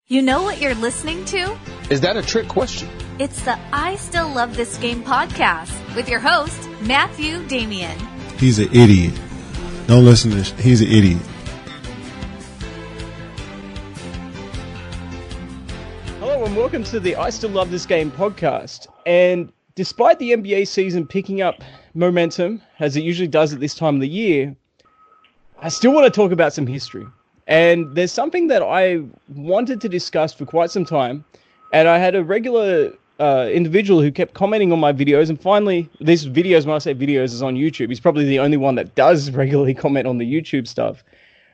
You know what you're listening to? Is that a trick question? It's the I Still Love This Game podcast with your host, Matthew Damian. He's an idiot. Don't listen to this. He's an idiot. Hello and welcome to the I Still Love This Game podcast. And despite the NBA season picking up momentum, as it usually does at this time of the year, I still want to talk about some history. And there's something that I wanted to discuss for quite some time. And I had a regular individual who kept commenting on my videos. And finally, these videos, when I say videos, is on YouTube. He's probably the only one that does regularly comment on the YouTube stuff.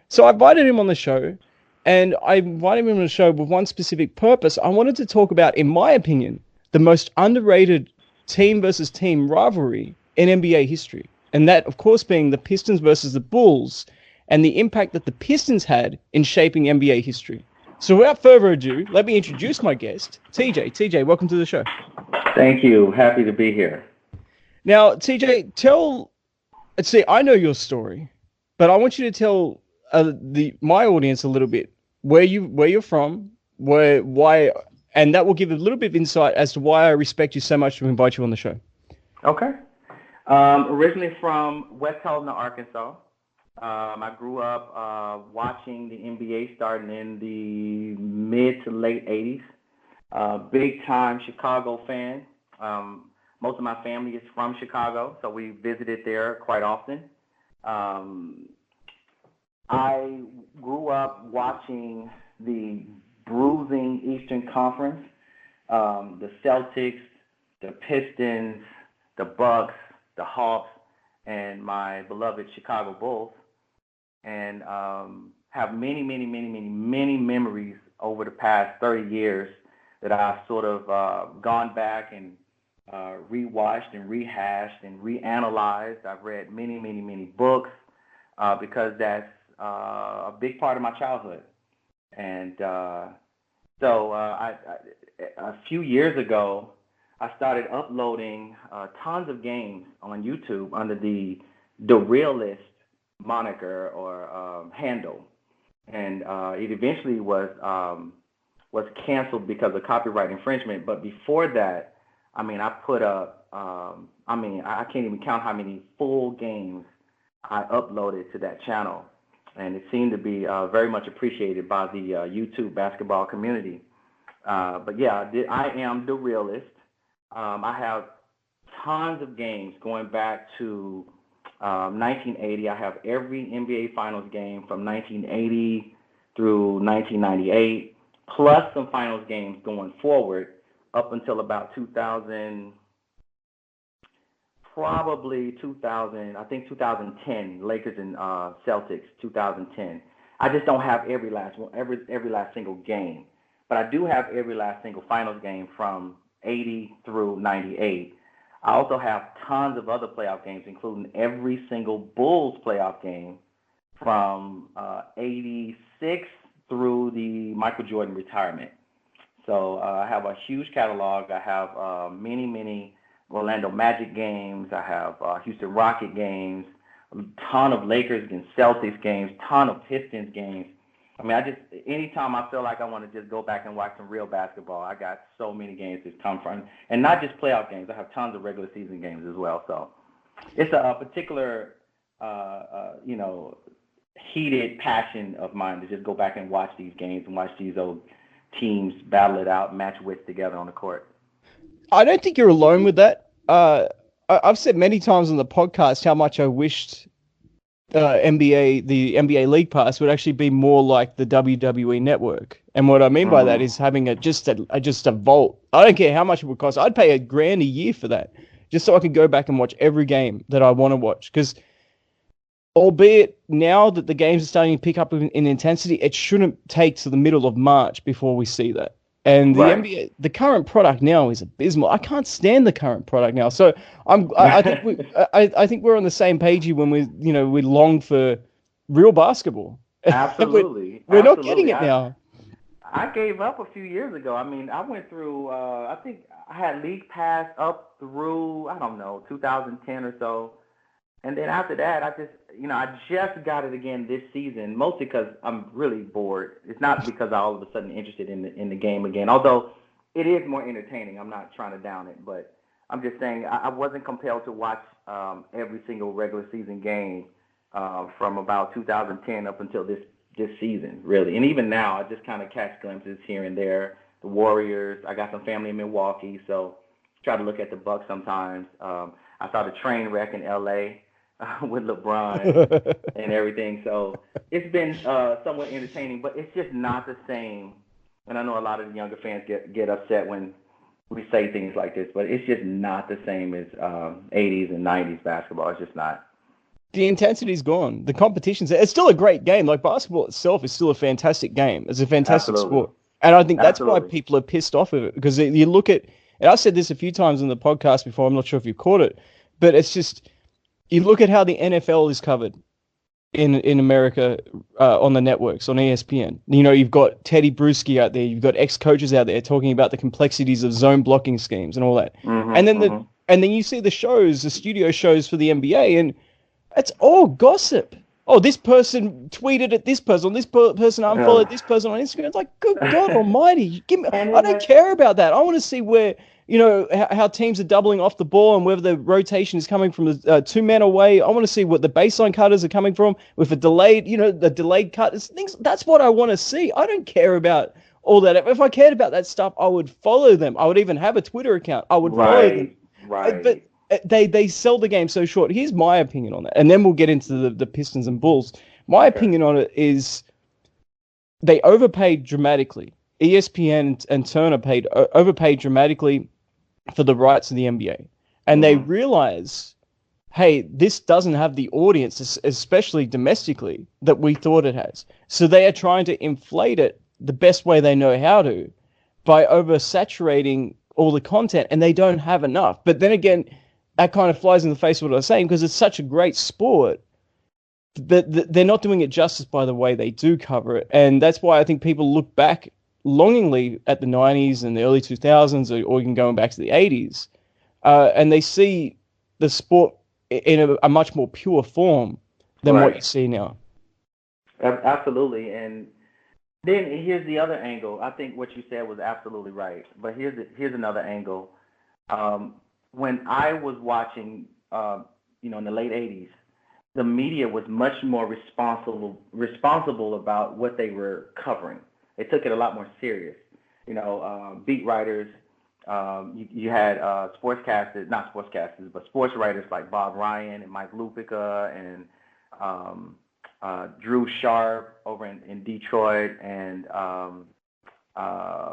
So I invited him on the show. And I invited him on the show with one specific purpose. I wanted to talk about, in my opinion, the most underrated team versus team rivalry in NBA history. And that, of course, being the Pistons versus the Bulls, and the impact that the Pistons had in shaping NBA history. So without further ado, let me introduce my guest, TJ. TJ, welcome to the show. Thank you. Happy to be here. Now, TJ, I know your story, but I want you to tell my audience a little bit where you're from, why, and that will give a little bit of insight as to why I respect you so much to invite you on the show. Okay. Originally from West Helena, Arkansas. I grew up watching the NBA starting in the mid to late 80s. Big time Chicago fan. Most of my family is from Chicago, so we visited there quite often. I grew up watching the bruising Eastern Conference, the Celtics, the Pistons, the Bucks, the Hawks, and my beloved Chicago Bulls. And have many memories over the past 30 years that I've sort of gone back and rewatched and rehashed and reanalyzed. I've read many books because that's a big part of my childhood. And so a few years ago, I started uploading tons of games on YouTube under the Realist moniker or handle, and it eventually was canceled because of copyright infringement. But before that, I put up I can't even count how many full games I uploaded to that channel, and it seemed to be very much appreciated by the YouTube basketball community. But yeah, I am the realist. I have tons of games going back to 1980. I have every NBA Finals game from 1980 through 1998, plus some Finals games going forward up until about 2000, I think 2010, Lakers and Celtics, 2010. I just don't have every last single game, but I do have every last single Finals game from 80 through 98. I also have tons of other playoff games, including every single Bulls playoff game from 86 through the Michael Jordan retirement. So I have a huge catalog. I have many Orlando Magic games. I have Houston Rocket games, a ton of Lakers against Celtics games, ton of Pistons games. Anytime I feel like I want to just go back and watch some real basketball, I got so many games to come from. And not just playoff games. I have tons of regular season games as well. So it's a particular, heated passion of mine to just go back and watch these games and watch these old teams battle it out, match wits together on the court. I don't think you're alone with that. I've said many times on the podcast how much I wished the NBA League Pass would actually be more like the WWE Network. And what I mean by that is having just a vault. I don't care how much it would cost. I'd pay $1,000 a year for that, just so I could go back and watch every game that I want to watch. Because albeit now that the games are starting to pick up in intensity, it shouldn't take to the middle of March before we see that. And the NBA, the current product now is abysmal. I can't stand the current product now. So I think we're on the same page here when we long for real basketball. Absolutely, we're not getting it now. I gave up a few years ago. I went through. I think I had League Pass up through 2010 or so, And then after that, I just got it again this season, mostly because I'm really bored. It's not because I all of a sudden interested in the game again, although it is more entertaining. I'm not trying to down it, but I'm just saying I wasn't compelled to watch every single regular season game from about 2010 up until this season, really. And even now, I just kind of catch glimpses here and there. The Warriors, I got some family in Milwaukee, so try to look at the Bucks sometimes. I saw the train wreck in L.A. With LeBron and everything. So it's been somewhat entertaining, but it's just not the same. And I know a lot of the younger fans get upset when we say things like this, but it's just not the same as 80s and 90s basketball. It's just not. The intensity's gone. The competition's it's still a great game. Like basketball itself is still a fantastic game. It's a fantastic sport. And I think that's why people are pissed off of it, because you look at, and I've said this a few times on the podcast before, I'm not sure if you caught it, but it's just, you look at how the NFL is covered in America on the networks, on ESPN. You know, you've got Teddy Bruschi out there, you've got ex-coaches out there talking about the complexities of zone blocking schemes and all that. And then you see the shows, the studio shows for the NBA, and it's all gossip. Oh, this person tweeted at this person, person unfollowed this person on Instagram. It's like, good God Almighty, I don't care about that. I want to see where, you know, how teams are doubling off the ball and whether the rotation is coming from the 2 men away. I want to see what the baseline cutters are coming from with a delayed, you know, the delayed cut. Things. That's what I want to see. I don't care about all that. If I cared about that stuff, I would follow them. I would even have a Twitter account. I would follow them. Right. But they sell the game so short. Here's my opinion on that, and then we'll get into the Pistons and Bulls. My opinion on it is they overpaid dramatically. ESPN and Turner overpaid dramatically for the rights of the NBA. And they realize, hey, this doesn't have the audience, especially domestically, that we thought it has. So they are trying to inflate it the best way they know how to by oversaturating all the content, and they don't have enough. But then again, that kind of flies in the face of what I was saying, because it's such a great sport, but they're not doing it justice by the way they do cover it. And that's why I think people look back longingly at the 90s and the early 2000s, or even going back to the 80s, and they see the sport in a much more pure form than what you see now. Absolutely. And then here's the other angle. I think what you said was absolutely right. But here's another angle. When I was watching, in the late 80s, the media was much more responsible about what they were covering. They took it a lot more serious. Beat writers, you had sports writers like Bob Ryan and Mike Lupica and Drew Sharp over in Detroit, and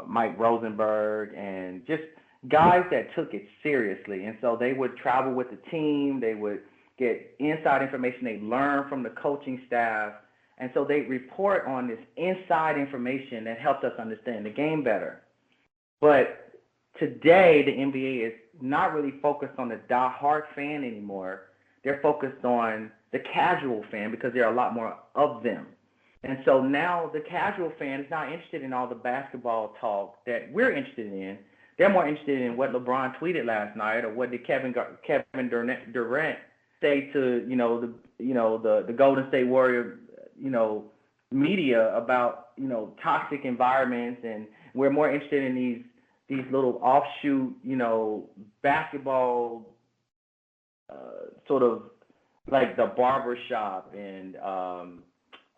Mike Rosenberg, and just guys that took it seriously. And so they would travel with the team. They would get inside information. They learn from the coaching staff. And so they report on this inside information that helped us understand the game better. But today, the NBA is not really focused on the die-hard fan anymore. They're focused on the casual fan, because there are a lot more of them. And so now the casual fan is not interested in all the basketball talk that we're interested in. They're more interested in what LeBron tweeted last night, or what did Kevin Durant say to the Golden State Warrior media about toxic environments. And we're more interested in these little offshoot basketball sort of like the barbershop, and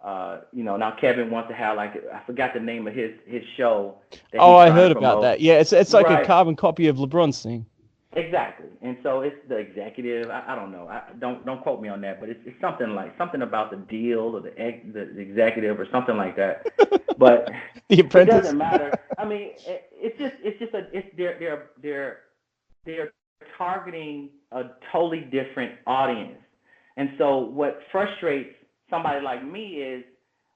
now Kevin wants to have, like, I forgot the name of his show. I heard about that. Yeah, it's like a carbon copy of LeBron's thing. Exactly. And so it's the executive. I don't know. Don't quote me on that, but it's something about the deal, or the executive, or something like that. But The Apprentice. It doesn't matter. I mean, they're targeting a totally different audience. And so what frustrates somebody like me is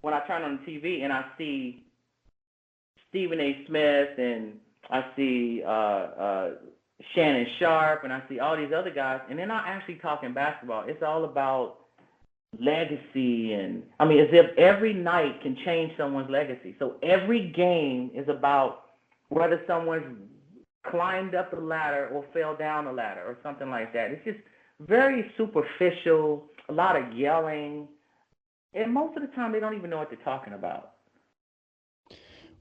when I turn on the TV and I see Stephen A. Smith, and I see Shannon Sharp, and I see all these other guys, and they're not actually talking basketball. It's all about legacy, and I mean, as if every night can change someone's legacy. So every game is about whether someone's climbed up the ladder or fell down the ladder or something like that. It's just very superficial, a lot of yelling, and most of the time they don't even know what they're talking about.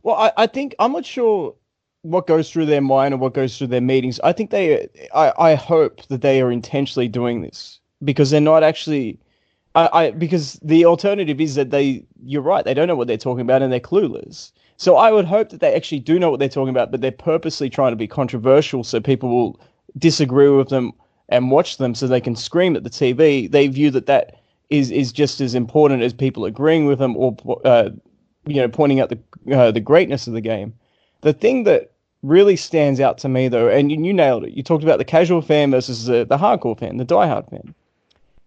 Well, I think I'm not sure what goes through their mind or what goes through their meetings. I think I hope that they are intentionally doing this because they're not actually. Because the alternative is that you're right, they don't know what they're talking about and they're clueless. So I would hope that they actually do know what they're talking about, but they're purposely trying to be controversial so people will disagree with them and watch them so they can scream at the TV. They view that is just as important as people agreeing with them or pointing out the greatness of the game. The thing that really stands out to me though, and you nailed it. You talked about the casual fan versus the hardcore fan, the diehard fan.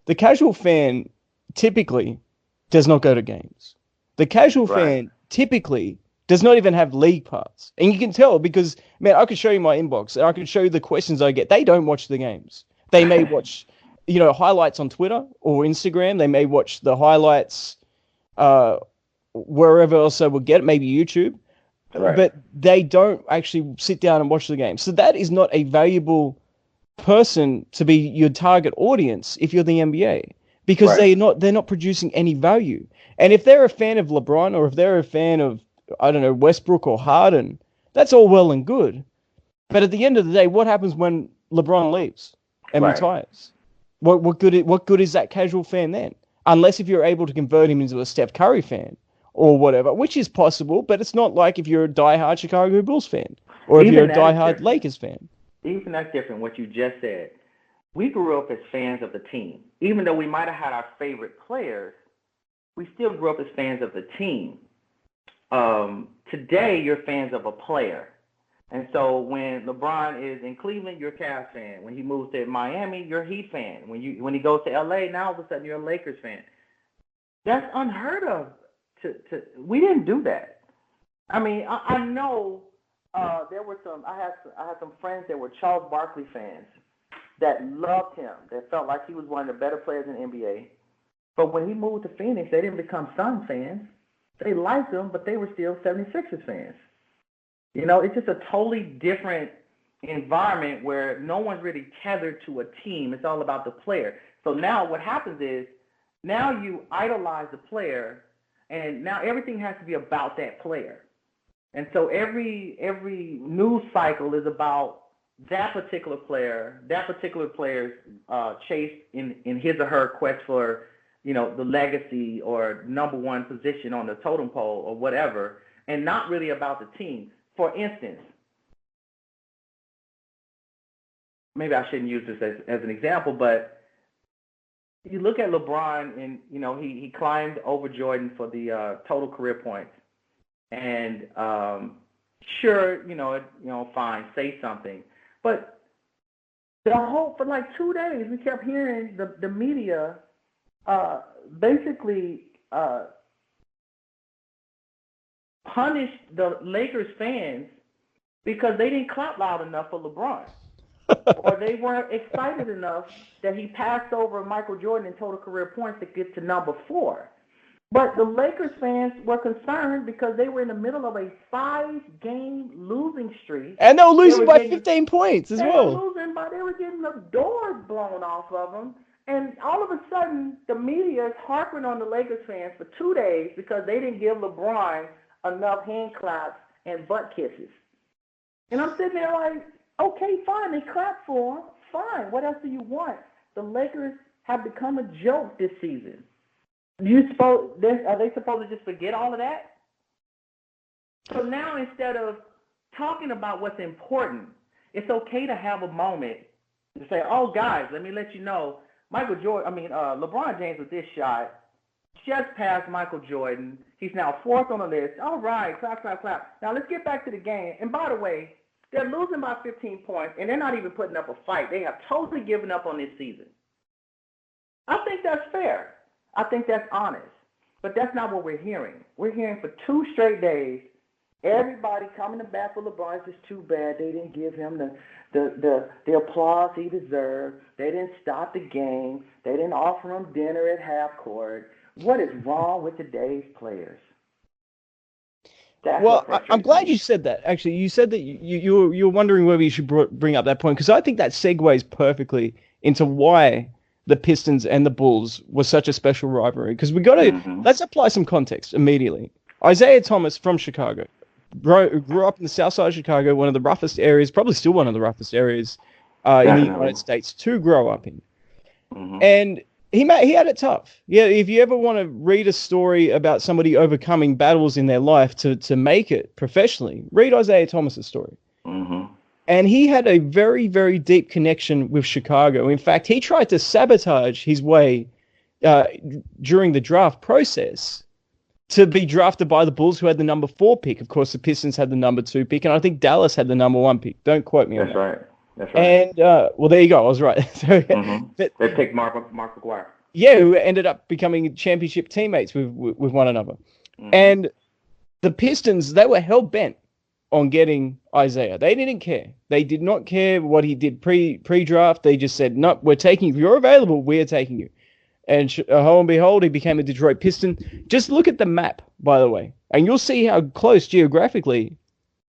The casual fan typically does not go to games. The casual fan typically does not even have league pass. And you can tell because, man, I could show you my inbox. I could show you the questions I get. They don't watch the games. They may watch, highlights on Twitter or Instagram. They may watch the highlights wherever else they would get it, maybe YouTube. Right. But they don't actually sit down and watch the game. So that is not a valuable person to be your target audience if you're the NBA. Because they're not producing any value. And if they're a fan of LeBron or if they're a fan of, I don't know, Westbrook or Harden, that's all well and good. But at the end of the day, what happens when LeBron leaves and retires? What good is that casual fan then? Unless if you're able to convert him into a Steph Curry fan or whatever, which is possible, but it's not like if you're a diehard Chicago Bulls fan or if you're a diehard Lakers fan. Even that's different, what you just said. We grew up as fans of the team. Even though we might have had our favorite players, we still grew up as fans of the team. Today, you're fans of a player. And so when LeBron is in Cleveland, you're a Cavs fan. When he moves to Miami, you're a Heat fan. When he goes to LA, now all of a sudden you're a Lakers fan. That's unheard of. We didn't do that. I mean, I know there were I had some friends that were Charles Barkley fans that loved him, that felt like he was one of the better players in the NBA. But when he moved to Phoenix, they didn't become Suns fans. They liked him, but they were still 76ers fans. It's just a totally different environment where no one's really tethered to a team. It's all about the player. So now what happens is, now you idolize the player, and now everything has to be about that player. And so every news cycle is about that particular player's chase in his or her quest for, the legacy or number one position on the totem pole or whatever, and not really about the team. For instance, maybe I shouldn't use this as an example, but you look at LeBron and, he climbed over Jordan for the total career points. And sure, fine, say something. But for like 2 days, we kept hearing the media basically punish the Lakers fans because they didn't clap loud enough for LeBron. Or they weren't excited enough that he passed over Michael Jordan in total career points to get to number 4. But the Lakers fans were concerned because they were in the middle of a 5-game losing streak. And they were losing by 15 points as well. They were getting the doors blown off of them. And all of a sudden, the media is harping on the Lakers fans for 2 days because they didn't give LeBron enough hand claps and butt kisses. And I'm sitting there like, okay, fine, they clapped for him. Fine, what else do you want? The Lakers have become a joke this season. Are they supposed to just forget all of that? So now instead of talking about what's important, it's okay to have a moment to say, oh, guys, let me let you know, LeBron James with this shot just passed Michael Jordan. He's now 4th on the list. All right, clap, clap, clap. Now let's get back to the game. And by the way, they're losing by 15 points, and they're not even putting up a fight. They have totally given up on this season. I think that's fair. I think that's honest. But that's not what we're hearing. We're hearing for 2 straight days, everybody coming to bat for LeBron. It's just too bad they didn't give him the applause he deserved. They didn't stop the game. They didn't offer him dinner at half court. What is wrong with today's players? That's Well, what frustrates I'm glad me. you said that. Actually, you said that you were wondering whether you should bring up that point because I think that segues perfectly into why the Pistons and the Bulls was such a special rivalry. Because Hmm. let's apply some context immediately. Isiah Thomas from Chicago grew up in the South Side of Chicago, one of the roughest areas, probably still one of the roughest areas in the Definitely. United States to grow up in. Hmm. And he had it tough. Yeah, if you ever want to read a story about somebody overcoming battles in their life to make it professionally, read Isiah Thomas's story. Hmm. And he had a very, very deep connection with Chicago. In fact, he tried to sabotage his way uh, during the draft process to be drafted by the Bulls, who had the number 4 pick. Of course, the Pistons had the number 2 pick, and I think Dallas had the number 1 pick. Don't quote me on That's that. right. That's right. And well, there you go. I was right. So, Hmm. but They picked Mark McGuire. yeah, who ended up becoming championship teammates with one another. Hmm. And the Pistons, they were hell bent on getting Isiah. They didn't care. They did not care what he did pre-draft. They just said, "No, we're taking you. If you're available, we're taking you." And lo and behold, he became a Detroit Piston. Just look at the map, by the way, and you'll see how close geographically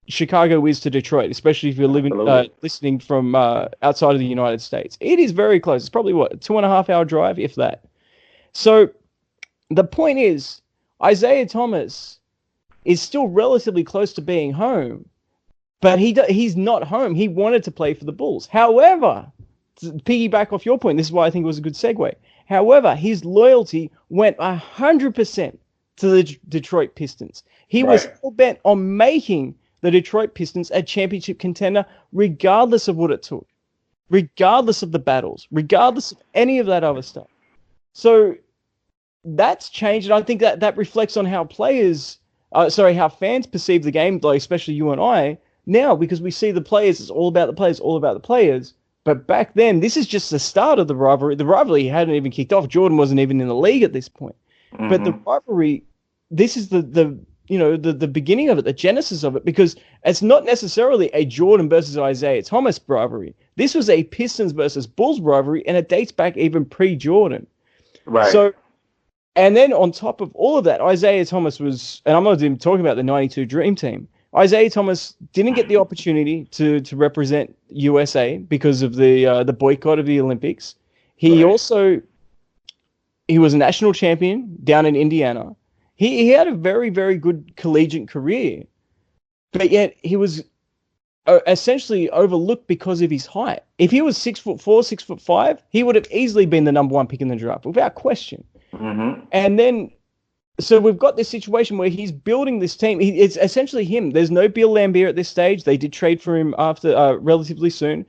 Chicago is to Detroit, especially if you're Absolutely. listening from outside of the United States. It is very close. It's probably what, a 2.5 hour drive, if that. So the point is, Isiah Thomas is still relatively close to being home, but he's not home. He wanted to play for the Bulls. However, to piggyback off your point, this is why I think it was a good segue. However, his loyalty went 100% to the Detroit Pistons. He was Right. hell bent on making the Detroit Pistons a championship contender, regardless of what it took, regardless of the battles, regardless of any of that other stuff. So that's changed, and I think that reflects on how how fans perceive the game, like especially you and I now, because we see the players. It's all about the players, all about the players. But back then, this is just the start of the rivalry. The rivalry hadn't even kicked off. Jordan wasn't even in the league at this point. But the Hmm. rivalry, this is the beginning of it, the genesis of it, because it's not necessarily a Jordan versus Isiah Thomas rivalry. This was a Pistons versus Bulls rivalry, and it dates back even pre-Jordan. Right. So, and then on top of all of that, Isiah Thomas was, and I'm not even talking about the '92 Dream Team. Isiah Thomas didn't get the opportunity to represent USA because of the boycott of the Olympics. He Right. also he was a national champion down in Indiana. He had a very, very good collegiate career, but yet he was essentially overlooked because of his height. If he was 6'4", 6'5", he would have easily been the number 1 pick in the draft without question. Hmm. And then, so we've got this situation where he's building this team. It's essentially him. There's no Bill Laimbeer at this stage. They did trade for him after relatively soon.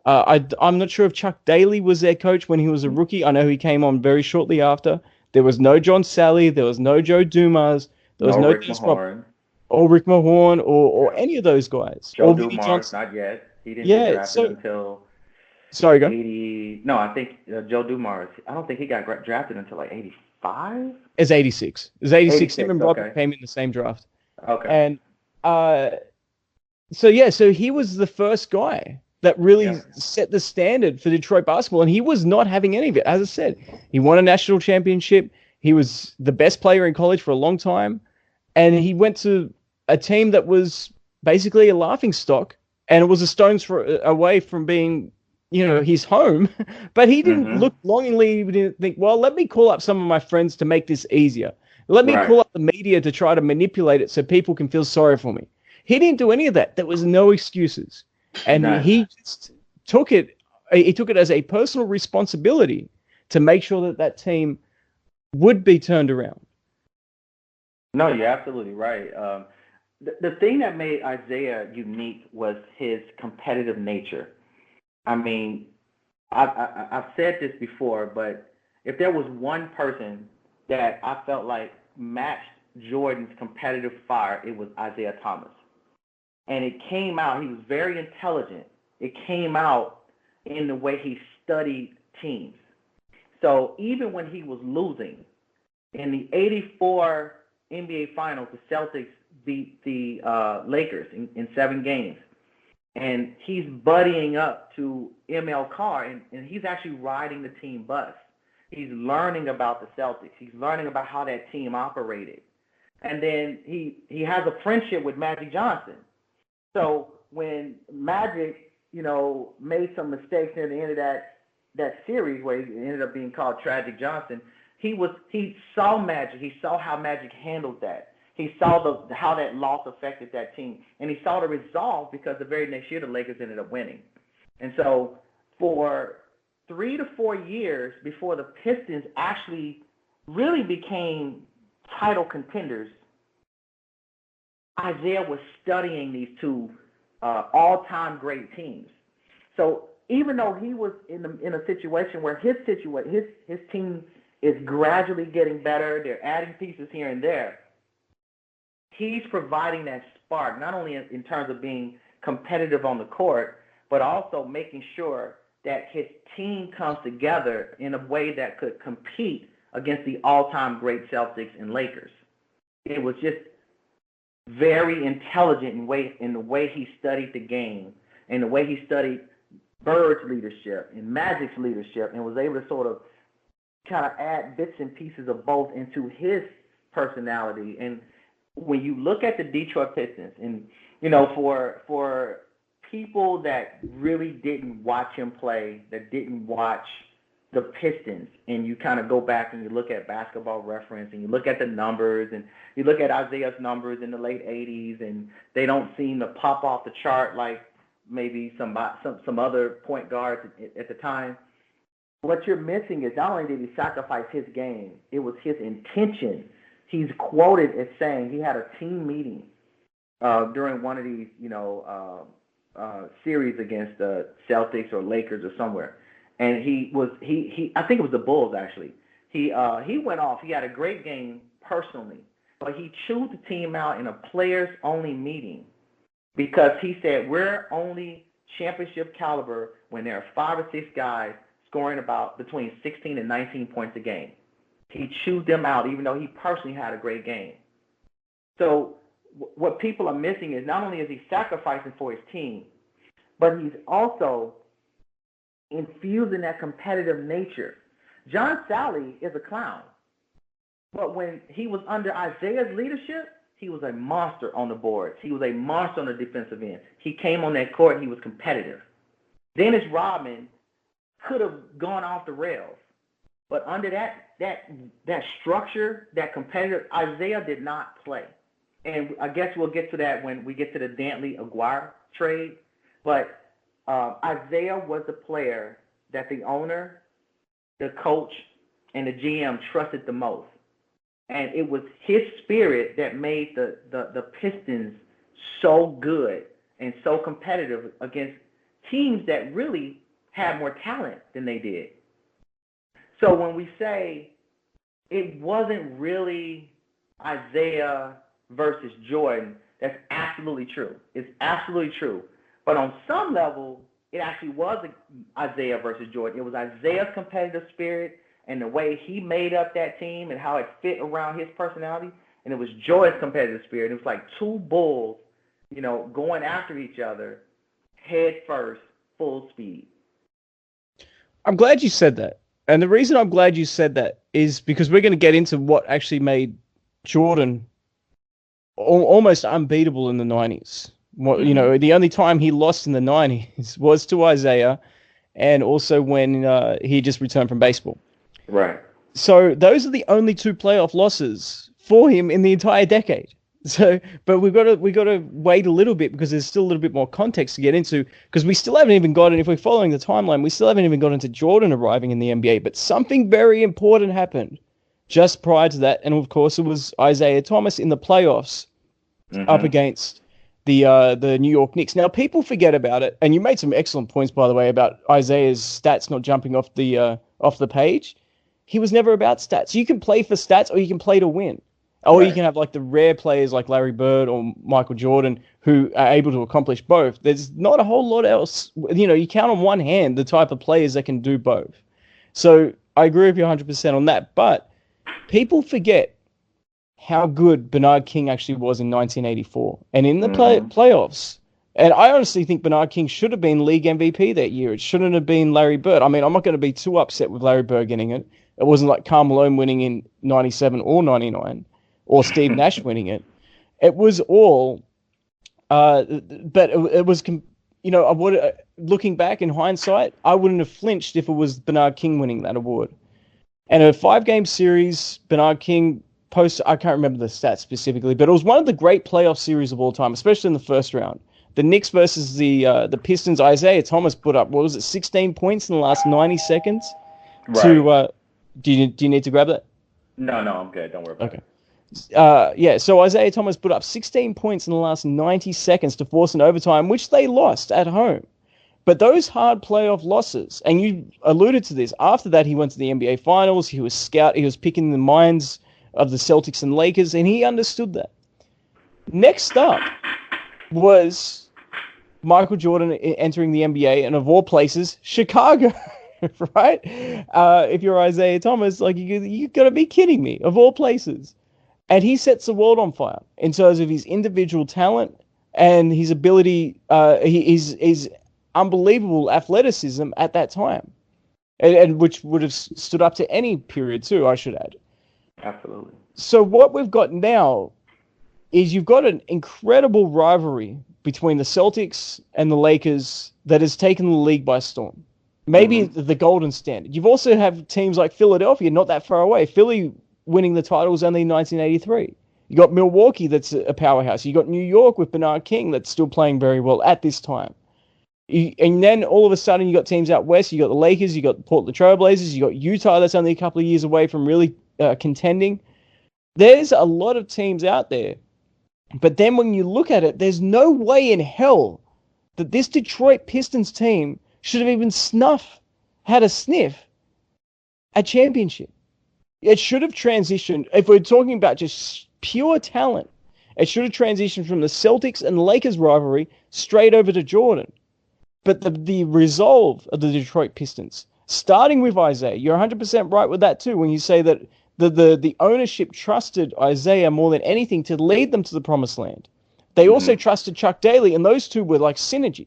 I'm not sure if Chuck Daly was their coach when he was a rookie. I know he came on very shortly after. There was no John Sally. There was no Joe Dumas. There was No no Rick Dennis Rodman Mahorn. or Rick Mahorn or Yeah. any of those guys Joe or Vinnie Dumars, Johnson. not yet. He didn't get Yeah. drafted So until sorry, go. 80. No, I think Joe Dumars. I don't think he got drafted until like 85. It's 86. It's 86. Him 86. and Rodman Okay. came in the same draft. Okay. And uh, so he was the first guy that really Yeah. set the standard for Detroit basketball, and he was not having any of it. As I said, he won a national championship. He was the best player in college for a long time, and he went to a team that was basically a laughing stock, and it was a stone's away from being, his home. But he didn't Hmm. look longingly. He didn't think, well, let me call up some of my friends to make this easier. Let me Right. call up the media to try to manipulate it so people can feel sorry for me. He didn't do any of that. There was no excuses. And None. he just took it as a personal responsibility to make sure that team would be turned around. No, you're absolutely right. The thing that made Isaiah unique was his competitive nature. I mean, I've said this before, but if there was one person that I felt like matched Jordan's competitive fire, it was Isiah Thomas. And it came out, he was very intelligent. It came out in the way he studied teams. So even when he was losing, in the '84 NBA Finals, the Celtics beat the Lakers in 7 games. And he's buddying up to ML Carr, and he's actually riding the team bus. He's learning about the Celtics. He's learning about how that team operated. And then he has a friendship with Magic Johnson. So when Magic, made some mistakes near the end of that series where he ended up being called Tragic Johnson, he saw Magic. He saw how Magic handled that. He saw how that loss affected that team. And he saw the resolve because the very next year the Lakers ended up winning. And so for 3 to 4 years before the Pistons actually really became title contenders, Isiah was studying these two all-time great teams. So even though he was in a situation where his team is gradually getting better, they're adding pieces here and there, he's providing that spark, not only in terms of being competitive on the court, but also making sure that his team comes together in a way that could compete against the all-time great Celtics and Lakers. It was just very intelligent in the way he studied the game and the way he studied Bird's leadership and Magic's leadership, and was able to sort of kind of add bits and pieces of both into his personality. And when you look at the Detroit Pistons, and for people that really didn't watch him play, that didn't watch the Pistons, and you kind of go back and you look at Basketball Reference and you look at the numbers and you look at Isiah's numbers in the late 80s, and they don't seem to pop off the chart like maybe some other point guards at the time. What you're missing is not only did he sacrifice his game, it was his intention. He's quoted as saying he had a team meeting during one of these, series against the Celtics or Lakers or somewhere, and he I think it was the Bulls actually. He went off. He had a great game personally, but he chewed the team out in a players-only meeting because he said we're only championship caliber when there are 5 or 6 guys scoring about between 16 and 19 points a game. He chewed them out, even though he personally had a great game. So what people are missing is not only is he sacrificing for his team, but he's also infusing that competitive nature. John Sally is a clown, but when he was under Isiah's leadership, he was a monster on the boards. He was a monster on the defensive end. He came on that court, he was competitive. Dennis Rodman could have gone off the rails, but under that structure, that competitive, Isiah did not play. And I guess we'll get to that when we get to the Dantley-Aguirre trade. But Isiah was the player that the owner, the coach, and the GM trusted the most. And it was his spirit that made the Pistons so good and so competitive against teams that really had more talent than they did. So when we say it wasn't really Isiah versus Jordan, that's absolutely true. It's absolutely true. But on some level, it actually was Isiah versus Jordan. It was Isiah's competitive spirit and the way he made up that team and how it fit around his personality. And it was Jordan's competitive spirit. It was like two bulls, going after each other, head first, full speed. I'm glad you said that. And the reason I'm glad you said that is because we're going to get into what actually made Jordan almost unbeatable in the 90s. The only time he lost in the 90s was to Isiah, and also when he just returned from baseball. Right. So those are the only 2 playoff losses for him in the entire decade. So, but we got to wait a little bit because there's still a little bit more context to get into, because we still haven't even gotten, if we're following the timeline, we still haven't even gotten to Jordan arriving in the NBA. But something very important happened just prior to that, and of course it was Isiah Thomas in the playoffs up against the New York Knicks. Now people forget about it, and you made some excellent points, by the way, about Isaiah's stats not jumping off the page. He was never about stats. You can play for stats, or you can play to win. Or you can have like the rare players like Larry Bird or Michael Jordan who are able to accomplish both. There's not a whole lot else. You count on one hand the type of players that can do both. So I agree with you 100% on that. But people forget how good Bernard King actually was in 1984. And in the playoffs, and I honestly think Bernard King should have been league MVP that year. It shouldn't have been Larry Bird. I mean, I'm not going to be too upset with Larry Bird getting it. It wasn't like Karl Malone winning in 97 or 99. or Steve Nash winning it. It was all, but it was, I would, looking back in hindsight, I wouldn't have flinched if it was Bernard King winning that award. And a 5-game series, Bernard King I can't remember the stats specifically, but it was one of the great playoff series of all time, especially in the first round. The Knicks versus the Pistons, Isiah Thomas put up, 16 points in the last 90 seconds? Right. Do you need to grab that? No, I'm good. Don't worry about it. So Isiah Thomas put up 16 points in the last 90 seconds to force an overtime, which they lost at home. But those hard playoff losses, and you alluded to this, after that he went to the NBA Finals, he was picking the minds of the Celtics and Lakers, and he understood that. Next up was Michael Jordan entering the NBA, and of all places, Chicago, right? If you're Isiah Thomas, like you got to be kidding me, of all places. And he sets the world on fire in terms of his individual talent and his ability, his unbelievable athleticism at that time, and which would have stood up to any period too, I should add. Absolutely. So what we've got now is you've got an incredible rivalry between the Celtics and the Lakers that has taken the league by storm. Maybe the golden standard. You've also have teams like Philadelphia, not that far away. Philly winning the titles only in 1983. You got Milwaukee, that's a powerhouse. You got New York with Bernard King, that's still playing very well at this time. And then all of a sudden you got teams out west. You got the Lakers, you got the Portland Trail Blazers, you got Utah, that's only a couple of years away from really contending. There's a lot of teams out there, but then when you look at it, there's no way in hell that this Detroit Pistons team should have even had a sniff at championship. It should have transitioned, if we're talking about just pure talent, it should have transitioned from the Celtics and Lakers rivalry straight over to Jordan. But the resolve of the Detroit Pistons, starting with Isiah, you're 100% right with that too, when you say that the ownership trusted Isiah more than anything to lead them to the promised land. They also trusted Chuck Daly, and those two were like synergy.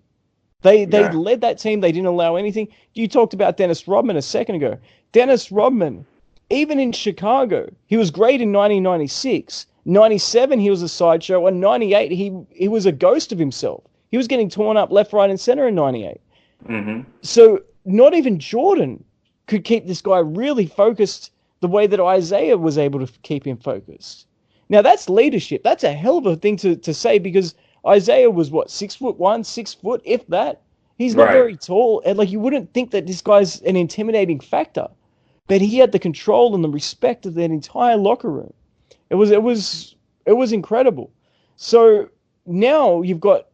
They led that team. They didn't allow anything. You talked about Dennis Rodman a second ago. Dennis Rodman, even in Chicago, he was great in 1996. 97, he was a sideshow. And 98, he was a ghost of himself. He was getting torn up left, right, and center in 98. So not even Jordan could keep this guy really focused the way that Isiah was able to keep him focused. Now, that's leadership. That's a hell of a thing to say, because Isiah was, 6'1", 6 foot, if that. He's not very tall. And you wouldn't think that this guy's an intimidating factor. But he had the control and the respect of that entire locker room. It was incredible. So now you've got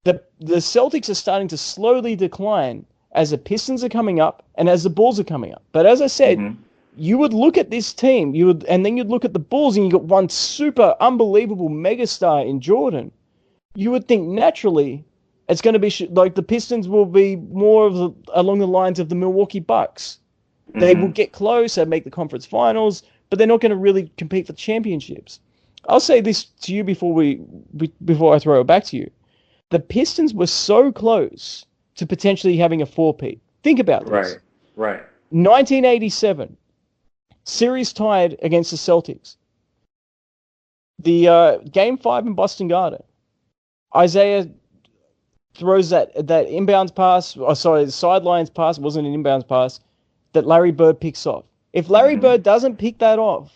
the Celtics are starting to slowly decline as the Pistons are coming up and as the Bulls are coming up. But as I said, you would look at this team, and then you'd look at the Bulls, and you got one super unbelievable megastar in Jordan. You would think naturally it's going to be like the Pistons will be more along the lines of the Milwaukee Bucks. They will get close, they make the conference finals, but they're not going to really compete for championships. I'll say this to you before I throw it back to you. The Pistons were so close to potentially having a 4-peat. Think about this. Right. 1987, series tied against the Celtics. The Game 5 in Boston Garden. Isiah throws that inbounds pass, the sidelines pass, it wasn't an inbounds pass, that Larry Bird picks off. If Larry Bird doesn't pick that off,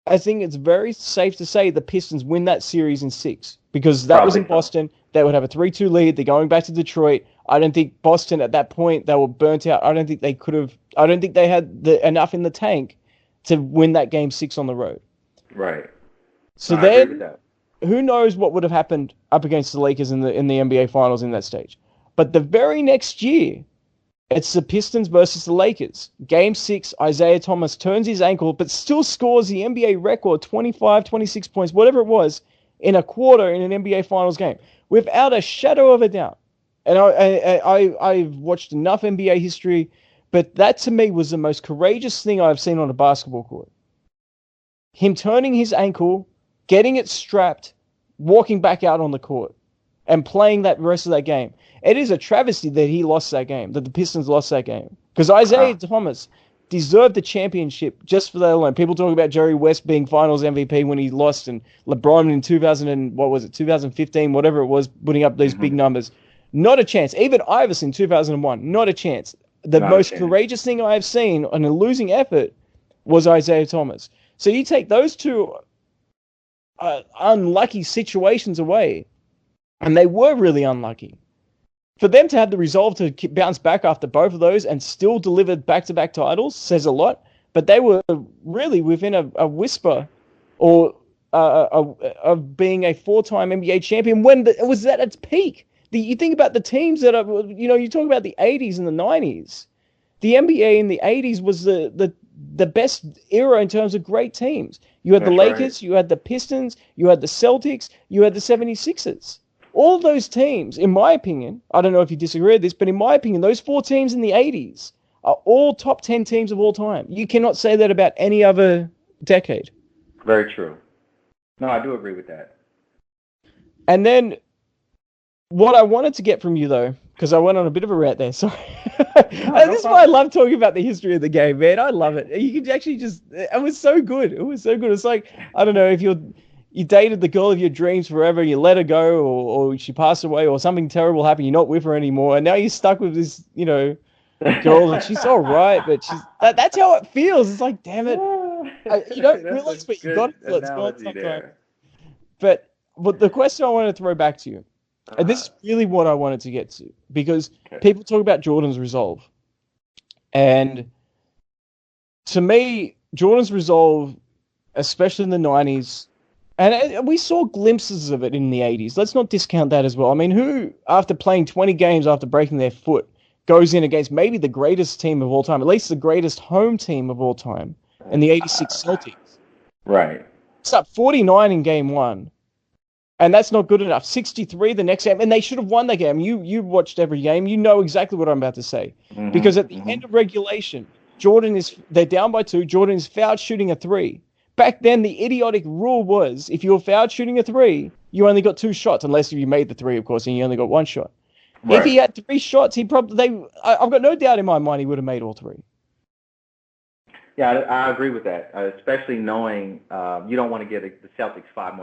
I think it's very safe to say the Pistons win that series in 6, because that was in Boston. They would have a 3-2 lead. They're going back to Detroit. I don't think Boston at that point, they were burnt out. I don't think they had enough in the tank to win that game 6 on the road. Right. So then, who knows what would have happened up against the Lakers in the NBA Finals in that stage. But the very next year, it's the Pistons versus the Lakers. Game 6, Isiah Thomas turns his ankle, but still scores the NBA record, 25, 26 points, whatever it was, in a quarter in an NBA Finals game, without a shadow of a doubt. And I've watched enough NBA history, but that to me was the most courageous thing I've seen on a basketball court. Him turning his ankle, getting it strapped, walking back out on the court, and playing that rest of that game. It is a travesty that he lost that game, that the Pistons lost that game. Because Isiah Thomas deserved the championship just for that alone. People talk about Jerry West being Finals MVP when he lost, and LeBron in 2015, whatever it was, putting up these big numbers. Not a chance. Even Iverson, 2001, not a chance. The most courageous thing I have seen on a losing effort was Isiah Thomas. So you take those two unlucky situations away, and they were really unlucky. For them to have the resolve to bounce back after both of those and still deliver back-to-back titles says a lot. But they were really within a whisper or of being a four-time NBA champion when it was at its peak. You think about the teams that are, you talk about the 80s and the 90s. The NBA in the 80s was the best era in terms of great teams. You had the Lakers, you had the Pistons, you had the Celtics, you had the 76ers. All those teams, in my opinion, I don't know if you disagree with this, but in my opinion, those four teams in the 80s are all top 10 teams of all time. You cannot say that about any other decade. Very true. No, I do agree with that. And then what I wanted to get from you, though, because I went on a bit of a rant there, sorry. This is why I love talking about the history of the game, man. I love it. You can actually it was so good. It was so good. It's like, I don't know, if you dated the girl of your dreams forever, you let her go, or she passed away, or something terrible happened, you're not with her anymore, and now you're stuck with this, girl, and she's all right, but that's how it feels. It's like, damn it. You don't realize what you got to feel. It's gone sometime. But the question I want to throw back to you, and this is really what I wanted to get to, because people talk about Jordan's resolve. And to me, Jordan's resolve, especially in the 90s, and we saw glimpses of it in the 80s. Let's not discount that as well. I mean, who, after playing 20 games after breaking their foot, goes in against maybe the greatest team of all time, at least the greatest home team of all time, in the 86 Celtics? Right. It's up 49 in game one. And that's not good enough. 63 the next game. And they should have won that game. You watched every game. You know exactly what I'm about to say. Because at the end of regulation, they're down by 2. Jordan is fouled shooting a 3. Back then, the idiotic rule was if you were fouled shooting a 3, you only got 2 shots, unless you made the 3, of course, and you only got 1 shot. Right. If he had 3 shots, I've got no doubt in my mind he would have made all 3. Yeah, I agree with that, especially knowing you don't want to give the Celtics 5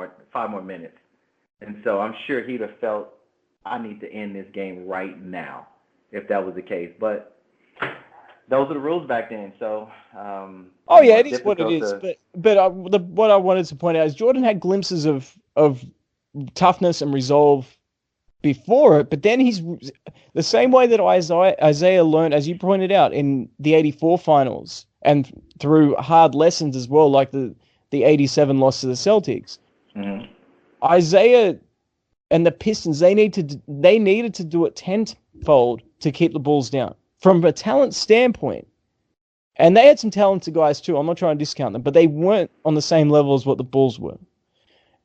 more minutes. And so I'm sure he'd have felt, I need to end this game right now, if that was the case. But those are the rules back then. So it is what it is. But what I wanted to point out is Jordan had glimpses of toughness and resolve before it, but then he's the same way that Isiah learned, as you pointed out, in the 84 finals and through hard lessons as well, like the 87 loss to the Celtics. Isiah and the Pistons, they needed to do it tenfold to keep the Bulls down from a talent standpoint. And they had some talented guys too. I'm not trying to discount them, but they weren't on the same level as what the Bulls were.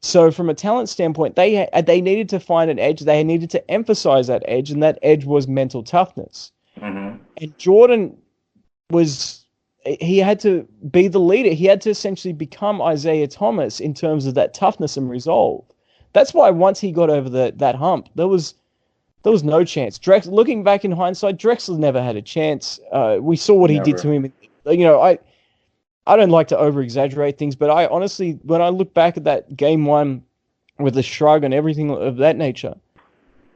So from a talent standpoint, they needed to find an edge. They needed to emphasize that edge, and that edge was mental toughness. And Jordan he had to be the leader. He had to essentially become Isiah Thomas in terms of that toughness and resolve. That's why once he got over that hump, there was no chance. Looking back in hindsight, Drexler never had a chance. We saw what he did to him. I don't like to over-exaggerate things, but I honestly, when I look back at that game one with the shrug and everything of that nature,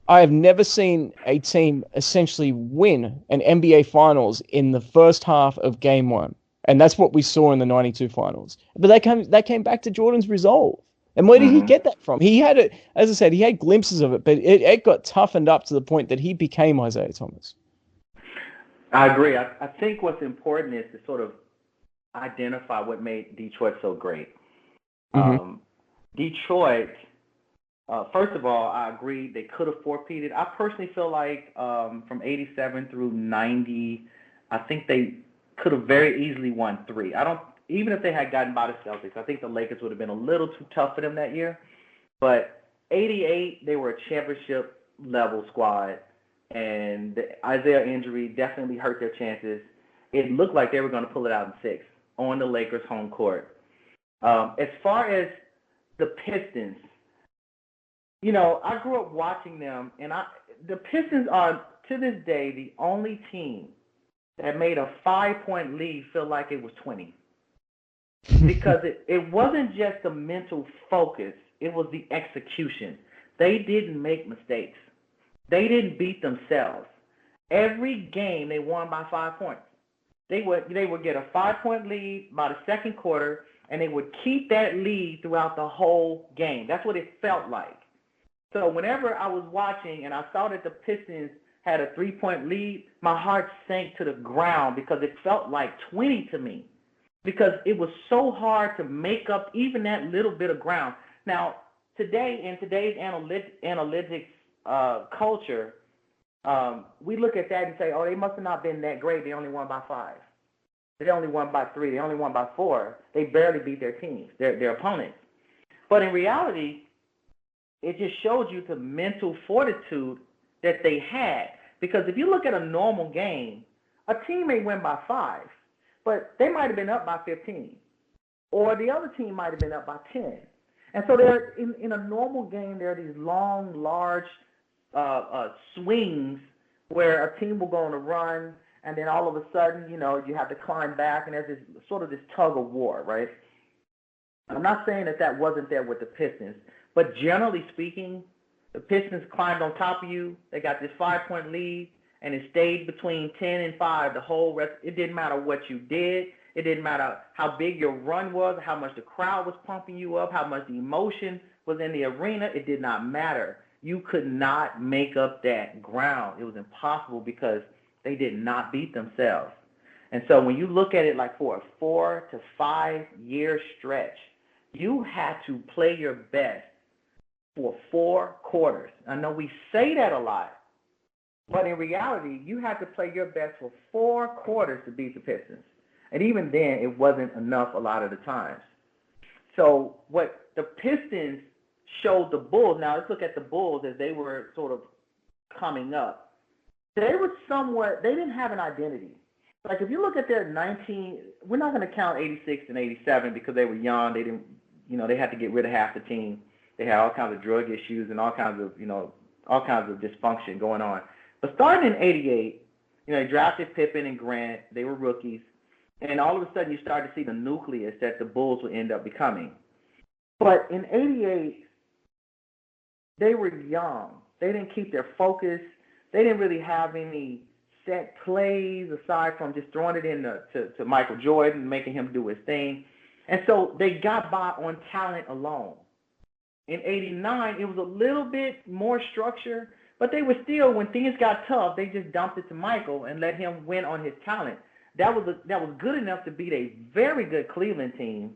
I have never seen a team essentially win an NBA Finals in the first half of game one. And that's what we saw in the 92 finals. But that came back to Jordan's resolve. And where did he get that from? He had it, as I said, he had glimpses of it, but it got toughened up to the point that he became Isiah Thomas. I agree. I think what's important is to sort of identify what made Detroit so great. Detroit, first of all, I agree they could have four-peated. I personally feel like from 87 through 90, I think they could have very easily won 3. Even if they had gotten by the Celtics, I think the Lakers would have been a little too tough for them that year. But 88, they were a championship-level squad, and the Isiah injury definitely hurt their chances. It looked like they were going to pull it out in 6 on the Lakers' home court. As far as the Pistons, I grew up watching them, and the Pistons are, to this day, the only team that made a 5-point lead feel like it was 20. Because it wasn't just the mental focus, it was the execution. They didn't make mistakes. They didn't beat themselves. Every game they won by 5 points. They would get a 5-point lead by the second quarter, and they would keep that lead throughout the whole game. That's what it felt like. So whenever I was watching and I saw that the Pistons had a 3-point lead, my heart sank to the ground because it felt like 20 to me, because it was so hard to make up even that little bit of ground. Now, today, in today's analytics culture, we look at that and say, oh, they must have not been that great. They only won by 5. They only won by 3. They only won by 4. They barely beat their teams, their opponents. But in reality, it just showed you the mental fortitude that they had. Because if you look at a normal game, a team may win by 5, but they might have been up by 15. Or the other team might have been up by 10. And so there, in a normal game, there are these long, large swings where a team will go on a run, and then all of a sudden, you have to climb back, and there's this sort of this tug of war, right? I'm not saying that wasn't there with the Pistons, but generally speaking, the Pistons climbed on top of you. They got this 5-point lead, and it stayed between 10 and 5 the whole rest. It didn't matter what you did. It didn't matter how big your run was, how much the crowd was pumping you up, how much the emotion was in the arena. It did not matter. You could not make up that ground. It was impossible because they did not beat themselves. And so when you look at it like for a 4 to 5 year stretch, you had to play your best for 4 quarters. I know we say that a lot, but in reality, you had to play your best for 4 quarters to beat the Pistons. And even then, it wasn't enough a lot of the times. So what the Pistons showed the Bulls, now let's look at the Bulls as they were sort of coming up. They didn't have an identity. Like if you look at their we're not going to count 86 and 87 because they were young. They didn't, they had to get rid of half the team. They had all kinds of drug issues and all kinds of dysfunction going on. But starting in 88, they drafted Pippen and Grant. They were rookies. And all of a sudden you start to see the nucleus that the Bulls would end up becoming. But in 88, they were young. They didn't keep their focus. They didn't really have any set plays aside from just throwing it in to Michael Jordan and making him do his thing. And so they got by on talent alone. In 89, it was a little bit more structure, but they were still, when things got tough, they just dumped it to Michael and let him win on his talent. That was good enough to beat a very good Cleveland team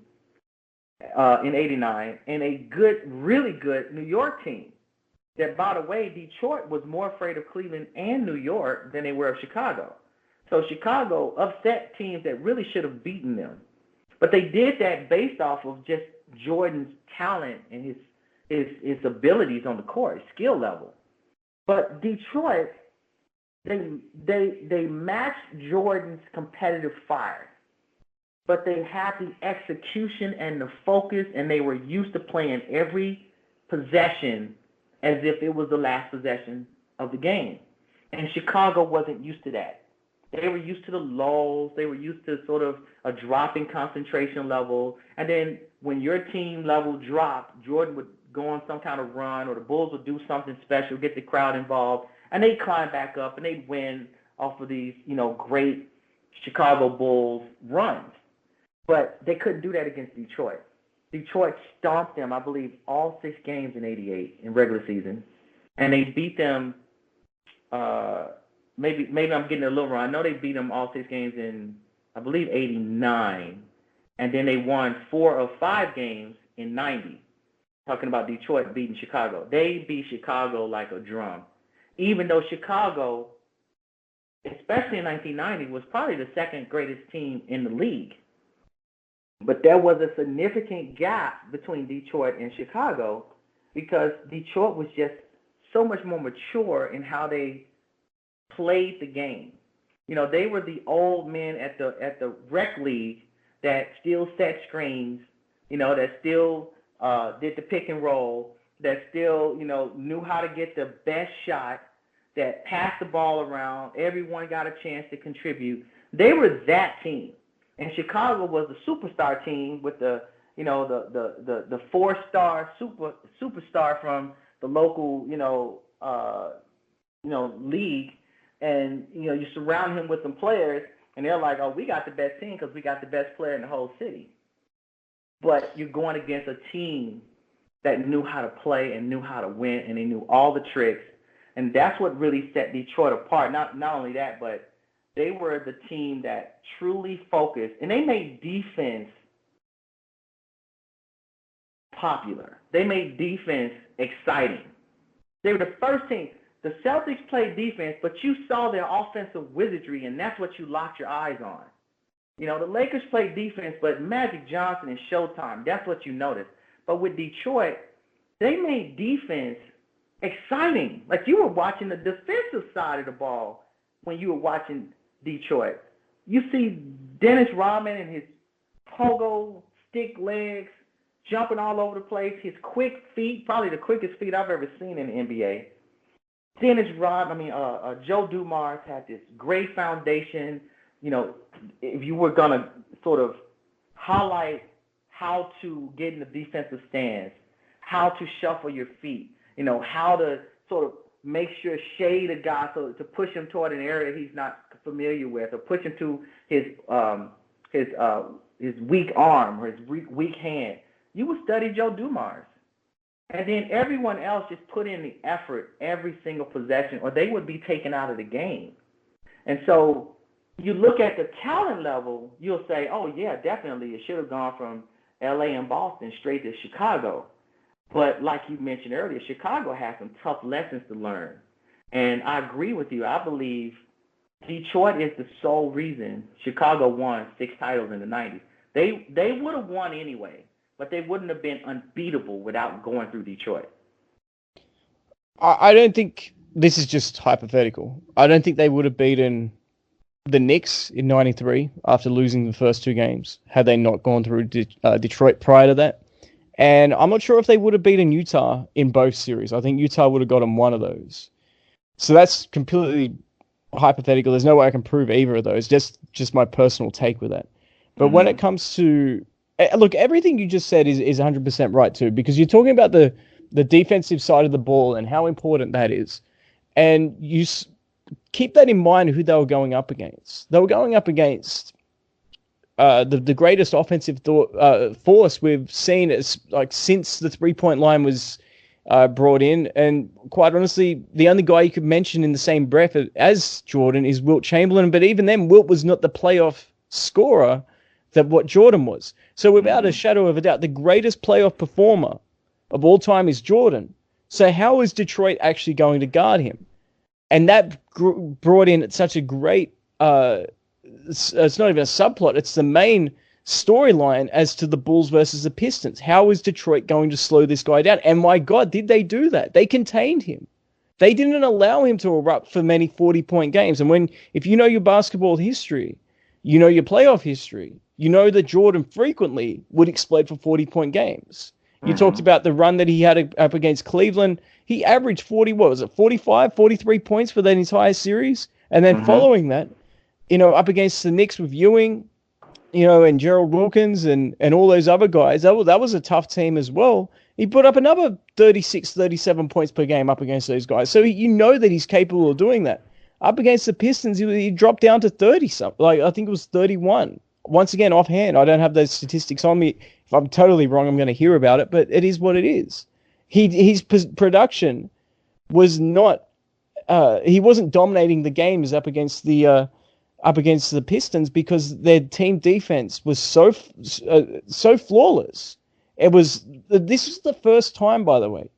in 89 and a really good New York team. That, by the way, Detroit was more afraid of Cleveland and New York than they were of Chicago. So Chicago upset teams that really should have beaten them. But they did that based off of just Jordan's talent and his abilities on the court, his skill level. But Detroit, they matched Jordan's competitive fire, but they had the execution and the focus, and they were used to playing every possession as if it was the last possession of the game. And Chicago wasn't used to that. They were used to the lulls. They were used to sort of a dropping concentration level. And then when your team level dropped, Jordan would go on some kind of run, or the Bulls would do something special, get the crowd involved, and they'd climb back up and they'd win off of these, great Chicago Bulls runs. But they couldn't do that against Detroit. Detroit stomped them, I believe, all 6 games in 88 in regular season. And they beat them, maybe I'm getting a little wrong. I know they beat them all 6 games in, I believe, 89. And then they won 4 of 5 games in 90. Talking about Detroit beating Chicago. They beat Chicago like a drum. Even though Chicago, especially in 1990, was probably the second greatest team in the league. But there was a significant gap between Detroit and Chicago because Detroit was just so much more mature in how they played the game. They were the old men at the rec league that still set screens, that still did the pick and roll, that still, knew how to get the best shot, that passed the ball around. Everyone got a chance to contribute. They were that team. And Chicago was the superstar team with the 4-star superstar from the local, league. And, you surround him with some players, and they're like, oh, we got the best team because we got the best player in the whole city. But you're going against a team that knew how to play and knew how to win, and they knew all the tricks. And that's what really set Detroit apart. Not only that, but they were the team that truly focused, and they made defense popular. They made defense exciting. They were the first team. The Celtics played defense, but you saw their offensive wizardry, and that's what you locked your eyes on. The Lakers played defense, but Magic Johnson and Showtime, that's what you noticed. But with Detroit, they made defense exciting. Like you were watching the defensive side of the ball when you were watching Detroit. You see Dennis Rodman and his pogo stick legs jumping all over the place, his quick feet, probably the quickest feet I've ever seen in the NBA. Joe Dumars had this great foundation. If you were going to sort of highlight how to get in the defensive stance, how to shuffle your feet, how to sort of make sure shade a guy so to push him toward an area he's not familiar with, or push him to his weak arm or his weak hand. You would study Joe Dumars. And then everyone else just put in the effort every single possession, or they would be taken out of the game. And so you look at the talent level, you'll say, oh, yeah, definitely it should have gone from L.A. and Boston straight to Chicago. But like you mentioned earlier, Chicago has some tough lessons to learn. And I agree with you. I believe Detroit is the sole reason Chicago won 6 titles in the 90s. They would have won anyway, but they wouldn't have been unbeatable without going through Detroit. I don't think this is just hypothetical. I don't think they would have beaten the Knicks in 93 after losing the first 2 games had they not gone through Detroit prior to that. And I'm not sure if they would have beaten Utah in both series. I think Utah would have gotten one of those. So that's completely hypothetical. There's no way I can prove either of those. Just my personal take with that. But when it comes to... Look, everything you just said is 100% right too, because you're talking about the defensive side of the ball and how important that is. And you keep that in mind who they were going up against. They were going up against the greatest offensive force we've seen since the 3-point line was brought in. And quite honestly, the only guy you could mention in the same breath as Jordan is Wilt Chamberlain. But even then, Wilt was not the playoff scorer that what Jordan was. So without a shadow of a doubt, the greatest playoff performer of all time is Jordan. So how is Detroit actually going to guard him? And that brought in such a great, it's not even a subplot, it's the main storyline as to the Bulls versus the Pistons. How is Detroit going to slow this guy down? And my God, did they do that? They contained him. They didn't allow him to erupt for many 40-point games. And if you know your basketball history, you know your playoff history, you know that Jordan frequently would explode for 40-point games. You talked about the run that he had up against Cleveland. He averaged 45, 43 points for that entire series. And then following that, up against the Knicks with Ewing, and Gerald Wilkins and all those other guys, that was a tough team as well. He put up another 36, 37 points per game up against those guys. So you know that he's capable of doing that. Up against the Pistons, he dropped down to 30-something. I think it was 31. Once again, offhand, I don't have those statistics on me. If I'm totally wrong, I'm going to hear about it, but it is what it is. His production was not, he wasn't dominating the games up against the Pistons because their team defense was so flawless. This was the first time, by the way,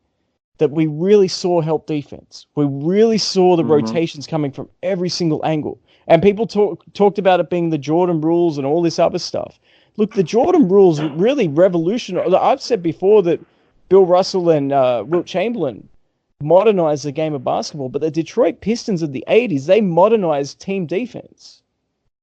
that we really saw help defense. We really saw the rotations coming from every single angle. And people talked about it being the Jordan rules and all this other stuff. Look, the Jordan rules really revolutionized. I've said before that Bill Russell and Wilt Chamberlain modernized the game of basketball, but the Detroit Pistons of the 80s, they modernized team defense.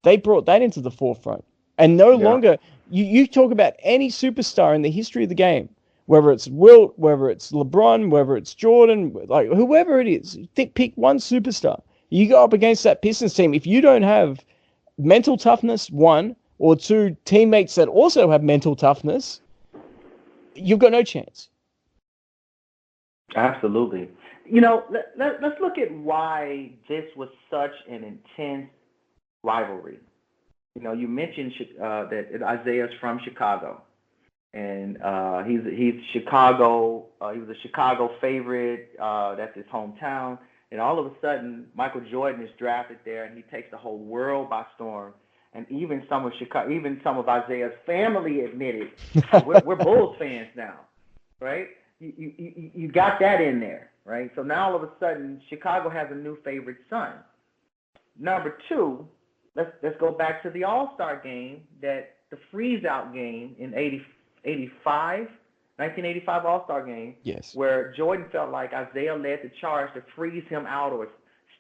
They brought that into the forefront. And no longer, you talk about any superstar in the history of the game, whether it's Wilt, whether it's LeBron, whether it's Jordan, like whoever it is, pick one superstar. You go up against that Pistons team. If you don't have mental toughness, one, or two, teammates that also have mental toughness, you've got no chance. Absolutely. Let's look at why this was such an intense rivalry. You mentioned that Isiah's from Chicago, and he's Chicago. He was a Chicago favorite. That's his hometown. And all of a sudden, Michael Jordan is drafted there, and he takes the whole world by storm. And even some of Isiah's family admitted, we're Bulls fans now, right? You got that in there, right? So now all of a sudden, Chicago has a new favorite son. Number two, let's go back to the All-Star game, the freeze-out game in 1985 All-Star game, yes, where Jordan felt like Isiah led the charge to freeze him out or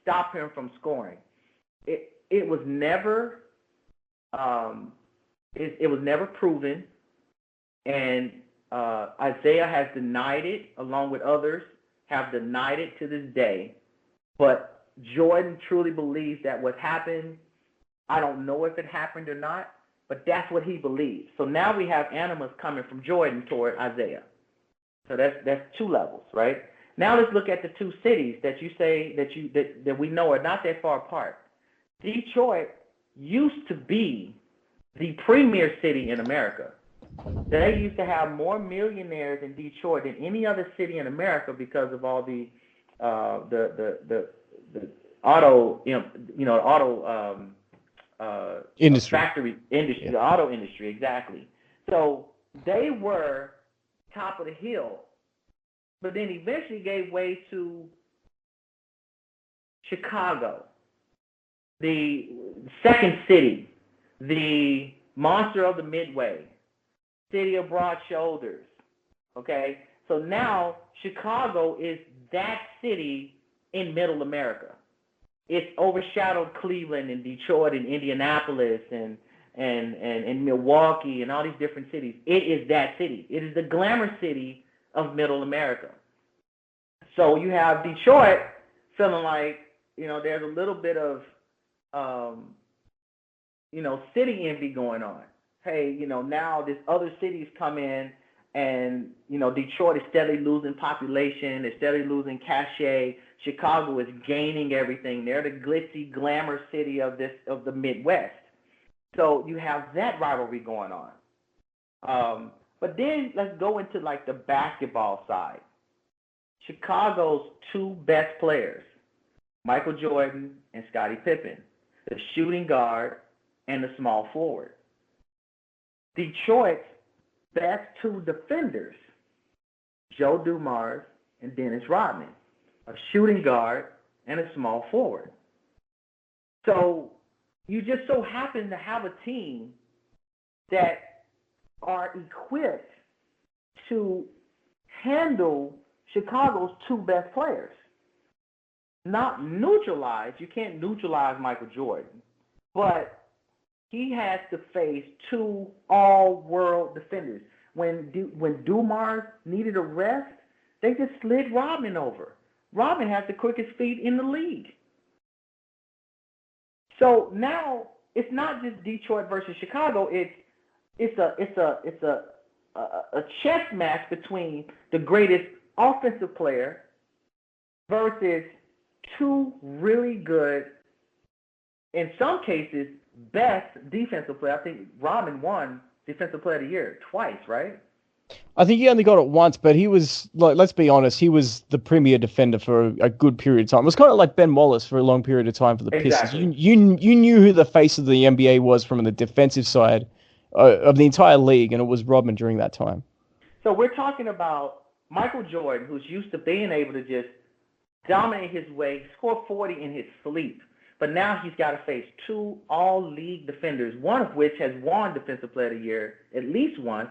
stop him from scoring. It was never it was never proven, and Isiah has denied it, along with others have denied it to this day. But Jordan truly believes that what happened, I don't know if it happened or not, but that's what he believes. So now we have animus coming from Jordan toward Isiah. So that's two levels, right? Now let's look at the two cities that you say that we know are not that far apart. Detroit used to be the premier city in America. They used to have more millionaires in Detroit than any other city in America because of all the auto, industry, factory industry, yeah. The auto industry, exactly. So they were top of the hill, but then eventually gave way to Chicago, the second city, the monster of the Midway, city of broad shoulders. Okay, so now Chicago is that city in Middle America. It's overshadowed Cleveland and Detroit and Indianapolis and Milwaukee and all these different cities. It is that city. It is the glamour city of Middle America. So you have Detroit feeling like, there's a little bit of, city envy going on. Hey, now this other cities come in and, Detroit is steadily losing population. It's steadily losing cachet. Chicago is gaining everything. They're the glitzy glamour city of the Midwest. So you have that rivalry going on. But then let's go into like the basketball side. Chicago's two best players, Michael Jordan and Scottie Pippen, the shooting guard and the small forward. Detroit's best two defenders, Joe Dumars and Dennis Rodman, a shooting guard and a small forward. So you just so happen to have a team that are equipped to handle Chicago's two best players. Not neutralize. You can't neutralize Michael Jordan, but he has to face two all-world defenders. When Dumars needed a rest, they just slid Rodman over. Rodman has the quickest feet in the league. So now it's not just Detroit versus Chicago. It's a chess match between the greatest offensive player versus two really good, in some cases, best defensive player. I think Rodman won Defensive Player of the Year twice, right? I think he only got it once, but he was, like, let's be honest, he was the premier defender for a good period of time. It was kind of like Ben Wallace for a long period of time for the Exactly. Pistons. You knew who the face of the NBA was from the defensive side of the entire league, and it was Rodman during that time. So we're talking about Michael Jordan, who's used to being able to just dominate his way, score 40 in his sleep. But now he's got to face two all-league defenders, one of which has won Defensive Player of the Year at least once,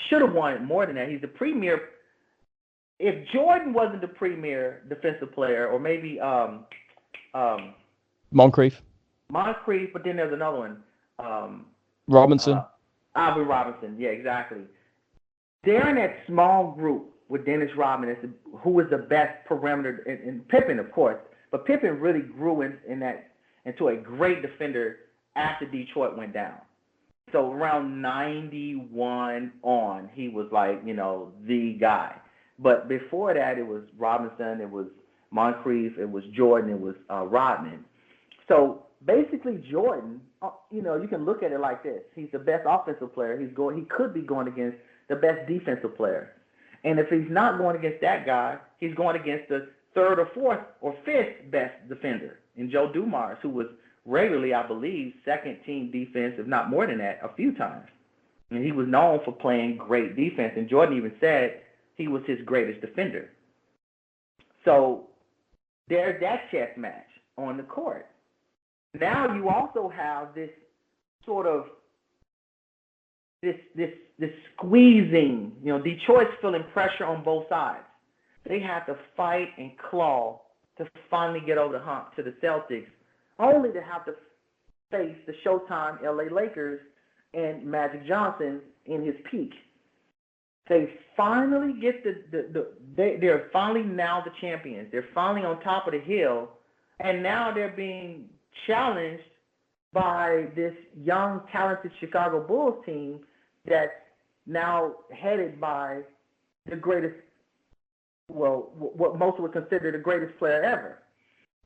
should have won it more than that. He's the premier. If Jordan wasn't the premier defensive player, or maybe Moncrief, but then there's another one. Robinson. Alvin Robinson, yeah, exactly. they're in that small group with Dennis Rodman, who was the best perimeter, and Pippen, of course. But Pippen really grew into a great defender after Detroit went down. So around 91 on, he was like, the guy. But before that, it was Robinson, it was Moncrief, it was Jordan, it was Rodman. So basically, Jordan, you can look at it like this: he's the best offensive player. He could be going against the best defensive player, and if he's not going against that guy, he's going against the third or fourth or fifth best defender in Joe Dumars, who was regularly, I believe, second team defense, if not more than that, a few times. And he was known for playing great defense, and Jordan even said he was his greatest defender. So there's that chess match on the court. Now you also have this sort of this squeezing. Detroit's feeling pressure on both sides. They have to fight and claw to finally get over the hump to the Celtics, only to have to face the Showtime LA Lakers and Magic Johnson in his peak. They finally get they're finally now the champions. They're finally on top of the hill, and now they're being challenged by this young, talented Chicago Bulls team that's now headed by the greatest, what most would consider the greatest player ever.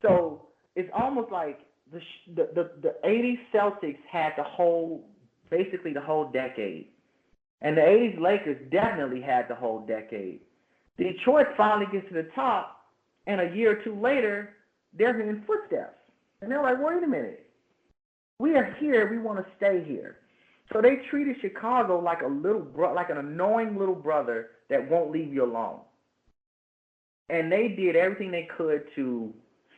So it's almost like the 80s Celtics had basically the whole decade. And the 80s Lakers definitely had the whole decade. Detroit finally gets to the top, and a year or two later, they're in footsteps. And they're like, wait a minute. We are here. We want to stay here. So they treated Chicago like like an annoying little brother that won't leave you alone. And they did everything they could to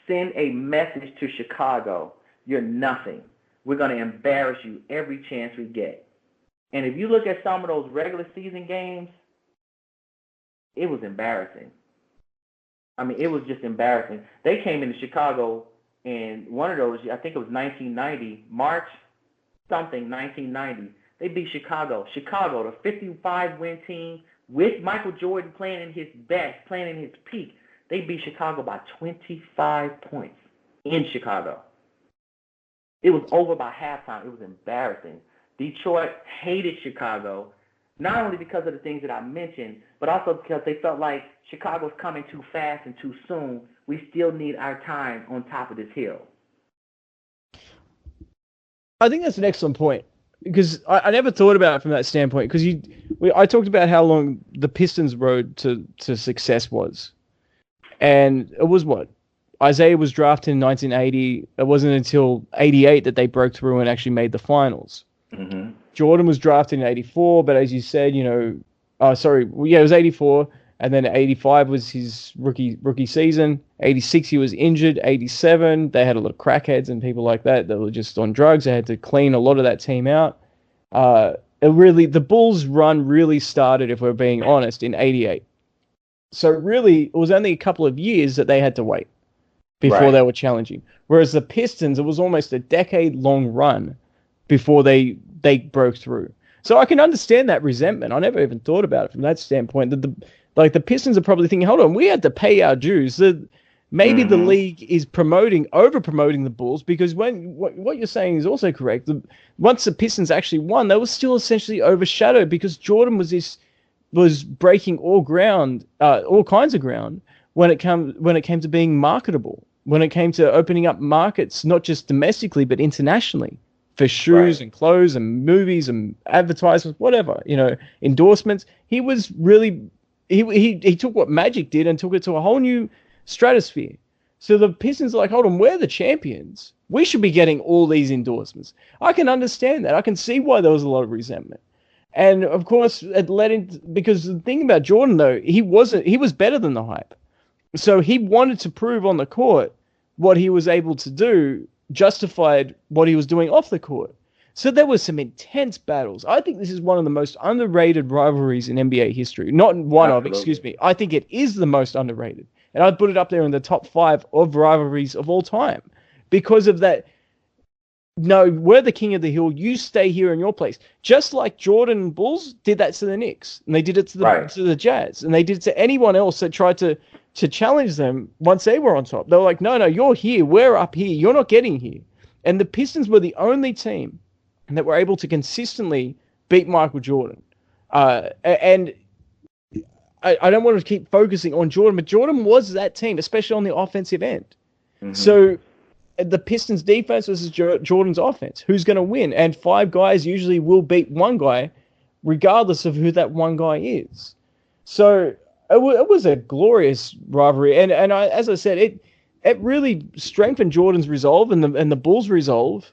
send a message to Chicago. You're nothing. We're going to embarrass you every chance we get. And if you look at some of those regular season games, it was embarrassing. I mean, it was just embarrassing. They came into Chicago in one of those, I think it was 1990, March 1990. They beat Chicago. Chicago, the 55-win team, with Michael Jordan playing in his best, playing in his peak. They beat Chicago by 25 points in Chicago. It was over by halftime. It was embarrassing. Detroit hated Chicago, not only because of the things that I mentioned, but also because they felt like Chicago's coming too fast and too soon. We still need our time on top of this hill. I think that's an excellent point, because I never thought about it from that standpoint, because I talked about how long the Pistons' road to success was. And it was what? Isiah was drafted in 1980. It wasn't until 88 that they broke through and actually made the finals. Mm-hmm. Jordan was drafted in 84, but as you said, it was 84, and then 85 was his rookie season. 86 he was injured. 87 they had a lot of crackheads and people like that were just on drugs. They had to clean a lot of that team out. The Bulls' run really started, if we're being honest, in 88. So really, it was only a couple of years that they had to wait before they were challenging. Whereas the Pistons, it was almost a decade-long run before they broke through. So I can understand that resentment. I never even thought about it from that standpoint. That the Pistons are probably thinking, hold on, we had to pay our dues. Maybe the league is over-promoting the Bulls, because what you're saying is also correct. Once the Pistons actually won, they were still essentially overshadowed, because Jordan was breaking all kinds of ground when it came to being marketable, when it came to opening up markets, not just domestically but internationally, for shoes and clothes and movies and advertisements, whatever, endorsements. He was really he took what Magic did and took it to a whole new stratosphere. So the Pistons are like, hold on, we're the champions. We should be getting all these endorsements. I can understand that. I can see why there was a lot of resentment. And of course, it led into, because the thing about Jordan, though, he was better than the hype. So he wanted to prove on the court what he was able to do justified what he was doing off the court. So there were some intense battles. I think this is one of the most underrated rivalries in NBA history. Not one of, excuse me. I think it is the most underrated. And I'd put it up there in the top 5 of rivalries of all time because of that no, we're the king of the hill. You stay here in your place. Just like Jordan and Bulls did that to the Knicks, and they did it to the Jazz, and they did it to anyone else that tried to challenge them once they were on top. They were like, no, you're here. We're up here. You're not getting here. And the Pistons were the only team that were able to consistently beat Michael Jordan. And I don't want to keep focusing on Jordan, but Jordan was that team, especially on the offensive end. Mm-hmm. So the Pistons' defense versus Jordan's offense. Who's going to win? And 5 guys usually will beat one guy, regardless of who that one guy is. So it was a glorious rivalry, and as I said, it really strengthened Jordan's resolve and the Bulls' resolve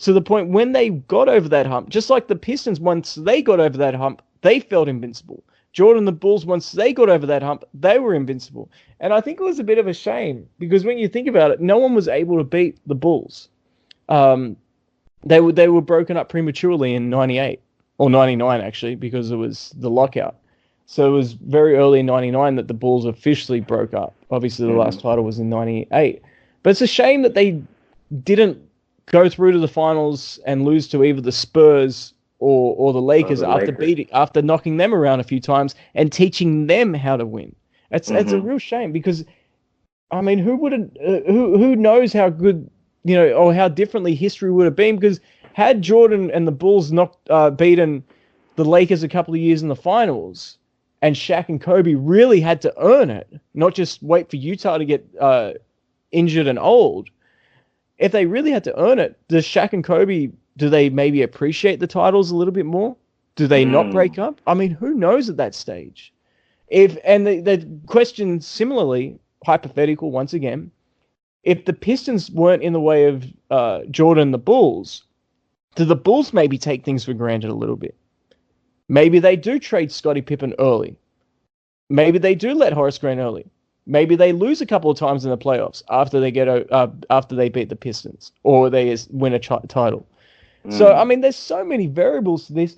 to the point when they got over that hump. Just like the Pistons, once they got over that hump, they felt invincible. Jordan and the Bulls, once they got over that hump, they were invincible. And I think it was a bit of a shame because when you think about it, no one was able to beat the Bulls. They were broken up prematurely in 98 or 99 actually, because it was the lockout. So it was very early in 99 that the Bulls officially broke up. Obviously, the last title was in 98. But it's a shame that they didn't go through to the finals and lose to either the Spurs or the Lakers after knocking them around a few times and teaching them how to win. It's a real shame because, I mean, who knows how good, or how differently history would have been, because had Jordan and the Bulls beaten the Lakers a couple of years in the finals, and Shaq and Kobe really had to earn it, not just wait for Utah to get injured and old. If they really had to earn it, does Shaq and Kobe, do they maybe appreciate the titles a little bit more? Do they not break up? I mean, who knows at that stage? The question similarly, hypothetical once again, if the Pistons weren't in the way of Jordan and the Bulls, do the Bulls maybe take things for granted a little bit? Maybe they do trade Scottie Pippen early. Maybe they do let Horace Grant early. Maybe they lose a couple of times in the playoffs after they beat the Pistons or they win a title. So, I mean, there's so many variables to this,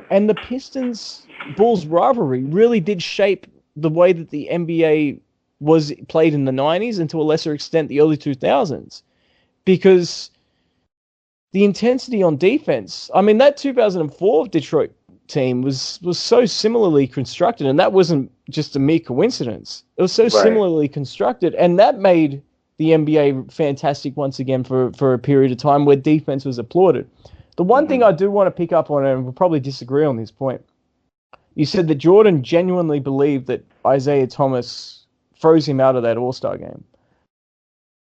and the Pistons-Bulls rivalry really did shape the way that the NBA was played in the 90s and to a lesser extent the early 2000s, because the intensity on defense, I mean, that 2004 Detroit team was so similarly constructed, and that wasn't just a mere coincidence. It was so similarly constructed, and that made the NBA fantastic once again for a period of time where defense was applauded. The one thing I do want to pick up on, and we'll probably disagree on this point, you said that Jordan genuinely believed that Isiah Thomas froze him out of that All-Star game.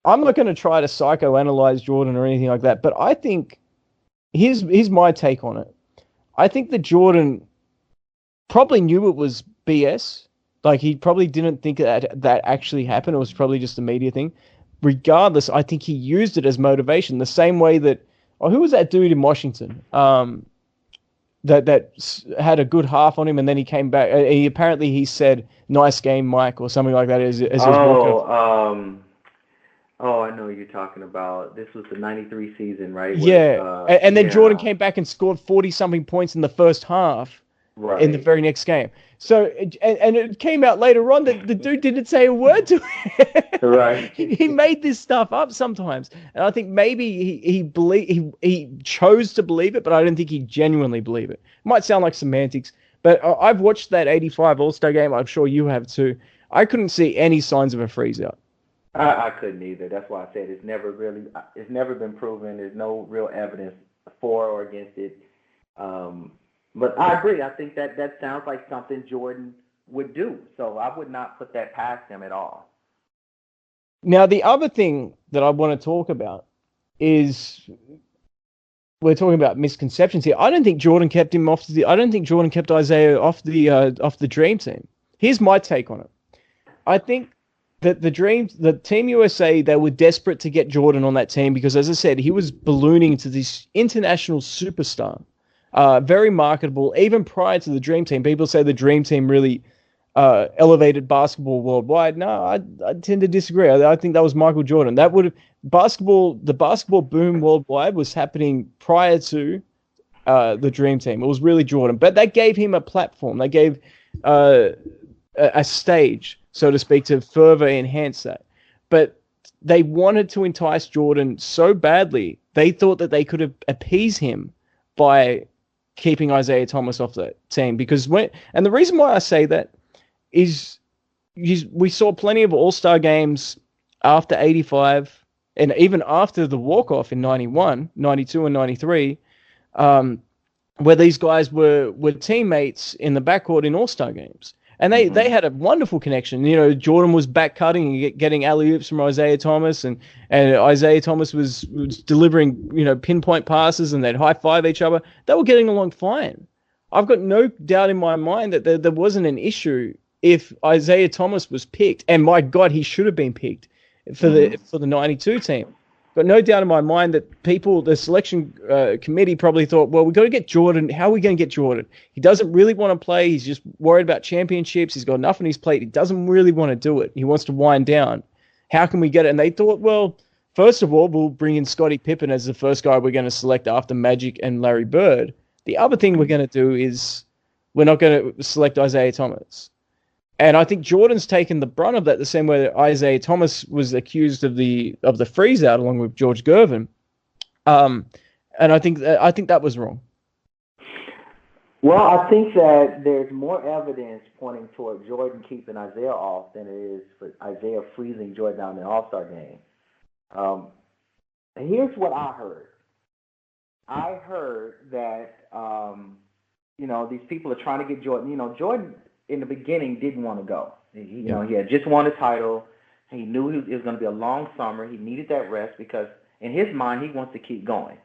I'm not going to try to psychoanalyze Jordan or anything like that, but I think, here's my take on it. I think that Jordan probably knew it was BS. Like, he probably didn't think that actually happened. It was probably just a media thing. Regardless, I think he used it as motivation, the same way that, who was that dude in Washington that had a good half on him, and then he came back. He said, "Nice game, Mike," or something like that. As his walkout. I know what you're talking about. This was the 93 season, right? Yeah. And then Jordan came back and scored 40-something points in the first half in the very next game. So, and it came out later on that the dude didn't say a word to him. Right. He made this stuff up sometimes. And I think maybe he chose to believe it, but I don't think he genuinely believed it. It might sound like semantics, but I've watched that 85 All-Star game. I'm sure you have too. I couldn't see any signs of a freeze-out. I couldn't either. That's why I said it's never been proven. There's no real evidence for or against it. But I agree. I think that sounds like something Jordan would do. So I would not put that past him at all. Now, the other thing that I want to talk about is we're talking about misconceptions here. I don't think Jordan kept Isiah off the Dream Team. Here's my take on it. I think that the Team USA, they were desperate to get Jordan on that team because, as I said, he was ballooning to this international superstar, very marketable. Even prior to the Dream Team, people say the Dream Team really elevated basketball worldwide. No, I tend to disagree. I think that was Michael Jordan. The basketball boom worldwide was happening prior to the Dream Team. It was really Jordan, but that gave him a platform. They gave a stage, so to speak, to further enhance that. But they wanted to entice Jordan so badly they thought that they could appease him by keeping Isiah Thomas off the team. And the reason why I say that is we saw plenty of All-Star games after 85 and even after the walk-off in 91, 92 and 93, where these guys were teammates in the backcourt in All-Star games. And they had a wonderful connection. You know, Jordan was back cutting and getting alley-oops from Isiah Thomas, and Isiah Thomas was delivering, you know, pinpoint passes, and they'd high-five each other. They were getting along fine. I've got no doubt in my mind that there wasn't an issue if Isiah Thomas was picked, and my God, he should have been picked for the 92 team. Got no doubt in my mind that the selection committee probably thought, well, we've got to get Jordan. How are we going to get Jordan? He doesn't really want to play. He's just worried about championships. He's got enough on his plate. He doesn't really want to do it. He wants to wind down. How can we get it? And they thought, well, first of all, we'll bring in Scottie Pippen as the first guy we're going to select after Magic and Larry Bird. The other thing we're going to do is we're not going to select Isiah Thomas. And I think Jordan's taken the brunt of that, the same way that Isiah Thomas was accused of the freeze out along with George Gervin. And I think that was wrong. Well, I think that there's more evidence pointing toward Jordan keeping Isiah off than it is for Isiah freezing Jordan down in the All-Star game. Here's what I heard. I heard that, these people are trying to get Jordan. You know, Jordan in the beginning didn't want to go. He had just won a title. He knew it was going to be a long summer. He needed that rest because in his mind, he wants to keep going.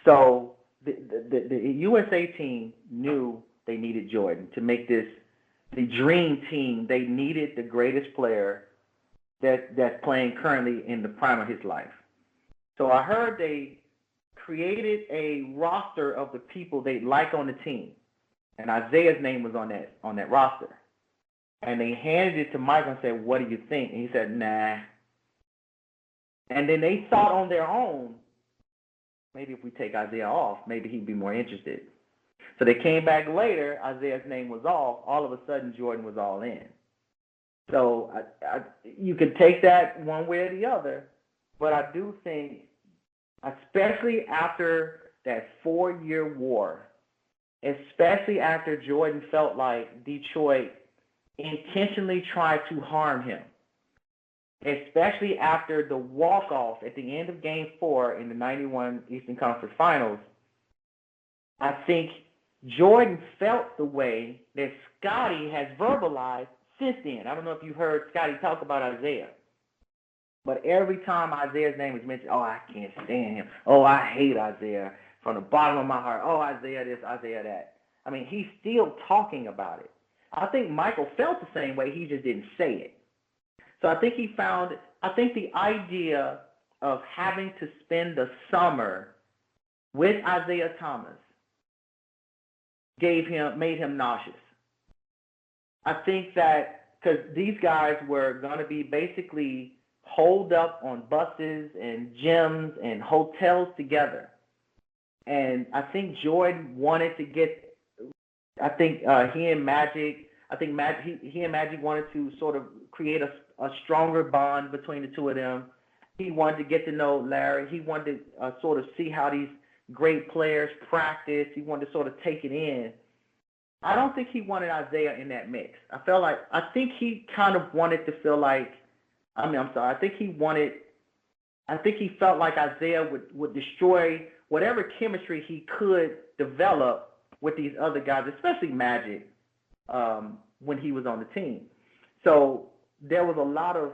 So the USA team knew they needed Jordan to make this the dream team. They needed the greatest player that's playing currently in the prime of his life. So I heard they created a roster of the people they'd like on the team. And Isiah's name was on that roster. And they handed it to Michael and said, what do you think? And he said, nah. And then they thought on their own, maybe if we take Isiah off, maybe he'd be more interested. So they came back later, Isiah's name was off. All of a sudden, Jordan was all in. So you can take that one way or the other. But I do think, especially after that 4-year war, especially after Jordan felt like Detroit intentionally tried to harm him, especially after the walk-off at the end of Game 4 in the 91 Eastern Conference Finals, I think Jordan felt the way that Scottie has verbalized since then. I don't know if you heard Scottie talk about Isiah, but every time Isiah's name is mentioned, oh, I can't stand him. Oh, I hate Isiah. From the bottom of my heart, oh, Isiah this, Isiah that. I mean, he's still talking about it. I think Michael felt the same way, he just didn't say it. So I think the idea of having to spend the summer with Isiah Thomas made him nauseous. I think that because these guys were going to be basically holed up on buses and gyms and hotels together. And I think Jordan wanted to get, he and Magic wanted to sort of create a stronger bond between the two of them. He wanted to get to know Larry. He wanted to sort of see how these great players practice. He wanted to sort of take it in. I don't think he wanted Isiah in that mix. I think he kind of wanted to feel like, I think he felt like Isiah would destroy whatever chemistry he could develop with these other guys, especially Magic, when he was on the team. So there was a lot of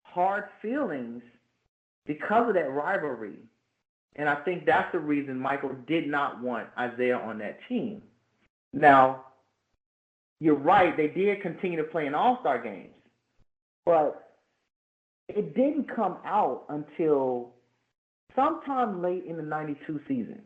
hard feelings because of that rivalry. And I think that's the reason Michael did not want Isiah on that team. Now, you're right, they did continue to play in All-Star games, but it didn't come out until sometime late in the 92 season.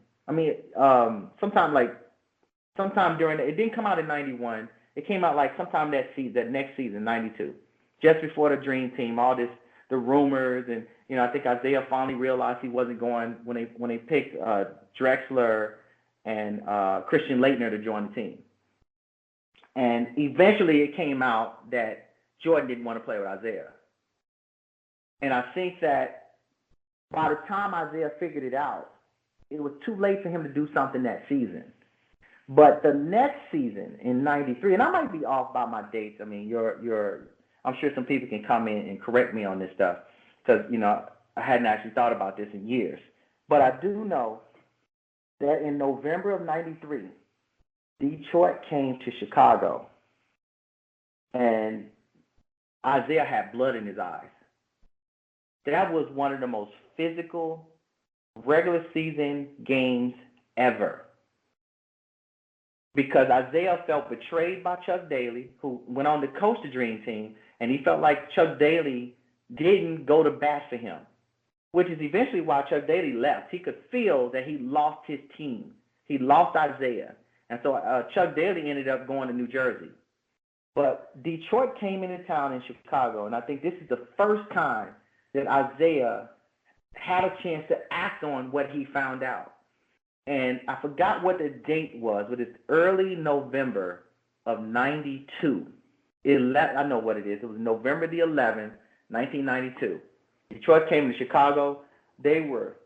Sometime during it didn't come out in 91. It came out like sometime that next season, 92, just before the Dream Team. All this, the rumors, and I think Isiah finally realized he wasn't going when they picked Drexler and Christian Laettner to join the team. And eventually, it came out that Jordan didn't want to play with Isiah. And I think that by the time Isiah figured it out, it was too late for him to do something that season. But the next season in '93, and I might be off by my dates. I mean, I'm sure some people can come in and correct me on this stuff because I hadn't actually thought about this in years. But I do know that in November of '93, Detroit came to Chicago, and Isiah had blood in his eyes. That was one of the most physical regular season games ever. Because Isiah felt betrayed by Chuck Daly, who went on to coach the Dream Team, and he felt like Chuck Daly didn't go to bat for him, which is eventually why Chuck Daly left. He could feel that he lost his team. He lost Isiah. And so Chuck Daly ended up going to New Jersey. But Detroit came into town in Chicago, and I think this is the first time that Isiah had a chance to act on what he found out. And I forgot what the date was, but it's early November of '92. I know what it is. It was November the 11th, 1992. Detroit came to Chicago. They were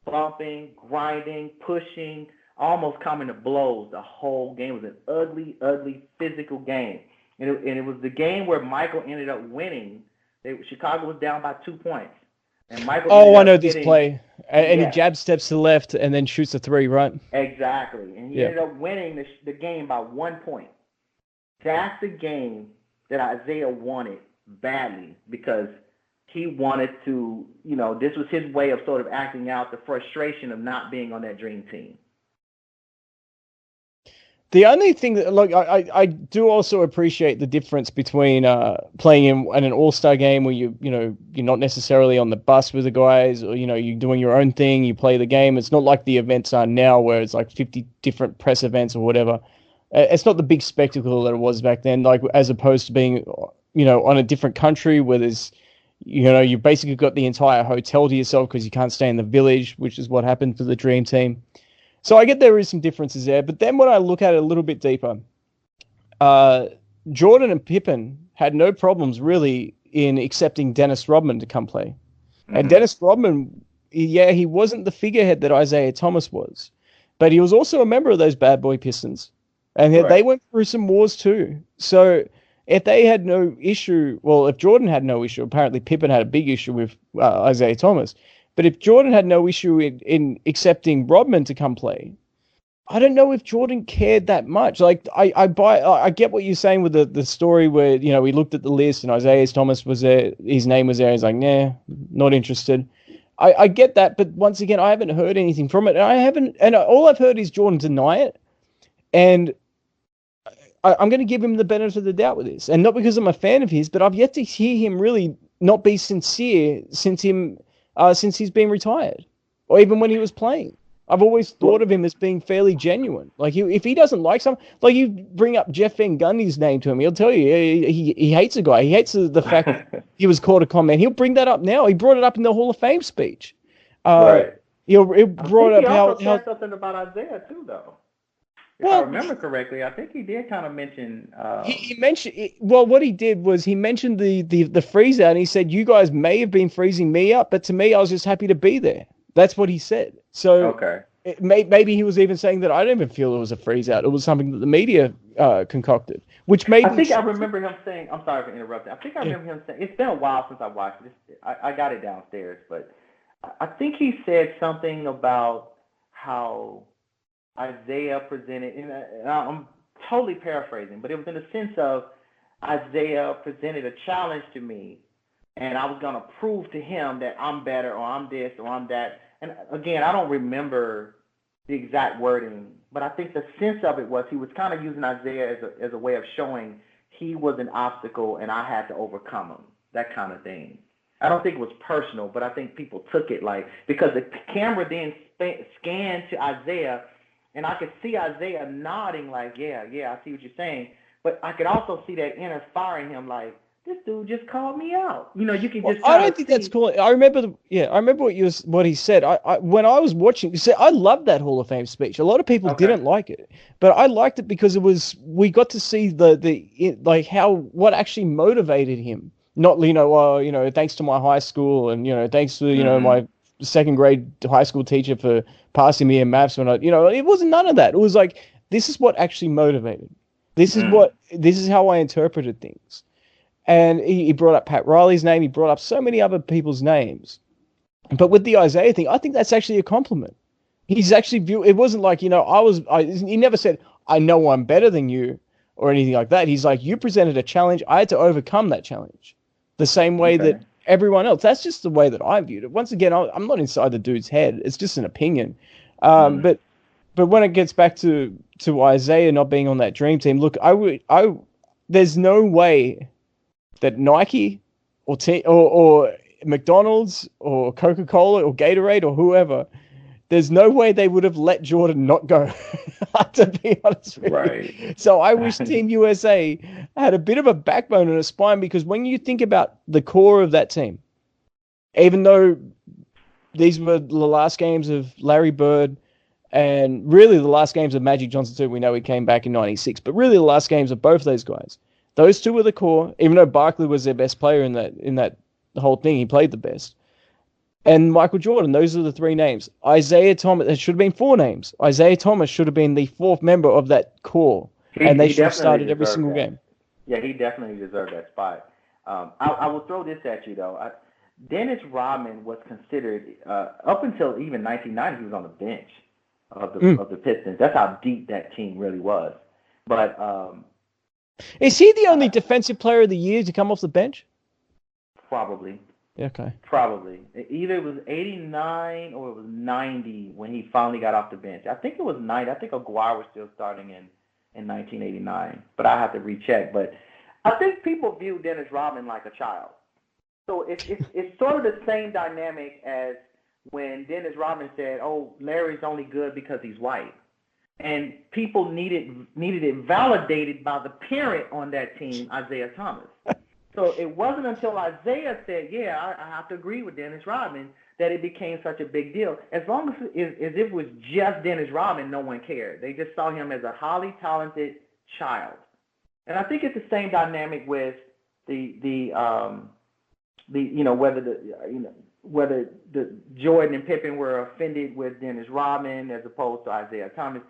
bumping, grinding, pushing, almost coming to blows. The whole game was an ugly, ugly physical game. And it was the game where Michael ended up winning. Chicago was down by 2 points. And Michael I know this play. And he jab steps to the left and then shoots a three, right? Exactly. And he ended up winning the game by 1 point. That's the game that Isiah wanted badly because he wanted to, this was his way of sort of acting out the frustration of not being on that Dream Team. The only thing that, I do also appreciate the difference between playing in an all-star game where you're not necessarily on the bus with the guys, or you're doing your own thing, you play the game. It's not like the events are now where it's like 50 different press events or whatever. It's not the big spectacle that it was back then, like as opposed to being, on a different country where there's, you basically got the entire hotel to yourself because you can't stay in the village, which is what happened for the Dream Team. So I get there is some differences there, but then when I look at it a little bit deeper, Jordan and Pippen had no problems really in accepting Dennis Rodman to come play. Mm-hmm. And Dennis Rodman, he wasn't the figurehead that Isiah Thomas was, but he was also a member of those bad boy Pistons. And they went through some wars too. So if they had no issue, if Jordan had no issue, apparently Pippen had a big issue with Isiah Thomas. But if Jordan had no issue in accepting Rodman to come play, I don't know if Jordan cared that much. Like I get what you're saying with the story where we looked at the list and Isiah Thomas was there, his name was there. He's like, nah, not interested. I get that, but once again, I haven't heard anything from it, and all I've heard is Jordan deny it, and I'm going to give him the benefit of the doubt with this, and not because I'm a fan of his, but I've yet to hear him really not be sincere since he's been retired, or even when he was playing. I've always thought of him as being fairly genuine. Like if he doesn't like something, like you bring up Jeff Van Gundy's name to him, he'll tell you he hates a guy. He hates the fact that he was caught a comment. He'll bring that up now. He brought it up in the Hall of Fame speech. Right. He brought up how said something about Isiah too, though. If I remember correctly, I think he did kind of mention. He mentioned. Well, what he did was he mentioned the freeze out, and he said, "You guys may have been freezing me up, but to me, I was just happy to be there." That's what he said. So maybe he was even saying that I don't even feel it was a freeze out. It was something that the media concocted, which made. I remember him saying. I'm sorry for interrupting. I think I remember him saying. It's been a while since I watched this. I got it downstairs, but I think he said something about how Isiah presented, and I'm totally paraphrasing, but it was in the sense of Isiah presented a challenge to me, and I was going to prove to him that I'm better, or I'm this, or I'm that. And again, I don't remember the exact wording, but I think the sense of it was he was kind of using Isiah as a way of showing he was an obstacle and I had to overcome him, that kind of thing. I don't think it was personal, but I think people took it because the camera then scanned to Isiah, and I could see Isiah nodding like, yeah, I see what you're saying. But I could also see that inner fire in him like, this dude just called me out. You can just. I don't think that's cool. I remember what he said. I when I was watching, I loved that Hall of Fame speech. A lot of people didn't like it, but I liked it because we got to see what actually motivated him. Not thanks to my high school and thanks to my second grade high school teacher for passing me in maths when it wasn't none of that. It was like, this is what actually motivated. This is how I interpreted things. And he brought up Pat Riley's name. He brought up so many other people's names. But with the Isiah thing, I think that's actually a compliment. He's actually it wasn't like, he never said, I know I'm better than you or anything like that. He's like, you presented a challenge. I had to overcome that challenge the same way that everyone else. That's just the way that I viewed it. Once again, I'm not inside the dude's head. It's just an opinion. But when it gets back to Isiah not being on that dream team, look, there's no way that Nike or McDonald's or Coca-Cola or Gatorade or whoever, there's no way they would have let Jordan not go, to be honest with you. So I wish Team USA had a bit of a backbone and a spine, because when you think about the core of that team, even though these were the last games of Larry Bird and really the last games of Magic Johnson too, we know he came back in 96, but really the last games of both those guys, those two were the core, even though Barkley was their best player in that whole thing, he played the best. And Michael Jordan, those are the three names. Isiah Thomas, it should have been four names. Isiah Thomas should have been the fourth member of that core, and they should have started every single game. Yeah, he definitely deserved that spot. I will throw this at you, though. Dennis Rodman was considered, up until even 1990, he was on the bench of the Pistons. That's how deep that team really was. But is he the only defensive player of the year to come off the bench? Probably. Okay. Probably. Either it was 89 or it was 90 when he finally got off the bench. I think it was 90. I think Aguirre was still starting in 1989, but I have to recheck. But I think people view Dennis Rodman like a child. So it's sort of the same dynamic as when Dennis Rodman said, "Oh, Larry's only good because he's white," and people needed it validated by the parent on that team, Isiah Thomas. So it wasn't until Isiah said, "Yeah, I have to agree with Dennis Rodman," that it became such a big deal. As long as it was just Dennis Rodman, no one cared. They just saw him as a highly talented child. And I think it's the same dynamic with whether the Jordan and Pippen were offended with Dennis Rodman as opposed to Isiah Thomas.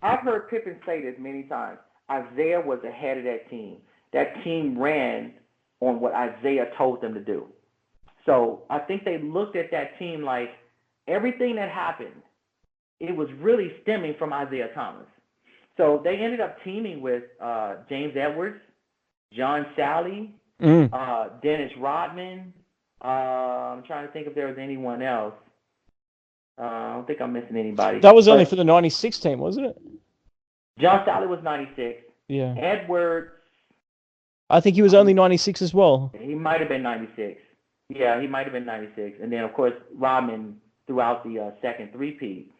I've heard Pippen say this many times. Isiah was the head of that team. That team ran on what Isiah told them to do. So I think they looked at that team like everything that happened, it was really stemming from Isiah Thomas. So they ended up teaming with James Edwards, John Sally, Dennis Rodman. I'm trying to think if there was anyone else. I don't think I'm missing anybody. That was only for the 96 team, wasn't it? John Sally was 96. Yeah. Edwards. I think he was only 96 as well. He might have been 96. Yeah, he might have been 96. And then, of course, Rodman throughout the second three-peat.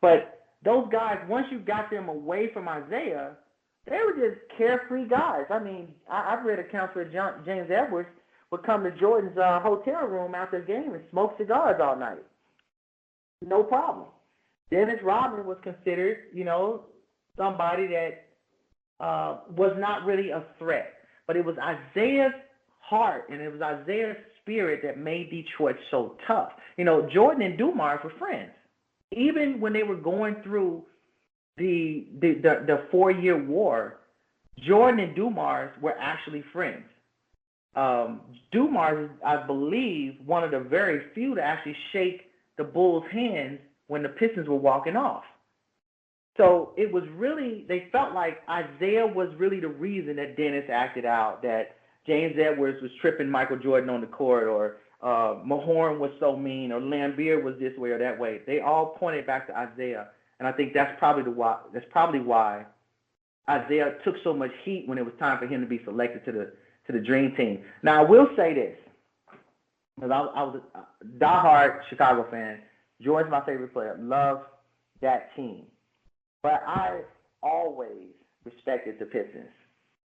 But those guys, once you got them away from Isiah, they were just carefree guys. I mean, I've read accounts where James Edwards would come to Jordan's hotel room after a game and smoke cigars all night. No problem. Dennis Rodman was considered, somebody that was not really a threat. But it was Isiah's heart and it was Isiah's spirit that made Detroit so tough. Jordan and Dumars were friends. Even when they were going through the 4-year war, Jordan and Dumars were actually friends. Dumars is, I believe, one of the very few to actually shake the Bulls' hands when the Pistons were walking off. So it was really, they felt like Isiah was really the reason that Dennis acted out, that James Edwards was tripping Michael Jordan on the court, or Mahorn was so mean, or Lambeer was this way or that way. They all pointed back to Isiah, and I think that's probably why Isiah took so much heat when it was time for him to be selected to the Dream Team. Now I will say this, because I was a diehard Chicago fan. Jordan's my favorite player. Love that team. But I always respected the Pistons.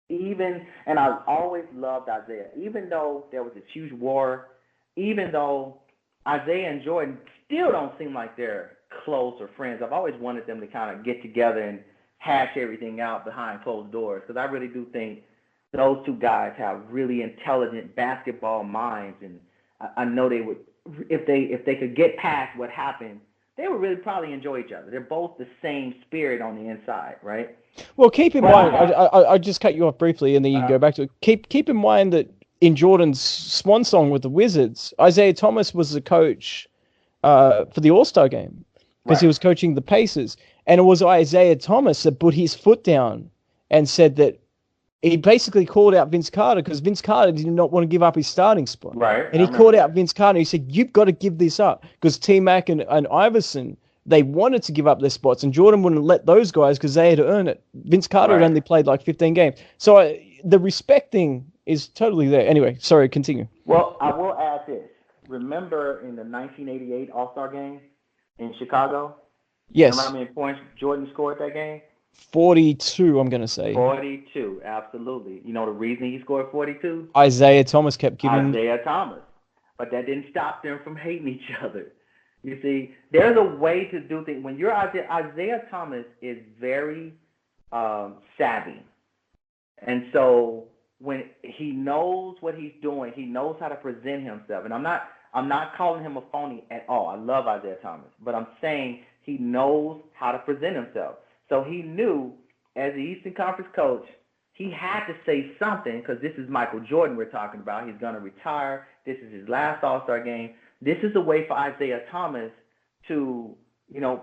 And I always loved Isiah. Even though there was this huge war, even though Isiah and Jordan still don't seem like they're close or friends, I've always wanted them to kind of get together and hash everything out behind closed doors, because I really do think those two guys have really intelligent basketball minds, and I know they would if they could get past what happened, they would really probably enjoy each other. They're both the same spirit on the inside, right? Well, keep in mind, I just cut you off briefly, and then you can go back to it. Keep in mind that in Jordan's swan song with the Wizards, Isiah Thomas was the coach for the All-Star game because he was coaching the Pacers, and it was Isiah Thomas that put his foot down and said that he basically called out Vince Carter because Vince Carter did not want to give up his starting spot. Right. And he called out Vince Carter. He said, "You've got to give this up," because T-Mac and Iverson, they wanted to give up their spots, and Jordan wouldn't let those guys because they had to earn it. Vince Carter had only played like 15 games. So the respecting is totally there. Anyway, sorry, continue. Well, I will add this. Remember in the 1988 All-Star game in Chicago? Yes. Remember how many points Jordan scored that game? 42, I'm going to say. 42, absolutely. You know the reason he scored 42? Isiah Thomas kept giving... Isiah Thomas. But that didn't stop them from hating each other. You see, there's a way to do things. When you're Isiah Thomas is very savvy. And so when he knows what he's doing, he knows how to present himself. And I'm not calling him a phony at all. I love Isiah Thomas. But I'm saying he knows how to present himself. So he knew, as the Eastern Conference coach, he had to say something because this is Michael Jordan we're talking about. He's going to retire. This is his last All-Star game. This is a way for Isiah Thomas to,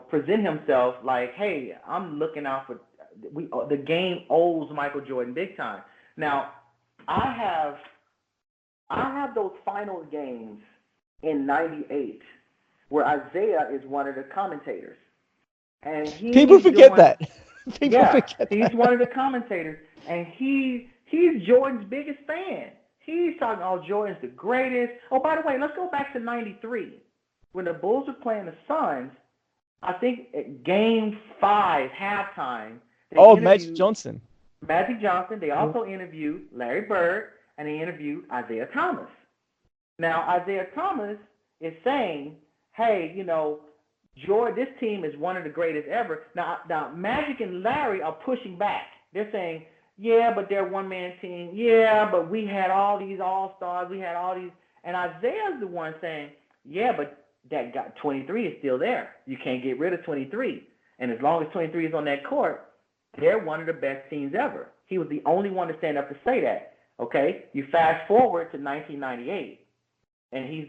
present himself like, hey, I'm looking out for the game owes Michael Jordan big time. Now, I have those final games in '98 where Isiah is one of the commentators. And people forget that. He's one of the commentators, and he's Jordan's biggest fan. He's talking, Jordan's the greatest. Oh, by the way, let's go back to '93 when the Bulls were playing the Suns. I think at Game 5, halftime. Magic Johnson. Magic Johnson. They also interviewed Larry Bird, and they interviewed Isiah Thomas. Now, Isiah Thomas is saying, hey, Jordan, this team is one of the greatest ever. Now, Magic and Larry are pushing back. They're saying, yeah, but they're a one-man team. Yeah, but we had all these all-stars. We had all these. And Isaiah's the one saying, yeah, but that guy 23 is still there. You can't get rid of 23. And as long as 23 is on that court, they're one of the best teams ever. He was the only one to stand up to say that. Okay? You fast forward to 1998, and he's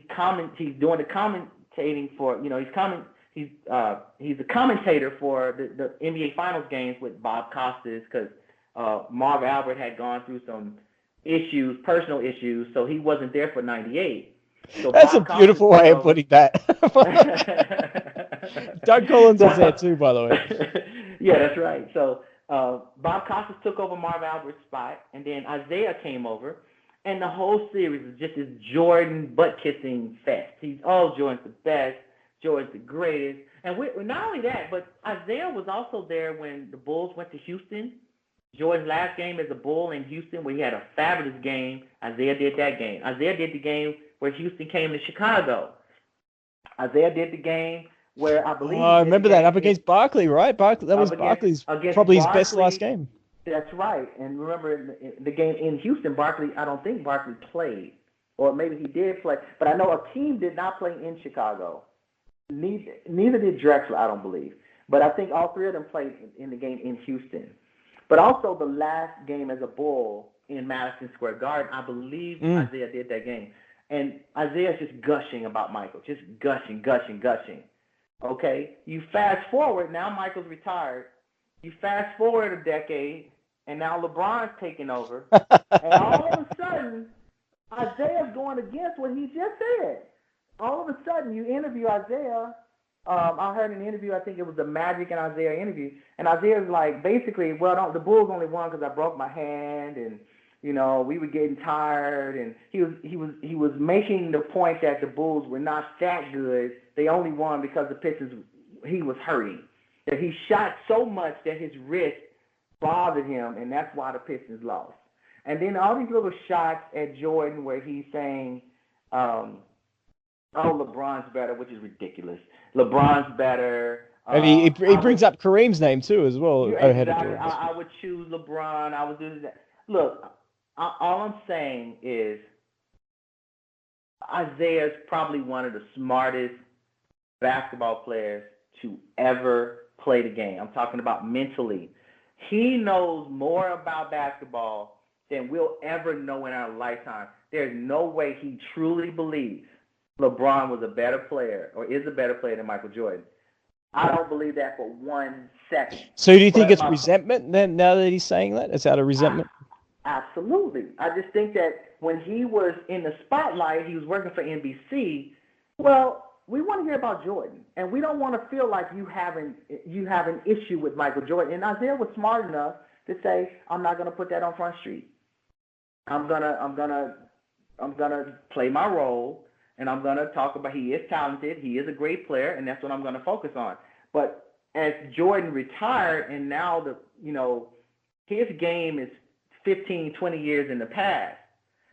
doing the commentating for, he's a commentator for the NBA Finals games with Bob Costas because Marv Albert had gone through some personal issues, so he wasn't there for '98. So that's Bob a beautiful way of putting that. Doug Collins is there too, by the way. Yeah, that's right. So Bob Costas took over Marv Albert's spot, and then Isiah came over, and the whole series is just this Jordan butt-kissing fest. Jordan's the best. Jordan's the greatest. And not only that, but Isiah was also there when the Bulls went to Houston. Jordan's last game as a Bull in Houston, where he had a fabulous game. Isiah did that game. Isiah did the game where Houston came to Chicago. Isiah did the game where I believe... I remember that, up against Barkley, right? That was Barkley's probably his best last game. That's right. And remember, the game in Houston, I don't think Barkley played. Or maybe he did play. But I know Akeem did not play in Chicago. Neither did Drexler, I don't believe. But I think all three of them played in the game in Houston. But also the last game as a Bull in Madison Square Garden, I believe Isiah did that game. And Isaiah's just gushing about Michael, just gushing. Okay? You fast forward, now Michael's retired. You fast forward a decade, and now LeBron's taking over. And all of a sudden, Isaiah's going against what he just said. All of a sudden, you interview Isiah. I heard an interview, I think it was the Magic and Isiah interview, and Isaiah's like, basically, the Bulls only won because I broke my hand, and we were getting tired, and he was making the point that the Bulls were not that good. They only won because the Pistons, he was hurting. That he shot so much that his wrist bothered him, and that's why the Pistons lost. And then all these little shots at Jordan where he's saying, LeBron's better, which is ridiculous. LeBron's better. And he brings up Kareem's name too, as well. Exactly. I would choose LeBron. I would do that. Look, all I'm saying is Isiah is probably one of the smartest basketball players to ever play the game. I'm talking about mentally. He knows more about basketball than we'll ever know in our lifetime. There's no way he truly believes LeBron was a better player or is a better player than Michael Jordan. I don't believe that for 1 second. So do you think it's resentment then, now that he's saying that? It's out of resentment? Absolutely. I just think that when he was in the spotlight, he was working for NBC, well, we want to hear about Jordan, and we don't want to feel like you have an issue with Michael Jordan. And Isiah was smart enough to say, I'm not going to put that on Front Street. I'm gonna play my role, and I'm gonna talk about he is talented, he is a great player, and that's what I'm gonna focus on. But as Jordan retired, and now his game is 15, 20 years in the past,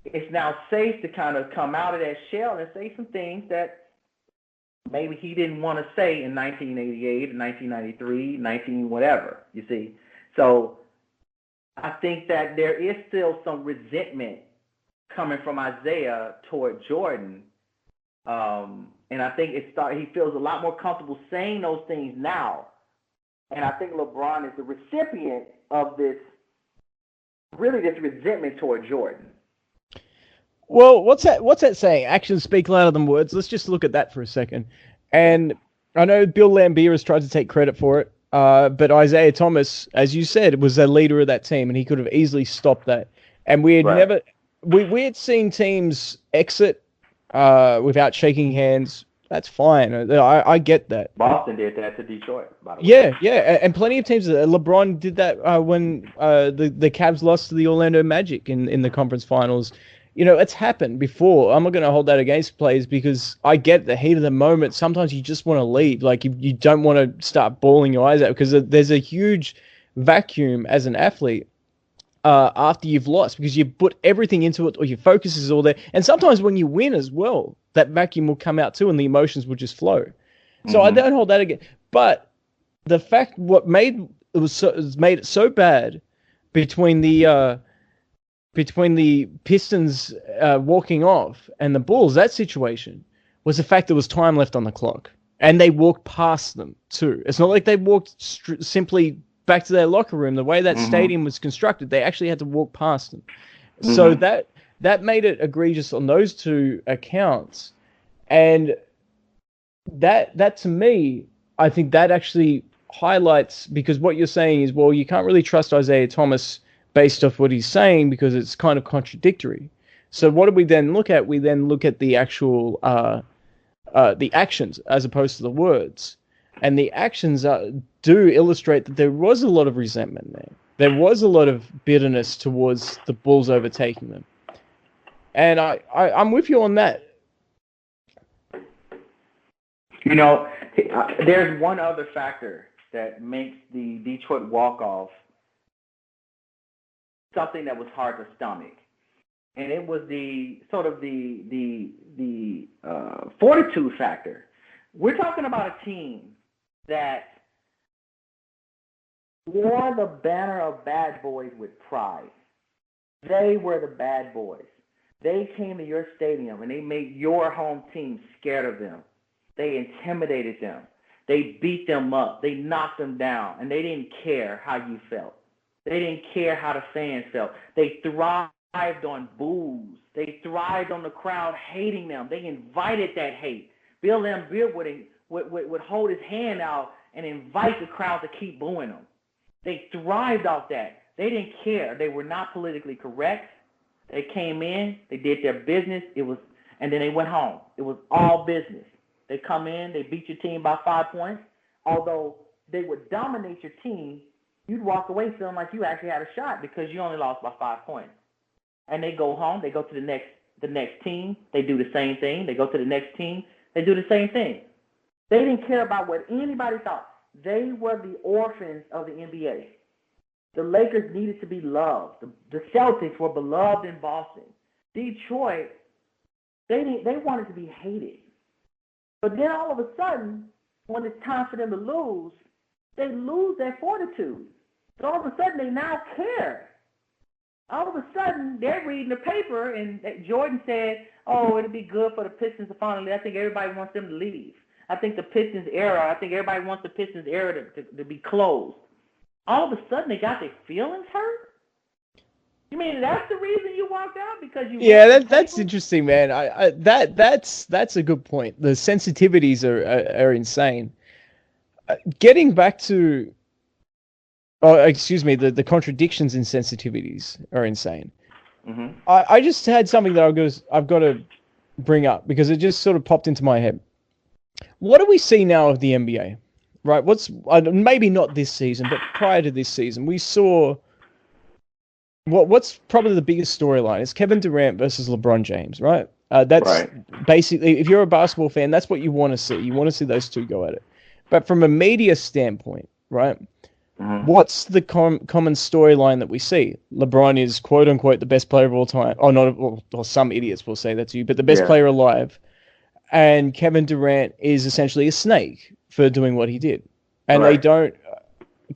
it's now safe to kind of come out of that shell and say some things that maybe he didn't want to say in 1988, 1993, 19 whatever, you see. So I think that there is still some resentment coming from Isiah toward Jordan. And I think he feels a lot more comfortable saying those things now. And I think LeBron is the recipient of this resentment toward Jordan. Well, what's that saying? Actions speak louder than words. Let's just look at that for a second. And I know Bill Laimbeer has tried to take credit for it, but Isiah Thomas, as you said, was a leader of that team, and he could have easily stopped that. And we had we had seen teams exit without shaking hands. That's fine. I get that. Boston did that to Detroit, by the way. Yeah, and plenty of teams. LeBron did that when the Cavs lost to the Orlando Magic in the conference finals. It's happened before. I'm not going to hold that against players because I get the heat of the moment. Sometimes you just want to leave. Like, you don't want to start bawling your eyes out because there's a huge vacuum as an athlete after you've lost because you put everything into it or your focus is all there. And sometimes when you win as well, that vacuum will come out too and the emotions will just flow. So I don't hold that against. But the fact what made it so bad between the Pistons walking off and the Bulls, that situation, was the fact there was time left on the clock. And they walked past them, too. It's not like they walked simply back to their locker room. The way that stadium was constructed, they actually had to walk past them. So that made it egregious on those two accounts. And that to me, I think that actually highlights, because what you're saying is, well, you can't really trust Isiah Thomas based off what he's saying because it's kind of contradictory. So what do we then look at? We then look at the actual the actions as opposed to the words. And the actions do illustrate that there was a lot of resentment there. There was a lot of bitterness towards the Bulls overtaking them. And I'm with you on that. There's one other factor that makes the Detroit walk-off something that was hard to stomach, and it was the fortitude factor. We're talking about a team that wore the banner of bad boys with pride. They were the bad boys. They came to your stadium and they made your home team scared of them. They intimidated them. They beat them up. They knocked them down, and they didn't care how you felt. They didn't care how the fans felt. They thrived on boos. They thrived on the crowd hating them. They invited that hate. Bill Laimbeer would hold his hand out and invite the crowd to keep booing them. They thrived off that. They didn't care. They were not politically correct. They came in, they did their business, and then they went home. It was all business. They come in, they beat your team by 5 points. Although they would dominate your team, you'd walk away feeling like you actually had a shot because you only lost by 5 points. And they go home, they go to the next team, they do the same thing. They go to the next team, they do the same thing. They didn't care about what anybody thought. They were the orphans of the NBA. The Lakers needed to be loved. The Celtics were beloved in Boston. Detroit, they wanted to be hated. But then all of a sudden, when it's time for them to lose, they lose their fortitude. So all of a sudden, they now care. All of a sudden, they're reading the paper, and Jordan said, oh, it'll be good for the Pistons to finally. I think everybody wants them to leave. I think the Pistons era. I think everybody wants the Pistons era to be closed. All of a sudden, they got their feelings hurt. You mean that's the reason you walked out because you? Yeah, that's interesting, man. That's a good point. The sensitivities are insane. Getting back to, the contradictions in sensitivities are insane. Mm-hmm. I just had something that I've got to bring up because it just sort of popped into my head. What do we see now of the NBA? Right? Maybe not this season, but prior to this season, we saw. What's probably the biggest storyline is Kevin Durant versus LeBron James, right? That's right. Basically, if you're a basketball fan, that's what you want to see. You want to see those two go at it. But from a media standpoint, right, what's the common storyline that we see? LeBron is, quote unquote, the best player of all time. Or some idiots will say that to you, but the best player alive. And Kevin Durant is essentially a snake for doing what he did. And they don't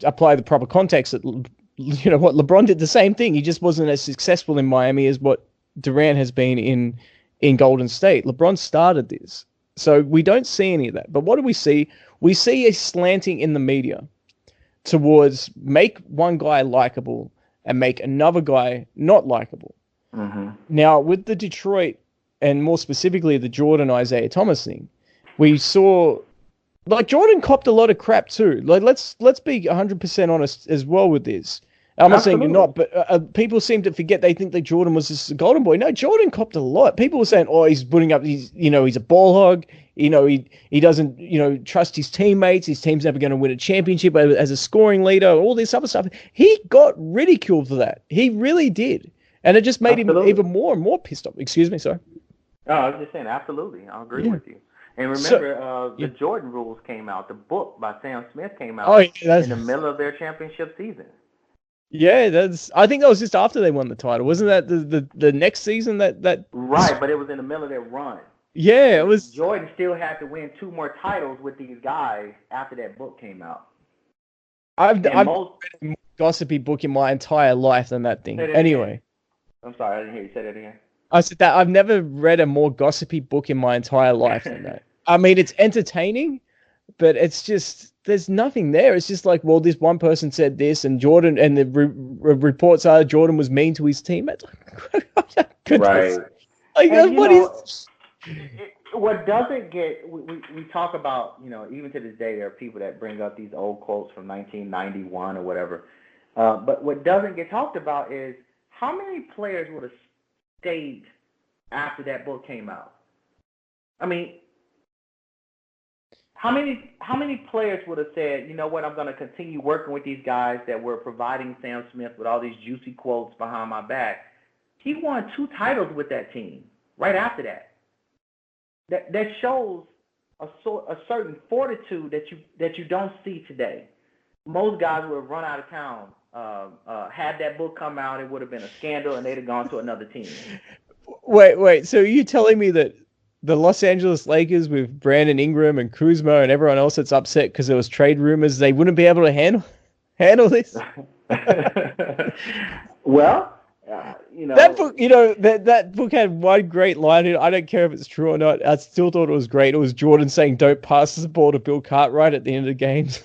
apply the proper context that... You know what? LeBron did the same thing. He just wasn't as successful in Miami as what Durant has been in Golden State. LeBron started this. So we don't see any of that. But what do we see? We see a slanting in the media towards make one guy likable and make another guy not likable. Mm-hmm. Now, with the Detroit, and more specifically the Jordan Isiah Thomas thing, we saw... Like, Jordan copped a lot of crap too. Like, let's be 100% honest as well with this. I'm not saying you're not, but people seem to forget. They think that Jordan was this golden boy. No, Jordan copped a lot. People were saying, "Oh, he's putting up. He's a ball hog. He doesn't trust his teammates. His team's never going to win a championship as a scoring leader. All this other stuff." He got ridiculed for that. He really did, and it just made him even more and more pissed off. Excuse me, sorry. Oh, I was just saying, absolutely, I agree with you. And remember, the Jordan Rules came out. The book by Sam Smith came out in the middle of their championship season. Yeah, I think that was just after they won the title. Wasn't that the next season that... Right, but it was in the middle of their run. Yeah, it was... Jordan still had to win 2 more titles with these guys after that book came out. I've read a more gossipy book in my entire life than that thing. Anyway. I'm sorry, I didn't hear you say that again. I said that I've never read a more gossipy book in my entire life than that. I mean, it's entertaining, but it's just... There's nothing there. It's just like, well, this one person said this, and Jordan, and the reports are Jordan was mean to his teammates. Right. Like, what doesn't get, we talk about, even to this day, there are people that bring up these old quotes from 1991 or whatever. But what doesn't get talked about is how many players would have stayed after that book came out? I mean, How many players would have said, you know what, I'm going to continue working with these guys that were providing Sam Smith with all these juicy quotes behind my back? He won 2 titles with that team right after that. That shows a certain fortitude that you don't see today. Most guys would have run out of town. Had that book come out, it would have been a scandal, and they'd have gone to another team. Wait. So are you telling me that the Los Angeles Lakers with Brandon Ingram and Kuzma and everyone else that's upset because there was trade rumors, they wouldn't be able to handle this? Well, that book, that book had one great line in it. I don't care if it's true or not. I still thought it was great. It was Jordan saying, "Don't pass the ball to Bill Cartwright" at the end of the games.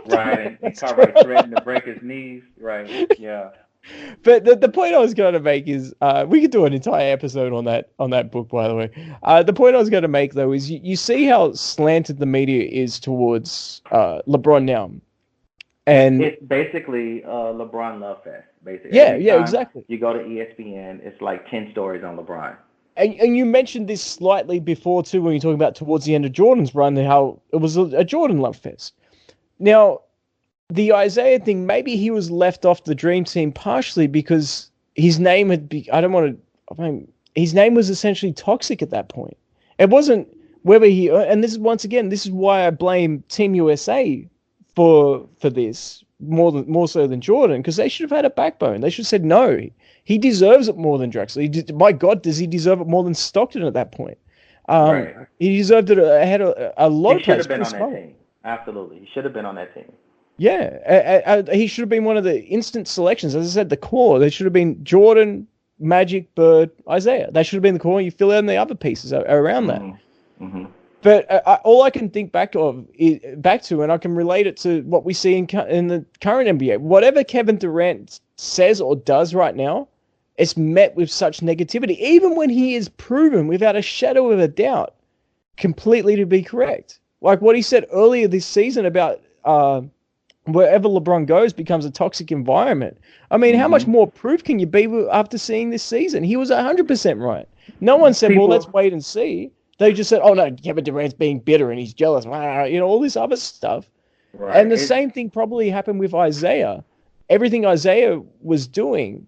Right, and Cartwright threatened to break his knees. Right, yeah. But the point I was going to make is, we could do an entire episode on that book, by the way. The point I was going to make, though, is you see how slanted the media is towards LeBron now. And it's basically LeBron love fest, basically. Yeah, exactly. You go to ESPN, it's like 10 stories on LeBron. And you mentioned this slightly before, too, when you're talking about towards the end of Jordan's run, how it was a Jordan love fest. Now, the Isiah thing, maybe he was left off the Dream Team partially because his name his name was essentially toxic at that point. It wasn't whether and this is why I blame Team USA for this more so than Jordan, because they should have had a backbone. They should have said, no, he deserves it more than Drexler. My God, does he deserve it more than Stockton at that point? Right. He deserved it ahead of a lot of players. He should have been on that team. Absolutely. He should have been on that team. Yeah, he should have been one of the instant selections. As I said, the core. They should have been Jordan, Magic, Bird, Isaiah. They should have been the core. You fill in the other pieces around that. Mm-hmm. Mm-hmm. But all I can think back to, and I can relate it to what we see in the current NBA. Whatever Kevin Durant says or does right now, it's met with such negativity, even when he is proven without a shadow of a doubt completely to be correct. Like what he said earlier this season about wherever LeBron goes becomes a toxic environment. I mean, how much more proof can you be after seeing this season? He was 100% right. No one said, well, let's wait and see. They just said, oh, no, Kevin Durant's being bitter and he's jealous. All this other stuff. Right. And the same thing probably happened with Isaiah. Everything Isaiah was doing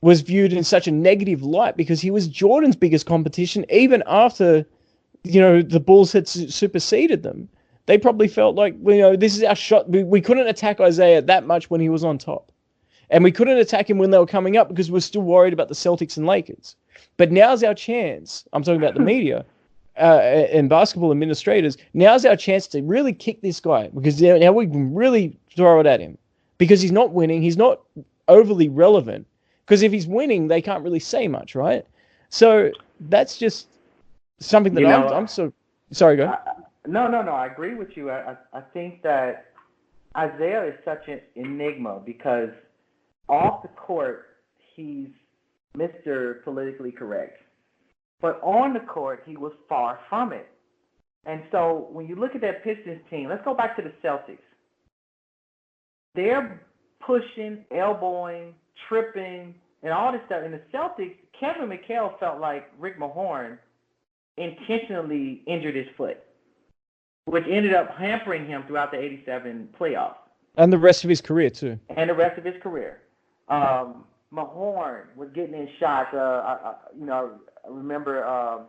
was viewed in such a negative light because he was Jordan's biggest competition even after, the Bulls had superseded them. They probably felt like, this is our shot. We couldn't attack Isaiah that much when he was on top. And we couldn't attack him when they were coming up because we're still worried about the Celtics and Lakers. But now's our chance. I'm talking about the media and basketball administrators. Now's our chance to really kick this guy because now we can really throw it at him because he's not winning. He's not overly relevant because if he's winning, they can't really say much, right? So that's just something that I'm so sorry, go. No, I agree with you. I think that Isaiah is such an enigma because off the court, he's Mr. Politically Correct. But on the court, he was far from it. And so when you look at that Pistons team, let's go back to the Celtics. They're pushing, elbowing, tripping, and all this stuff. In the Celtics, Kevin McHale felt like Rick Mahorn intentionally injured his foot, which ended up hampering him throughout the 87 playoffs. And the rest of his career, too. And the rest of his career. Mahorn was getting in shots. I remember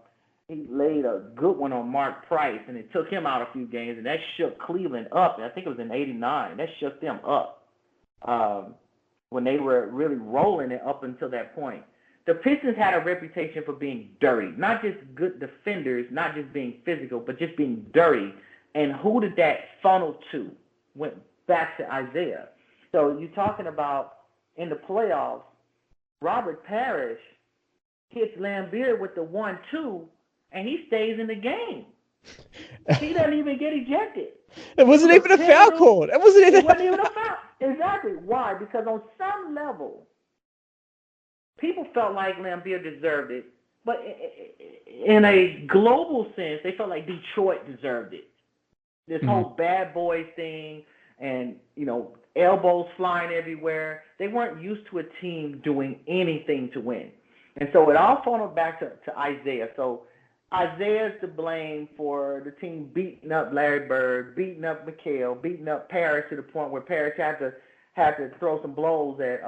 he laid a good one on Mark Price, and it took him out a few games, and that shook Cleveland up. I think it was in '89. That shook them up when they were really rolling it up until that point. The Pistons had a reputation for being dirty, not just good defenders, not just being physical, but just being dirty. And who did that funnel to? Went back to Isaiah. So you're talking about in the playoffs, Robert Parrish hits Lambeer with the 1-2, and he stays in the game. He doesn't even get ejected. It wasn't even a foul call. It wasn't even a foul. Exactly. Why? Because on some level, people felt like Lambeer deserved it, but in a global sense, they felt like Detroit deserved it. This whole bad boys thing and, elbows flying everywhere. They weren't used to a team doing anything to win. And so it all funneled back to Isaiah. So Isaiah's to blame for the team beating up Larry Bird, beating up McHale, beating up Parrish to the point where Parrish had to throw some blows at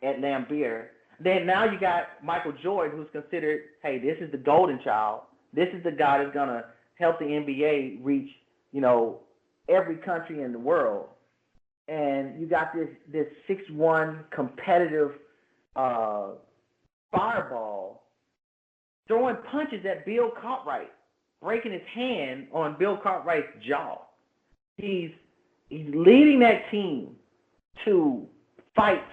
Lambeer. Then now you got Michael Jordan, who's considered, hey, this is the golden child. This is the guy that's going to help the NBA reach, every country in the world. And you got this 6'1" competitive fireball throwing punches at Bill Cartwright, breaking his hand on Bill Cartwright's jaw. He's leading that team to fight.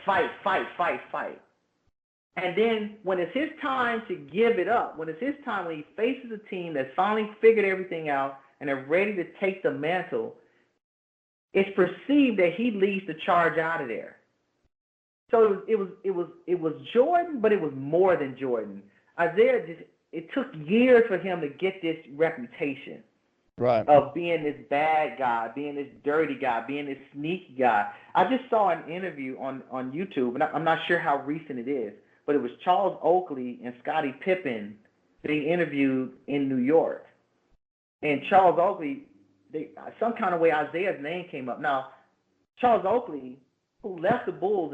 And then when it's his time to give it up, when it's his time, when he faces a team that's finally figured everything out and they're ready to take the mantle, it's perceived that he leads the charge out of there. So it was Jordan, but it was more than Jordan. Isaiah it took years for him to get this reputation. Right. Of being this bad guy, being this dirty guy, being this sneaky guy. I just saw an interview on YouTube, and I'm not sure how recent it is, but it was Charles Oakley and Scottie Pippen being interviewed in New York. And Charles Oakley, some kind of way Isaiah's name came up. Now, Charles Oakley, who left the Bulls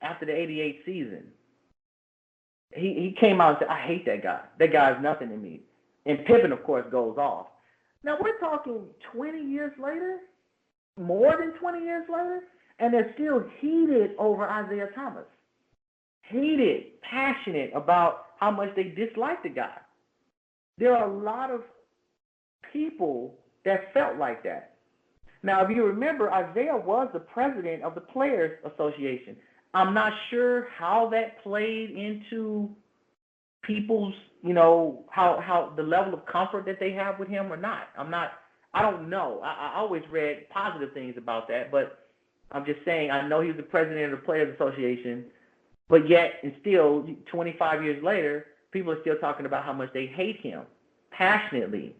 after the 88 season, he came out and said, I hate that guy. That guy's nothing to me. And Pippen, of course, goes off. Now, we're talking 20 years later, more than 20 years later, and they're still heated over Isiah Thomas. Heated, passionate about how much they dislike the guy. There are a lot of people that felt like that. Now, if you remember, Isaiah was the president of the Players Association. I'm not sure how that played into people's, how the level of comfort that they have with him or not. I don't know. I always read positive things about that, but I'm just saying, I know he was the president of the Players Association, but yet, and still, 25 years later, people are still talking about how much they hate him passionately.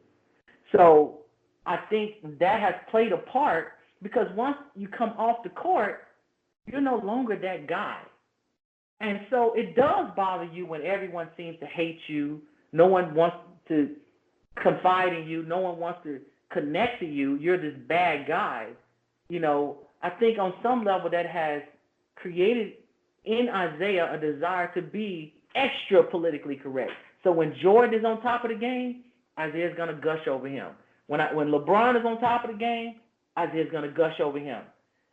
So I think that has played a part, because once you come off the court, you're no longer that guy. And so it does bother you when everyone seems to hate you. No one wants to confide in you. No one wants to connect to you. You're this bad guy. I think on some level that has created in Isiah a desire to be extra politically correct. So when Jordan is on top of the game, Isiah's going to gush over him. When LeBron is on top of the game, Isiah's going to gush over him.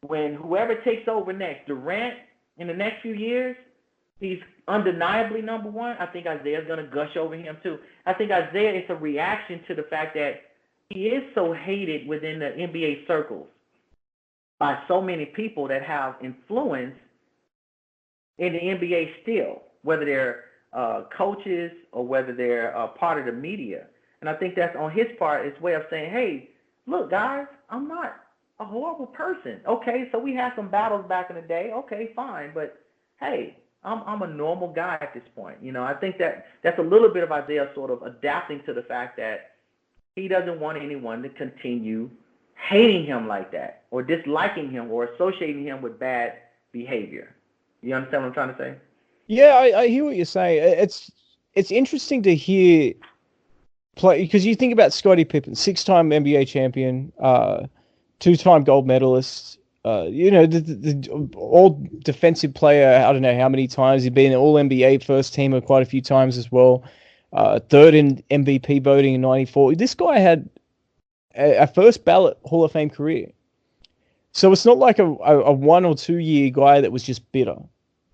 When whoever takes over next, Durant, in the next few years, he's undeniably number one. I think Isiah's going to gush over him too. I think Isiah is a reaction to the fact that he is so hated within the NBA circles by so many people that have influence in the NBA still, whether they're coaches or whether they're part of the media. And I think that's on his part, his way of saying, hey, look, guys, I'm not a horrible person. Okay, so we had some battles back in the day. Okay, fine. But, hey, I'm a normal guy at this point. I think that's a little bit of Isiah sort of adapting to the fact that he doesn't want anyone to continue hating him like that or disliking him or associating him with bad behavior. You understand what I'm trying to say? Yeah, I hear what you're saying. It's interesting to hear play, because you think about Scottie Pippen, 6-time NBA champion, 2-time gold medalist, the all defensive player. I don't know how many times he'd been an All NBA first teamer quite a few times as well. Third in MVP voting in '94. This guy had a first ballot Hall of Fame career. So it's not like a 1 or 2 year guy that was just bitter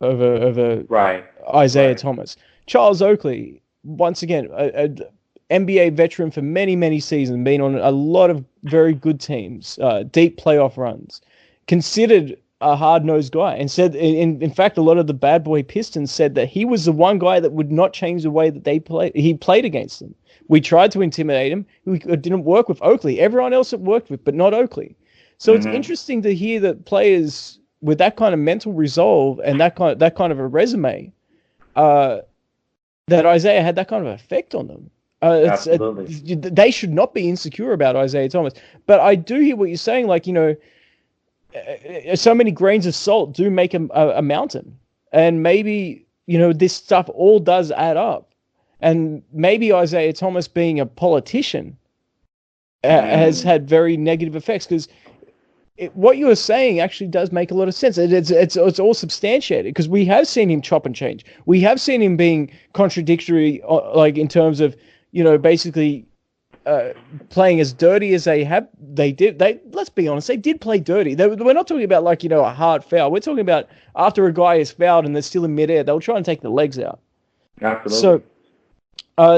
over right. Isiah Thomas. Charles Oakley, once again, a NBA veteran for many, many seasons, been on a lot of very good teams, deep playoff runs, considered a hard-nosed guy, and said, in fact, a lot of the bad boy Pistons said that he was the one guy that would not change the way that he played against them. We tried to intimidate him. It didn't work with Oakley. Everyone else it worked with, but not Oakley. So It's interesting to hear that players with that kind of mental resolve and that kind of a resume, that Isiah had that kind of effect on them. Absolutely. They should not be insecure about Isiah Thomas. But I do hear what you're saying. Like, so many grains of salt do make a mountain. And maybe, this stuff all does add up. And maybe Isiah Thomas, being a politician, has had very negative effects, because what you were saying actually does make a lot of sense. It's all substantiated, because we have seen him chop and change. We have seen him being contradictory, like in terms of, basically playing as dirty as they did. Let's be honest, they did play dirty. We're not talking about like, a hard foul. We're talking about after a guy is fouled and they're still in midair, they'll try and take the legs out. Absolutely.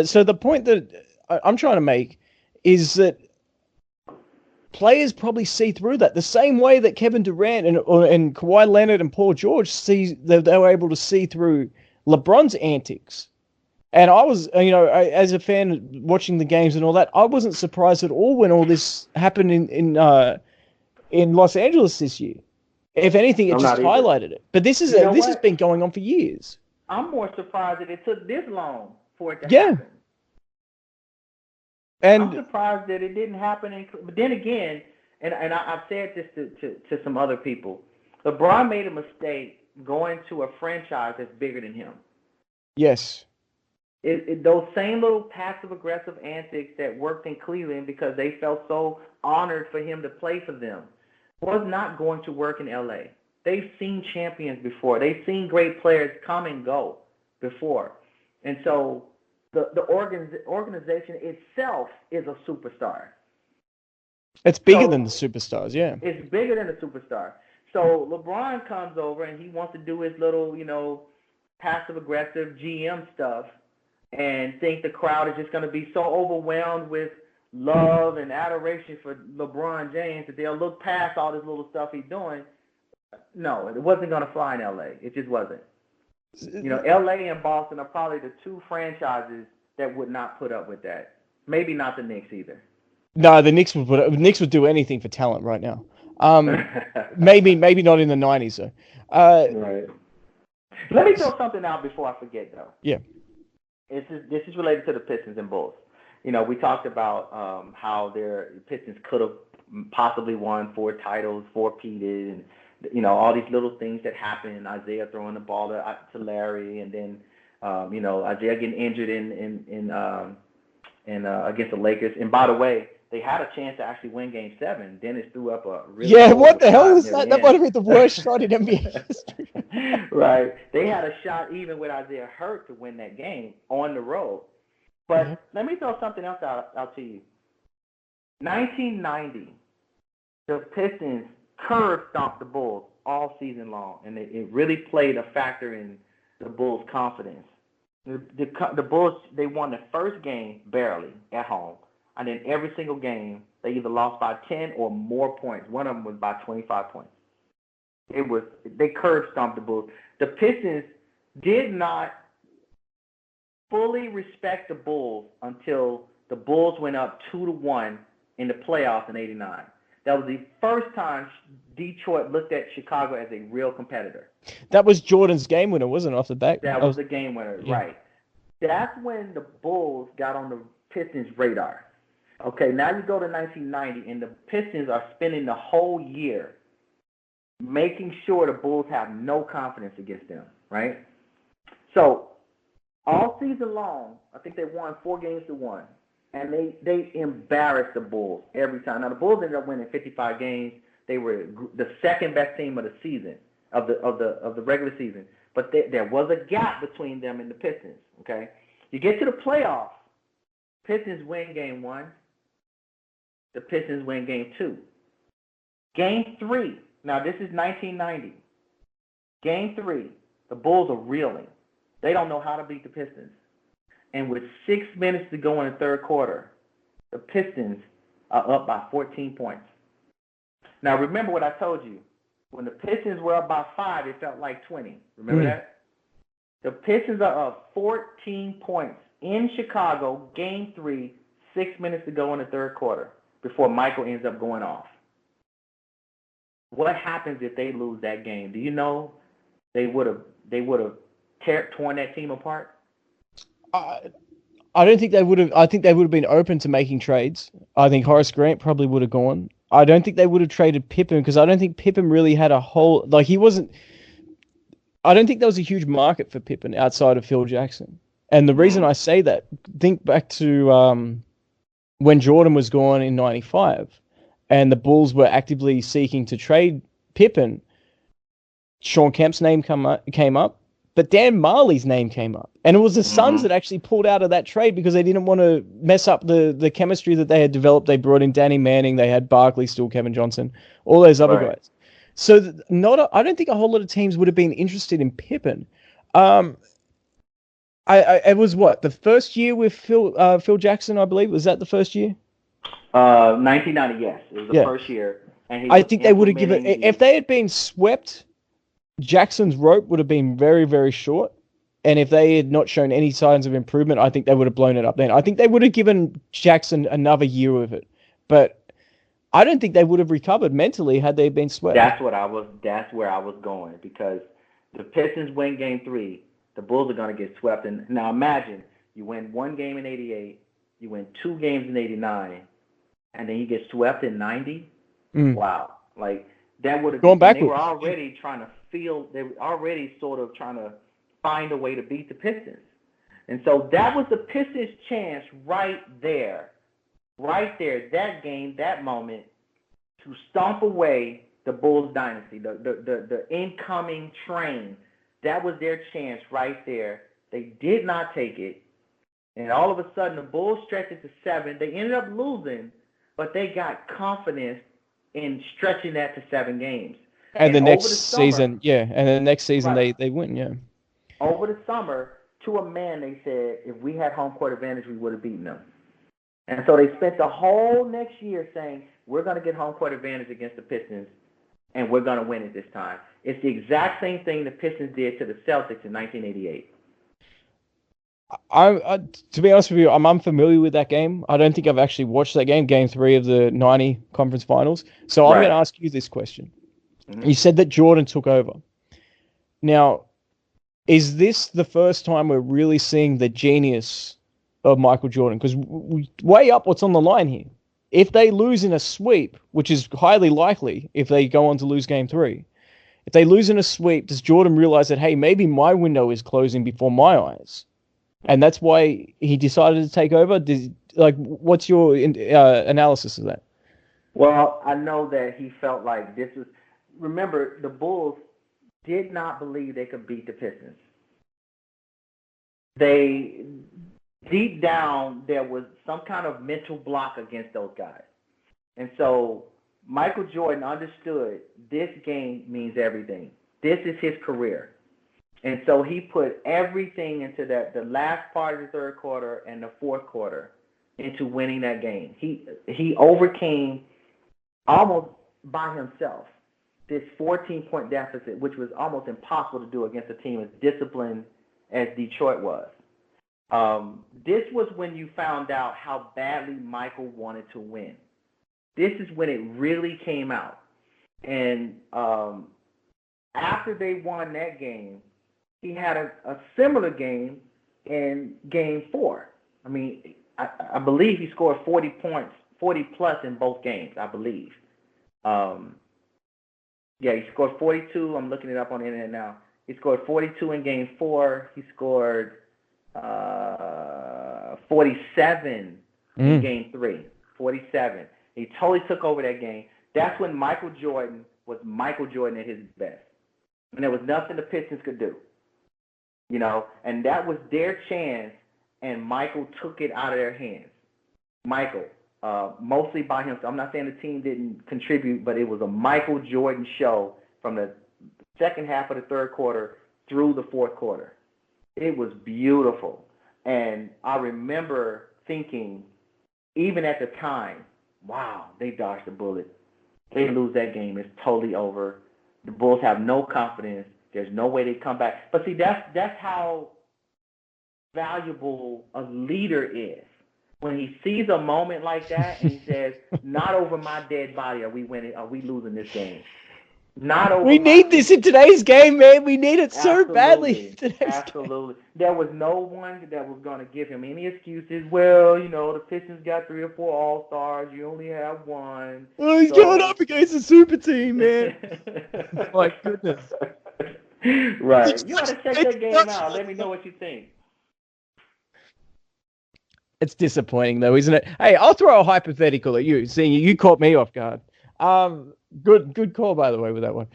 So the point that I'm trying to make is that players probably see through that the same way that Kevin Durant and Kawhi Leonard and Paul George they were able to see through LeBron's antics. And I was, as a fan watching the games and all that, I wasn't surprised at all when all this happened in Los Angeles this year. If anything, it just highlighted it. But this has been going on for years. I'm more surprised that it took this long for it to happen. And I'm surprised that it didn't happen. But then again, and I've said this to some other people, LeBron made a mistake going to a franchise that's bigger than him. Yes. Those same little passive-aggressive antics that worked in Cleveland because they felt so honored for him to play for them was not going to work in L.A. They've seen champions before. They've seen great players come and go before. And so the organization itself is a superstar. It's bigger than the superstars, yeah. It's bigger than the superstar. So LeBron comes over and he wants to do his little, passive-aggressive GM stuff, and think the crowd is just going to be so overwhelmed with love and adoration for LeBron James that they'll look past all this little stuff he's doing. No, it wasn't going to fly in L.A. It just wasn't. L.A. and Boston are probably the two franchises that would not put up with that. Maybe not the Knicks either. No, the Knicks would do anything for talent right now. Maybe not in the 90s though. Right. Let me throw something out before I forget though. Yeah. This is related to the Pistons and Bulls. We talked about how their Pistons could have possibly won 4 titles, 4-peated, and all these little things that happen. Isiah throwing the ball to Larry, and then Isiah getting injured in against the Lakers. And by the way, they had a chance to actually win Game 7. Dennis threw up a really what the hell was that? That might have been the worst shot in NBA history. Right. They had a shot even with Isiah hurt to win that game on the road. But let me throw something else out to you. 1990, the Pistons curb stomped the Bulls all season long, and it really played a factor in the Bulls' confidence. The Bulls, they won the first game barely at home, and then every single game they either lost by 10 or more points. One of them was by 25 points. They curb stomped the Bulls. The Pistons did not fully respect the Bulls until the Bulls went up 2-1 in the playoffs in '89. That was the first time Detroit looked at Chicago as a real competitor. That was Jordan's game winner, wasn't it, off the back? That was the game winner, yeah. Right. That's when the Bulls got on the Pistons' radar. Okay, now you go to 1990, and the Pistons are spending the whole year making sure the Bulls have no confidence against them, right? So all season long, I think they won 4-1, and they embarrassed the Bulls every time. Now the Bulls ended up winning 55 games. They were the second best team of the season, of the regular season. But there was a gap between them and the Pistons. Okay, you get to the playoffs, Pistons win Game 1. The Pistons win Game 2. Game 3. Now this is 1990. Game 3, the Bulls are reeling. They don't know how to beat the Pistons. And with 6 minutes to go in the third quarter, the Pistons are up by 14 points. Now, remember what I told you. When the Pistons were up by 5, it felt like 20. Remember that? The Pistons are up 14 points in Chicago, Game 3, 6 minutes to go in the third quarter before Michael ends up going off. What happens if they lose that game? Do you know they would have torn that team apart? I don't think they would have. I think they would have been open to making trades. I think Horace Grant probably would have gone. I don't think they would have traded Pippen because I don't think Pippen really had a whole he wasn't. I don't think there was a huge market for Pippen outside of Phil Jackson. And the reason I say that, think back to when Jordan was gone in '95, and the Bulls were actively seeking to trade Pippen. Sean Kemp's name came up. But Dan Marley's name came up. And it was the Suns that actually pulled out of that trade because they didn't want to mess up the chemistry that they had developed. They brought in Danny Manning. They had Barkley, still Kevin Johnson, all those other guys. So I don't think a whole lot of teams would have been interested in Pippen. It was the first year with Phil Jackson, I believe. Was that the first year? 1990, yes. It was the first year. And I think they would have given... If they had been swept... Jackson's rope would have been very, very short. And if they had not shown any signs of improvement, I think they would have blown it up then. I think they would have given Jackson another year of it. But I don't think they would have recovered mentally had they been swept. That's where I was going, because the Pistons win Game 3, the Bulls are going to get swept. And now imagine you win 1 game in '88, you win 2 games in '89, and then you get swept in '90. Wow. That would have gone backwards. They were already sort of trying to find a way to beat the Pistons. And so that was the Pistons' chance right there, that game, that moment, to stomp away the Bulls dynasty, the incoming train. That was their chance right there. They did not take it. And all of a sudden, the Bulls stretched it to 7. They ended up losing, but they got confidence in stretching that to 7 games. And the next season, they win, yeah. Over the summer, to a man, they said, if we had home court advantage, we would have beaten them. And so they spent the whole next year saying, we're going to get home court advantage against the Pistons. and we're going to win it this time. It's the exact same thing the Pistons did to the Celtics in 1988. To be honest with you, I'm unfamiliar with that game. I don't think I've actually watched that game, Game 3 of the 90 conference finals. So I'm going to ask you this question. Mm-hmm. You said that Jordan took over. Now, is this the first time we're really seeing the genius of Michael Jordan? Because we weigh up what's on the line here. If they lose in a sweep, which is highly likely if they go on to lose Game 3, if they lose in a sweep, does Jordan realize that, hey, maybe my window is closing before my eyes? And that's why he decided to take over? What's your analysis of that? Well, I know that he felt like this was... Remember, the Bulls did not believe they could beat the Pistons. Deep down, there was some kind of mental block against those guys. And so Michael Jordan understood this game means everything. This is his career. And so he put everything into the last part of the third quarter and the fourth quarter into winning that game. He overcame almost by himself this 14-point deficit, which was almost impossible to do against a team as disciplined as Detroit was. This was when you found out how badly Michael wanted to win. This is when it really came out. And after they won that game, he had a similar game in Game 4. I mean, I believe he scored 40 points, 40 plus in both games, I believe. He scored 42. I'm looking it up on the internet now. He scored 42 in Game 4. He scored 47 in Game 3. 47. He totally took over that game. That's when Michael Jordan was Michael Jordan at his best. And there was nothing the Pistons could do. You know, and that was their chance, and Michael took it out of their hands. Michael, mostly by himself. I'm not saying the team didn't contribute, but it was a Michael Jordan show from the second half of the third quarter through the fourth quarter. It was beautiful. And I remember thinking, even at the time, wow, they dodged a bullet. They lose that game, it's totally over. The Bulls have no confidence. There's no way they come back. But see, that's how valuable a leader is. When he sees a moment like that and he says, not over my dead body are we losing this game. Not over. We need this in today's game, man. We need it so badly. Absolutely. There was no one that was going to give him any excuses. Well, you know, the Pistons got 3 or 4 All-Stars. You only have one. Well, he's going up against a super team, man. My goodness. Right. You ought to check that game out. Let me know what you think. It's disappointing, though, isn't it? Hey, I'll throw a hypothetical at you. Seeing you caught me off guard. Good call, by the way, with that one.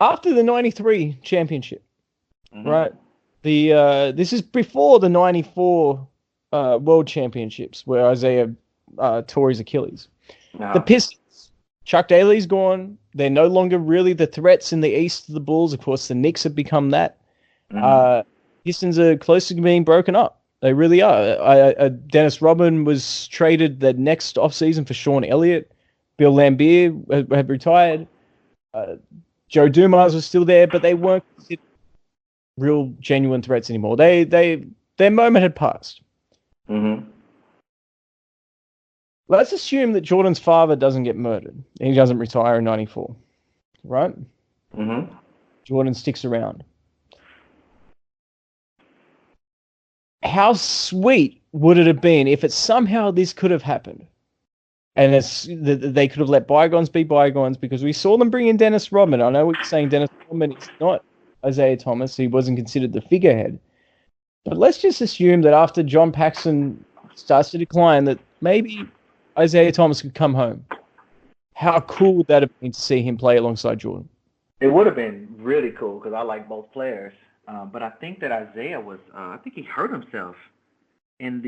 After the 93 championship, right? This is before the 94 World Championships, where Isiah tore his Achilles. The Pistons, Chuck Daly's gone. They're no longer really the threats in the East to the Bulls. Of course, the Knicks have become that. Pistons are close to being broken up. They really are. Dennis Rodman was traded the next offseason for Sean Elliott. Bill Laimbeer had retired. Joe Dumas was still there, but they weren't real, genuine threats anymore. Their moment had passed. Let's assume that Jordan's father doesn't get murdered. He doesn't retire in 94, right? Jordan sticks around. How sweet would it have been if somehow this could have happened? And they could have let bygones be bygones, because we saw them bring in Dennis Rodman. I know we're saying Dennis Rodman is not Isiah Thomas. He wasn't considered the figurehead. But let's just assume that after John Paxson starts to decline, that maybe Isiah Thomas could come home. How cool would that have been to see him play alongside Jordan? It would have been really cool, because I like both players. But I think that Isiah was, I think he hurt himself in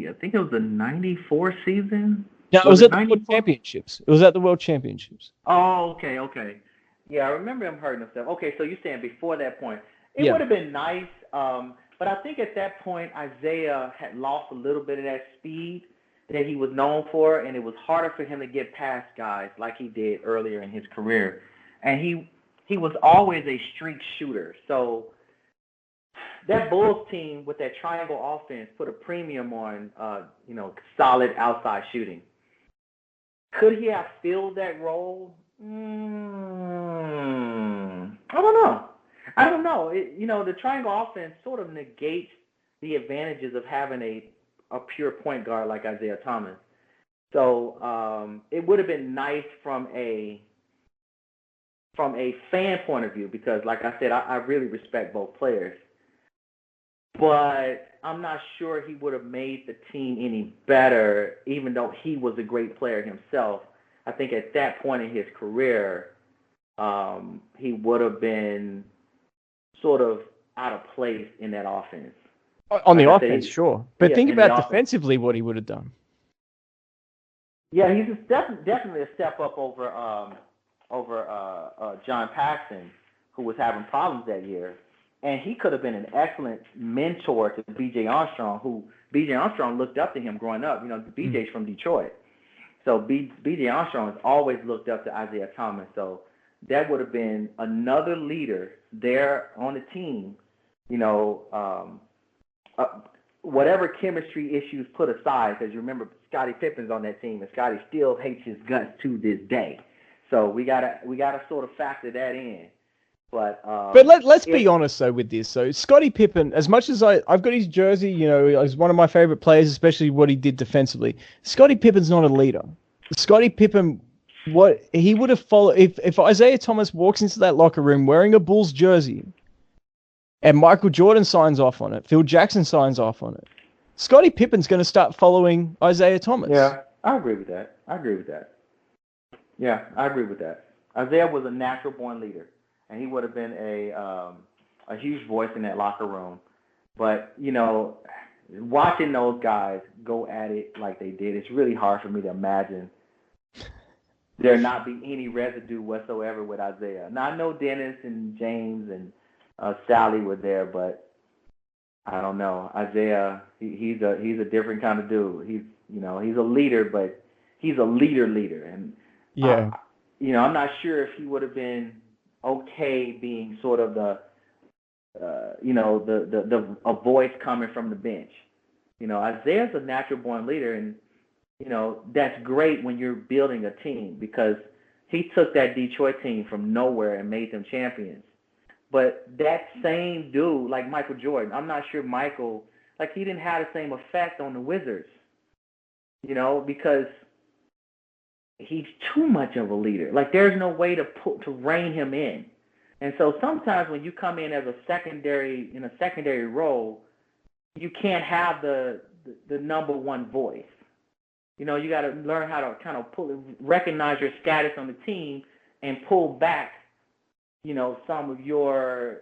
I think it was the 94 season. No, it was at the World Championships. It was at the World Championships. Oh, okay. Yeah, I remember him hurting himself. Okay, so you're saying before that point. It would have been nice, but I think at that point, Isiah had lost a little bit of that speed. that he was known for, and it was harder for him to get past guys like he did earlier in his career. And he was always a streak shooter. So that Bulls team with that triangle offense put a premium on, solid outside shooting. Could he have filled that role? I don't know. The triangle offense sort of negates the advantages of having a pure point guard like Isiah Thomas. So it would have been nice from a fan point of view because, like I said, I really respect both players. But I'm not sure he would have made the team any better, even though he was a great player himself. I think at that point in his career, he would have been sort of out of place in that offense. On the offense, sure. But think about defensively what he would have done. Yeah, he's definitely a step up over John Paxson, who was having problems that year. And he could have been an excellent mentor to B.J. Armstrong, who B.J. Armstrong looked up to him growing up. B.J.'s from Detroit. So B.J. Armstrong has always looked up to Isiah Thomas. So that would have been another leader there on the team, whatever chemistry issues put aside, because you remember Scottie Pippen's on that team, and Scottie still hates his guts to this day. So we gotta sort of factor that in. But let's be honest though with this. So Scottie Pippen, as much as I've got his jersey, he's one of my favorite players, especially what he did defensively. Scottie Pippen's not a leader. Scottie Pippen, what he would have followed if Isiah Thomas walks into that locker room wearing a Bulls jersey, and Michael Jordan signs off on it, Phil Jackson signs off on it, Scottie Pippen's going to start following Isiah Thomas. Yeah, I agree with that. Yeah, I agree with that. Isiah was a natural-born leader, and he would have been a huge voice in that locker room. But, watching those guys go at it like they did, it's really hard for me to imagine there not be any residue whatsoever with Isiah. Now, I know Dennis and James and Sally were there, but I don't know. Isiah, he's a different kind of dude. He's a leader, but he's a leader. And yeah, I'm not sure if he would have been okay being sort of a voice coming from the bench. Isaiah's a natural-born leader, and that's great when you're building a team because he took that Detroit team from nowhere and made them champions. But that same dude, like Michael Jordan, I'm not sure Michael, he didn't have the same effect on the Wizards, because he's too much of a leader. There's no way to rein him in. And so sometimes when you come in as a secondary role, you can't have the number one voice. You got to learn how to kind of recognize your status on the team and pull back, some of your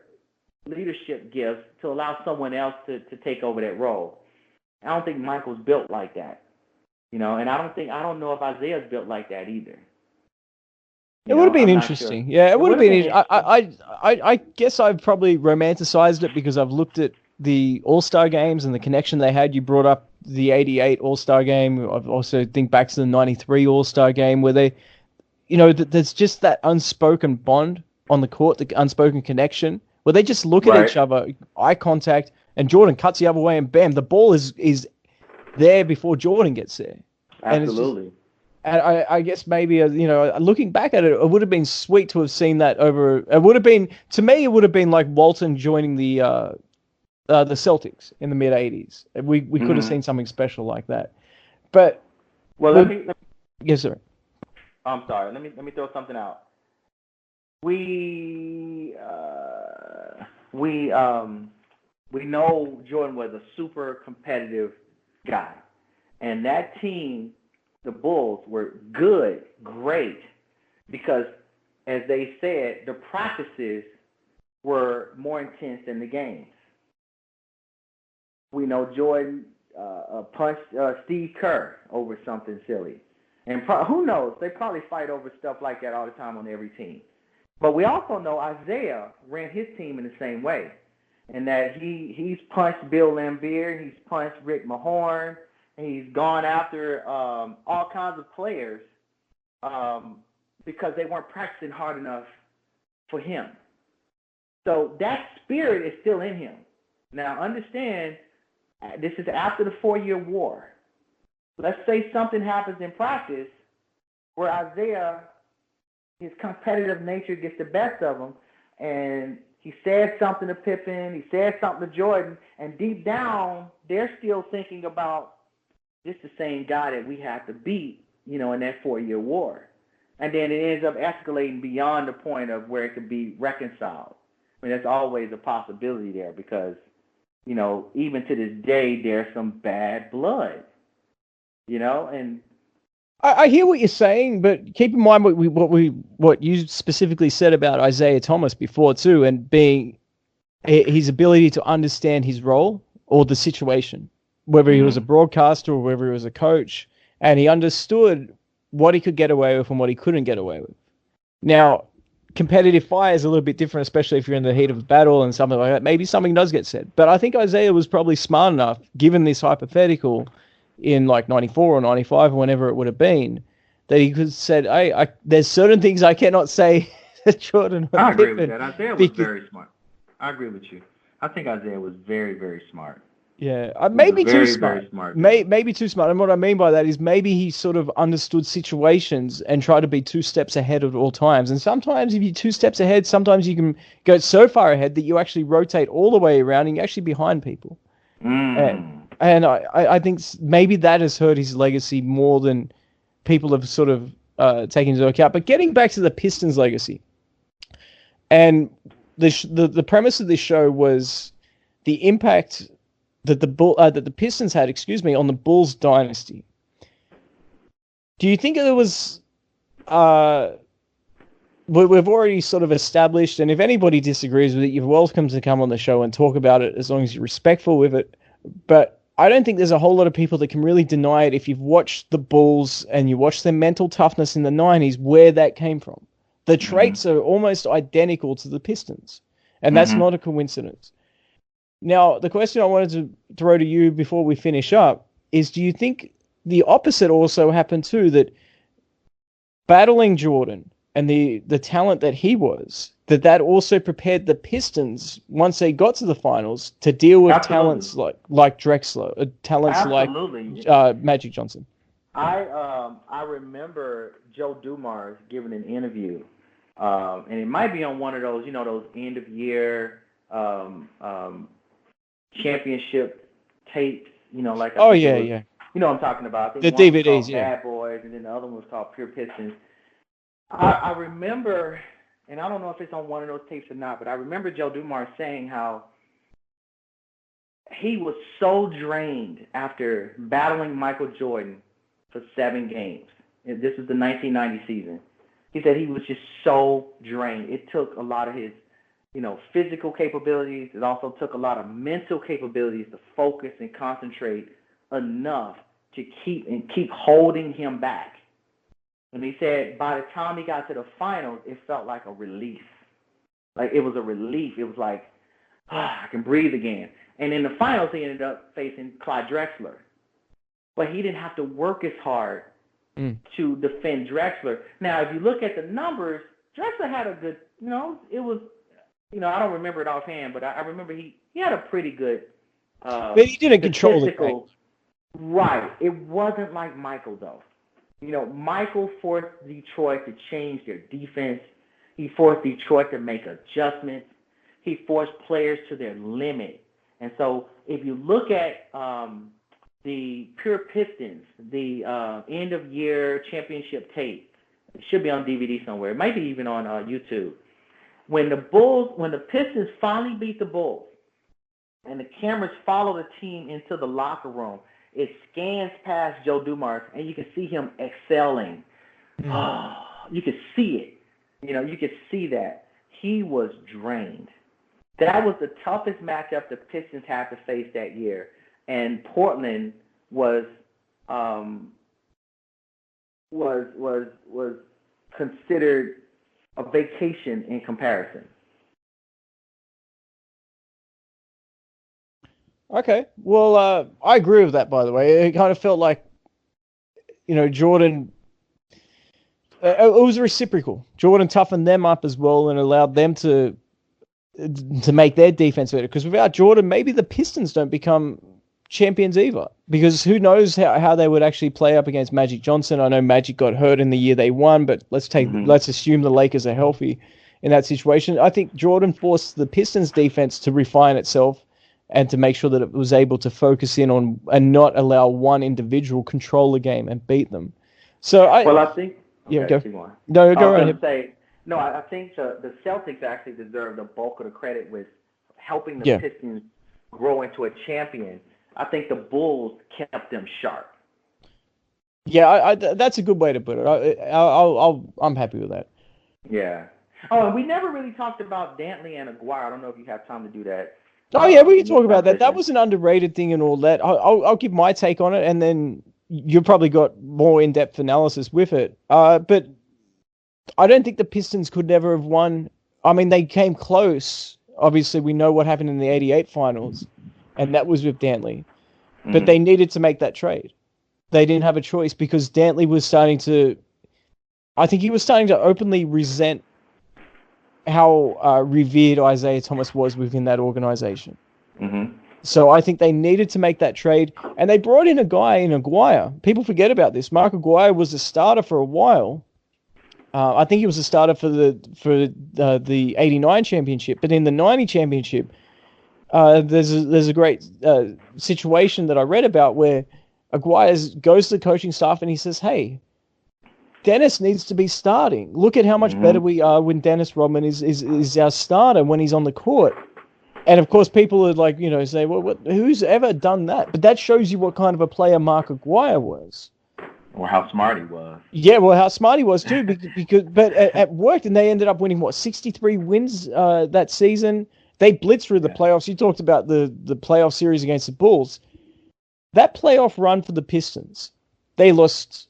leadership gifts to allow someone else to take over that role. I don't think Michael's built like that, and I don't know if Isaiah's built like that either. It would have been interesting. Sure. Yeah, it would have been. I guess I've probably romanticized it because I've looked at the All-Star games and the connection they had. You brought up the 88 All-Star game. I've also think back to the 93 All-Star game where they, there's just that unspoken bond on the court, the unspoken connection, where they just look at each other, eye contact, and Jordan cuts the other way, and bam, the ball is there before Jordan gets there. Absolutely. And I guess maybe, looking back at it, it would have been sweet to have seen that over. It would have been, to me, it would have been like Walton joining the Celtics in the mid '80s. We could have seen something special like that. But yes, sir. I'm sorry. Let me throw something out. We know Jordan was a super competitive guy, and that team, the Bulls, were great, because, as they said, the practices were more intense than the games. We know Jordan punched Steve Kerr over something silly. And who knows? They probably fight over stuff like that all the time on every team. But we also know Isiah ran his team in the same way, and that he's punched Bill Laimbeer, he's punched Rick Mahorn, He's gone after all kinds of players because they weren't practicing hard enough for him. So that spirit is still in him. Now, understand, this is after the 4-year war. Let's say something happens in practice where Isiah, his competitive nature gets the best of him, and he said something to Pippen, he said something to Jordan, and deep down, they're still thinking about this the same guy that we have to beat, in that 4-year war. And then it ends up escalating beyond the point of where it could be reconciled. I mean, there's always a possibility there because, even to this day, there's some bad blood, and I hear what you're saying, but keep in mind what you specifically said about Isiah Thomas before too, and being his ability to understand his role or the situation, whether he was a broadcaster or whether he was a coach, and he understood what he could get away with and what he couldn't get away with. Now, competitive fire is a little bit different, especially if you're in the heat of battle and something like that. Maybe something does get said, but I think Isiah was probably smart enough, given this hypothetical, in like 94 or 95 or whenever it would have been, that he could have said, hey, there's certain things I cannot say to Jordan. I agree with that. Isiah was very smart. I agree with you. I think Isiah was very, very smart. Yeah, maybe too smart. Very smart. Maybe too smart. And what I mean by that is maybe he sort of understood situations and tried to be 2 steps ahead at all times. And sometimes if you're 2 steps ahead, sometimes you can go so far ahead that you actually rotate all the way around and you're actually behind people. And I think maybe that has hurt his legacy more than people have sort of taken into account. But getting back to the Pistons' legacy, and the premise of this show was the impact that the Pistons had, on the Bulls dynasty. Do you think there was? We've already sort of established, and if anybody disagrees with it, you're welcome to come on the show and talk about it as long as you're respectful with it. But I don't think there's a whole lot of people that can really deny it if you've watched the Bulls and you watch their mental toughness in the 90s, where that came from. The traits are almost identical to the Pistons, and that's not a coincidence. Now, the question I wanted to throw to you before we finish up is, do you think the opposite also happened too, that battling Jordan and the talent that he was, that also prepared the Pistons once they got to the finals to deal with talents like Drexler, talents like Magic Johnson? I remember Joe Dumars giving an interview, and it might be on one of those, those end of year championship tapes, like yeah. You know what I'm talking about. I think the one was DVDs, called Bad Boys, and then the other one was called Pure Pistons. I remember, and I don't know if it's on one of those tapes or not, but I remember Joe Dumars saying how he was so drained after battling Michael Jordan for 7 games. And this was the 1990 season. He said he was just so drained. It took a lot of his, physical capabilities. It also took a lot of mental capabilities to focus and concentrate enough to keep holding him back. And he said by the time he got to the finals, it felt like a relief. Like it was a relief. It was like, I can breathe again. And in the finals, he ended up facing Clyde Drexler. But he didn't have to work as hard to defend Drexler. Now, if you look at the numbers, Drexler had a good, it was, I don't remember it offhand, but I remember he had a pretty good but he didn't control the game. Right. It wasn't like Michael, though. Michael forced Detroit to change their defense. He forced Detroit to make adjustments. He forced players to their limit. And so if you look at the Pure Pistons, the end-of-year championship tape, it should be on DVD somewhere. It might be even on YouTube. When the Pistons finally beat the Bulls, and the cameras follow the team into the locker room, it scans past Joe Dumars, and you can see him excelling. You can see it. You can see that. He was drained. That was the toughest matchup the Pistons had to face that year, and Portland was considered a vacation in comparison. Okay. Well, I agree with that, by the way. It kind of felt like, Jordan, it was reciprocal. Jordan toughened them up as well and allowed them to make their defense better. Because without Jordan, maybe the Pistons don't become champions either. Because who knows how they would actually play up against Magic Johnson. I know Magic got hurt in the year they won, but let's assume the Lakers are healthy in that situation. I think Jordan forced the Pistons defense to refine itself and to make sure that it was able to focus in on and not allow one individual control the game and beat them. So I think. Yeah, okay, go. No, go I was ahead. going to say, no, I think the Celtics actually deserve the bulk of the credit with helping the Pistons grow into a champion. I think the Bulls kept them sharp. Yeah, that's a good way to put it. I'm happy with that. Yeah. Oh, and we never really talked about Dantley and Aguirre. I don't know if you have time to do that. Oh yeah, we can talk about that. That was an underrated thing and all that. I'll give my take on it, and then you probably got more in-depth analysis with it. But I don't think the Pistons could never have won. I mean, they came close. Obviously, we know what happened in the '88 finals, and that was with Dantley. But they needed to make that trade. They didn't have a choice because Dantley was starting to. I think he was starting to openly resent how revered Isiah Thomas was within that organization. So I think they needed to make that trade, and they brought in a guy in Aguirre. People forget about this. Mark Aguirre was a starter for a while. I think he was a starter for the '89 championship, but in the '90 championship, there's a great situation that I read about where Aguirre goes to the coaching staff and he says, "Hey, Dennis needs to be starting. Look at how much better we are when Dennis Rodman is our starter when he's on the court." And of course, people are like, say, "Well, who's ever done that?" But that shows you what kind of a player Mark Aguirre was, or how smart he was. Yeah, well, how smart he was too. But it worked, and they ended up winning 63 wins that season. They blitzed through the playoffs. You talked about the playoff series against the Bulls. That playoff run for the Pistons, they lost.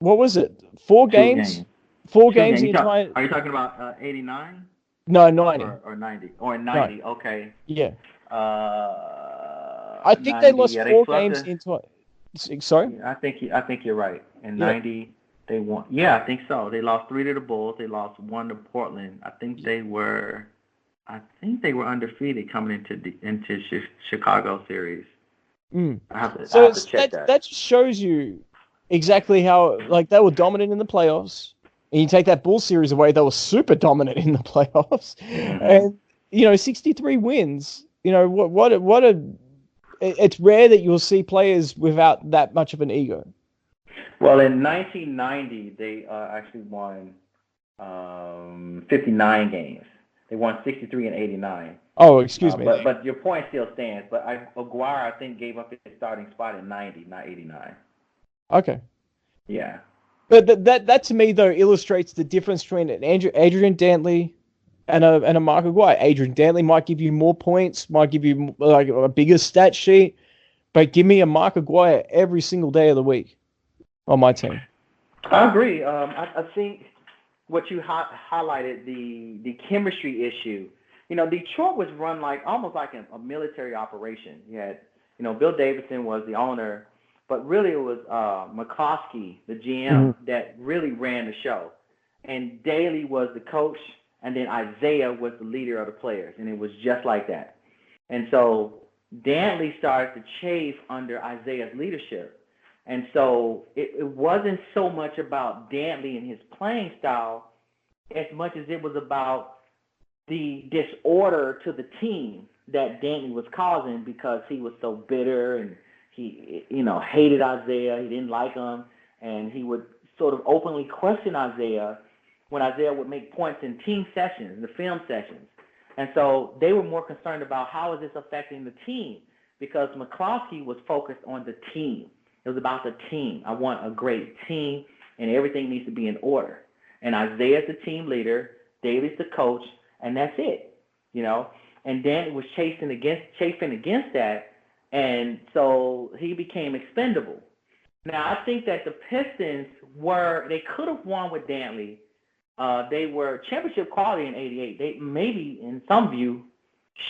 What was it? 4 games? 4 games. Are you talking about 89? No, 90. Or 90. Or 90, right. Okay. Yeah. I think they lost 4 games into. Sorry? I think you're right. In 90, they won. Yeah, I think so. They lost 3 to the Bulls. They lost 1 to Portland. I think they were undefeated coming into Chicago series. I have to check that. That just shows you exactly how they were dominant in the playoffs. And you take that Bulls series away, they were super dominant in the playoffs. And 63 wins. It's rare that you'll see players without that much of an ego. Well, in 1990, they actually won 59 games. They won 63 and 89. Oh, excuse me. But your point still stands. But Aguirre, I think, gave up his starting spot in 90, not 89. Okay. Yeah. But that to me, though, illustrates the difference between an Adrian Dantley and a Mark Aguirre. Adrian Dantley might give you more points, might give you a bigger stat sheet, but give me a Mark Aguirre every single day of the week on my team. I agree. I think what you highlighted, the chemistry issue. Detroit was run almost like a military operation. You had, Bill Davidson was the owner, but really it was McCloskey, the GM, that really ran the show. And Daly was the coach, and then Isiah was the leader of the players, and it was just like that. And so Dantley started to chafe under Isaiah's leadership. And so it wasn't so much about Dantley and his playing style as much as it was about the disorder to the team that Dantley was causing because he was so bitter and he, hated Isiah. He didn't like him, and he would sort of openly question Isiah when Isiah would make points in team sessions, in the film sessions. And so they were more concerned about how is this affecting the team because McCloskey was focused on the team. It was about the team. I want a great team, and everything needs to be in order. And Isaiah's the team leader, Daly's the coach, and that's it, And Danny was chafing against that, and so he became expendable. Now, I think that the Pistons they could have won with Dantley. They were championship quality in '88. They maybe, in some view,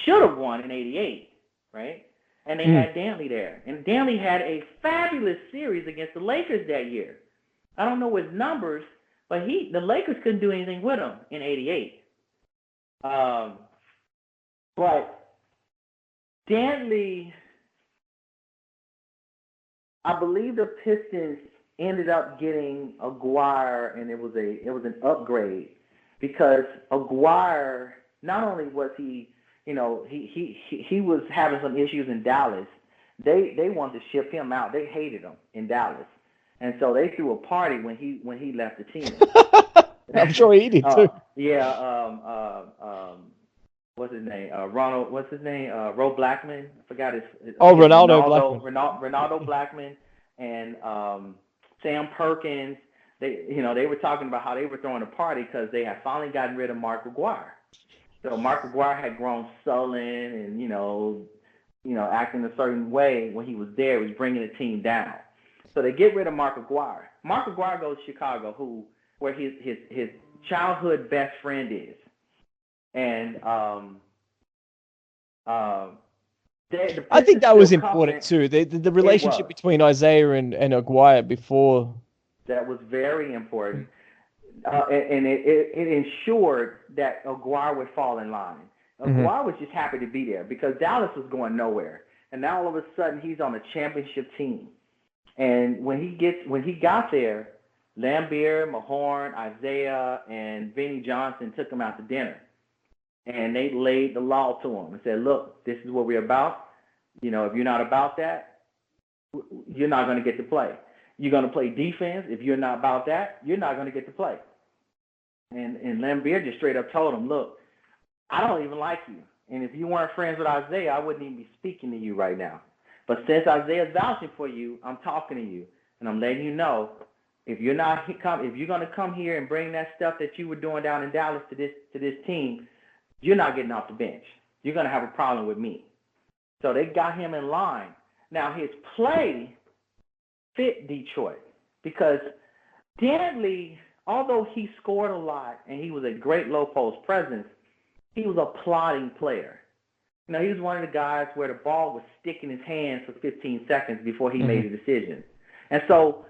should have won in '88, right? and they had Dantley there. And Dantley had a fabulous series against the Lakers that year. I don't know his numbers, but the Lakers couldn't do anything with him in '88. But Dantley, I believe the Pistons ended up getting Aguirre, and it was an upgrade because Aguirre, not only was he was having some issues in Dallas. They wanted to ship him out. They hated him in Dallas, and so they threw a party when he left the team. I'm sure he did too. What's his name? Ronald. What's his name? Ro Blackman. I forgot his. Ronaldo Blackman. Ronaldo Blackman and Sam Perkins. They were talking about how they were throwing a party because they had finally gotten rid of Mark Aguirre. So Mark Aguirre had grown sullen and acting a certain way when he was there. He was bringing the team down. So they get rid of Mark Aguirre. Mark Aguirre goes to Chicago, where his childhood best friend is. And I think that was important too. The relationship between Isiah and Aguirre before. That was very important. And it ensured that Aguirre would fall in line. Aguirre was just happy to be there because Dallas was going nowhere. And now all of a sudden he's on a championship team. And when he got there, Lambeer, Mahorn, Isiah, and Vinnie Johnson took him out to dinner. And they laid the law to him and said, look, this is what we're about. If you're not about that, you're not going to get to play. You're going to play defense. If you're not about that, you're not going to get to play. And Lambeer just straight up told him, look, I don't even like you. And if you weren't friends with Isiah, I wouldn't even be speaking to you right now. But since Isaiah's vouching for you, I'm talking to you. And I'm letting you know, if you're going to come here and bring that stuff that you were doing down in Dallas to this team, you're not getting off the bench. You're going to have a problem with me. So they got him in line. Now, his play fit Detroit because Dantley, although he scored a lot and he was a great low post presence, he was a plodding player. He was one of the guys where the ball would stick in his hands for 15 seconds before he made a decision. And so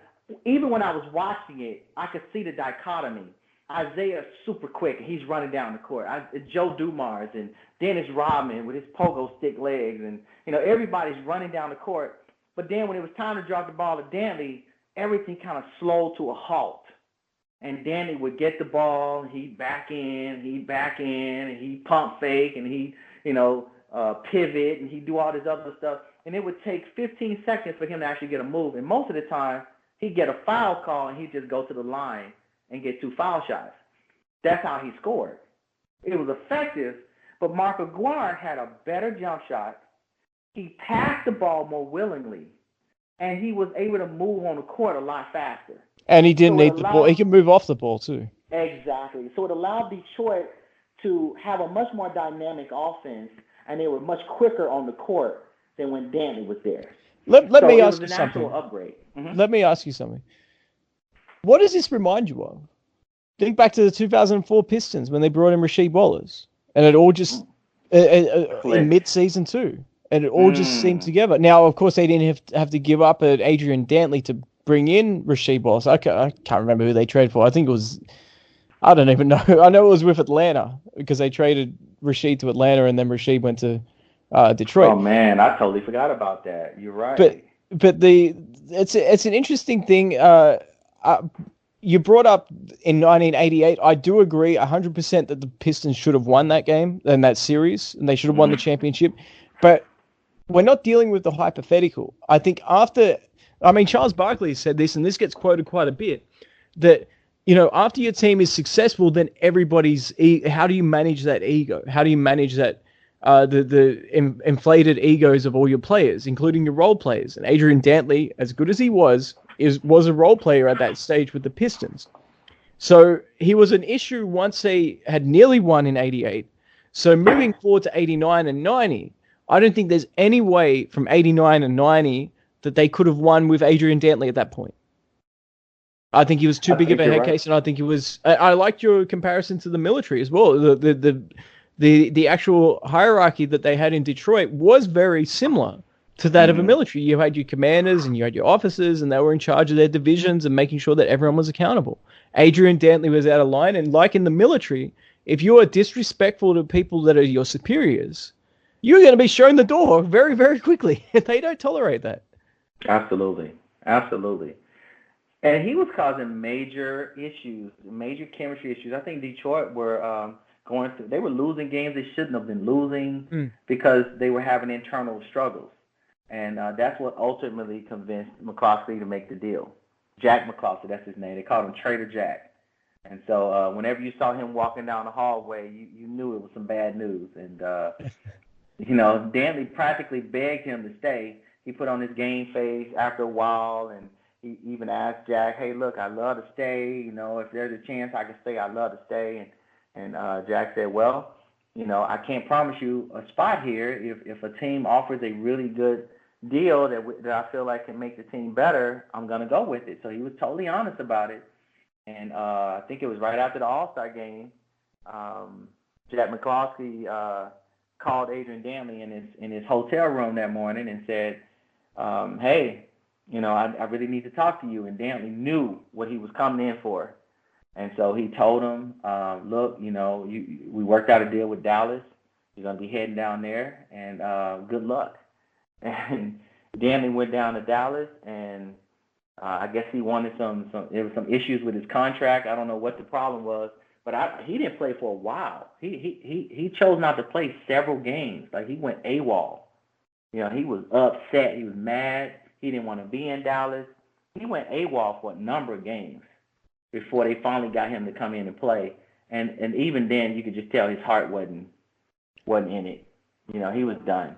even when I was watching it, I could see the dichotomy. Isiah's super quick, and he's running down the court. Joe Dumars and Dennis Rodman with his pogo stick legs, and everybody's running down the court. But then when it was time to drop the ball to Dantley, everything kind of slowed to a halt. And Dantley would get the ball, and he'd back in, and he'd pump fake, and he'd pivot, and he'd do all this other stuff. And it would take 15 seconds for him to actually get a move. And most of the time, he'd get a foul call, and he'd just go to the line and get 2 foul shots. That's how he scored. It was effective, but Mark Aguirre had a better jump shot. He passed the ball more willingly, and he was able to move on the court a lot faster. And he didn't need the ball. He could move off the ball, too. Exactly. So it allowed Detroit to have a much more dynamic offense, and they were much quicker on the court than when Dantley was there. Let me ask you something. Upgrade. Mm-hmm. Let me ask you something. What does this remind you of? Think back to the 2004 Pistons when they brought in Rasheed Wallace, and it all just in mid-season too, and it all just seemed together. Now, of course, they didn't have to give up at Adrian Dantley to bring in Rasheed Wallace. I can't remember who they traded for. I think it was, I don't even know. I know it was with Atlanta because they traded Rasheed to Atlanta, and then Rasheed went to Detroit. Oh man, I totally forgot about that. You're right. But it's an interesting thing. You brought up in 1988. I do agree 100% that the Pistons should have won that game and that series, and they should have won the championship. But we're not dealing with the hypothetical. I think Charles Barkley said this, and this gets quoted quite a bit, that, after your team is successful, then everybody's how do you manage that ego? How do you manage that the inflated egos of all your players, including your role players? And Adrian Dantley, as good as he was a role player at that stage with the Pistons. So he was an issue once they had nearly won in 88. So moving forward to 89 and 90, I don't think there's any way from 89 and 90 that they could have won with Adrian Dantley at that point. I think he was too big of a head case, and I think he was. I liked your comparison to the military as well. The actual hierarchy that they had in Detroit was very similar to that of a military. You had your commanders and you had your officers, and they were in charge of their divisions and making sure that everyone was accountable. Adrian Dantley was out of line, and like in the military, if you are disrespectful to people that are your superiors, you're going to be shown the door very, very quickly. They don't tolerate that. Absolutely. And he was causing major issues, major chemistry issues. I think Detroit were they were losing games they shouldn't have been losing because they were having internal struggles. And that's what ultimately convinced McCloskey to make the deal. Jack McCloskey, that's his name. They called him Trader Jack. And so whenever you saw him walking down the hallway, you knew it was some bad news. And, Dantley practically begged him to stay. He put on his game face after a while, and he even asked Jack, hey, look, I'd love to stay. If there's a chance I can stay, I'd love to stay. And Jack said, well, I can't promise you a spot here. If a team offers a really good deal that I feel like can make the team better, I'm going to go with it. So he was totally honest about it. And I think it was right after the All-Star game, Jack McCloskey called Adrian Dantley in his hotel room that morning and said, hey, I really need to talk to you. And Dantley knew what he was coming in for. And so he told him, look, we worked out a deal with Dallas. You're going to be heading down there, and good luck. And Dantley went down to Dallas, and I guess he wanted there were some issues with his contract. I don't know what the problem was, but he didn't play for a while. He chose not to play several games. Like, he went AWOL. He was upset. He was mad. He didn't want to be in Dallas. He went AWOL for a number of games before they finally got him to come in and play. And even then, you could just tell his heart wasn't in it. He was done.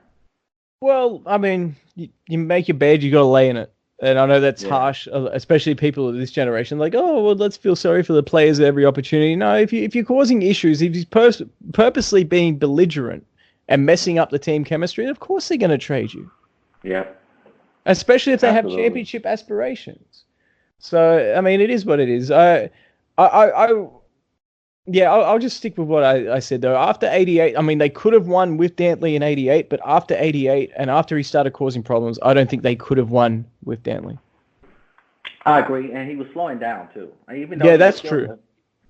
Well, I mean, you make your bed, you got to lay in it. And I know that's harsh, especially people of this generation. Like, oh, well, let's feel sorry for the players at every opportunity. No, if you're causing issues, if he's purposely being belligerent and messing up the team chemistry, of course they're going to trade you. Yeah. Especially if they have championship aspirations. So, I mean, it is what it is. I'll just stick with what I said, though. After 88, I mean, they could have won with Dantley in 88, but after 88 and after he started causing problems, I don't think they could have won with Dantley. I agree, and he was slowing down, too. Even though that's true.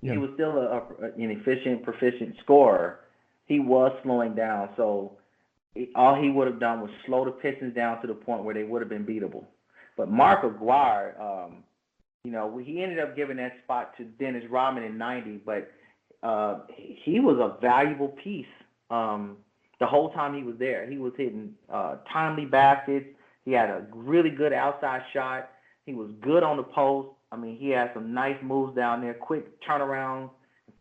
He was still an efficient, proficient scorer. He was slowing down, so all he would have done was slow the Pistons down to the point where they would have been beatable. But Mark Aguirre, he ended up giving that spot to Dennis Rodman in 90, but he was a valuable piece the whole time he was there. He was hitting timely baskets. He had a really good outside shot. He was good on the post. I mean, he had some nice moves down there, quick turnarounds,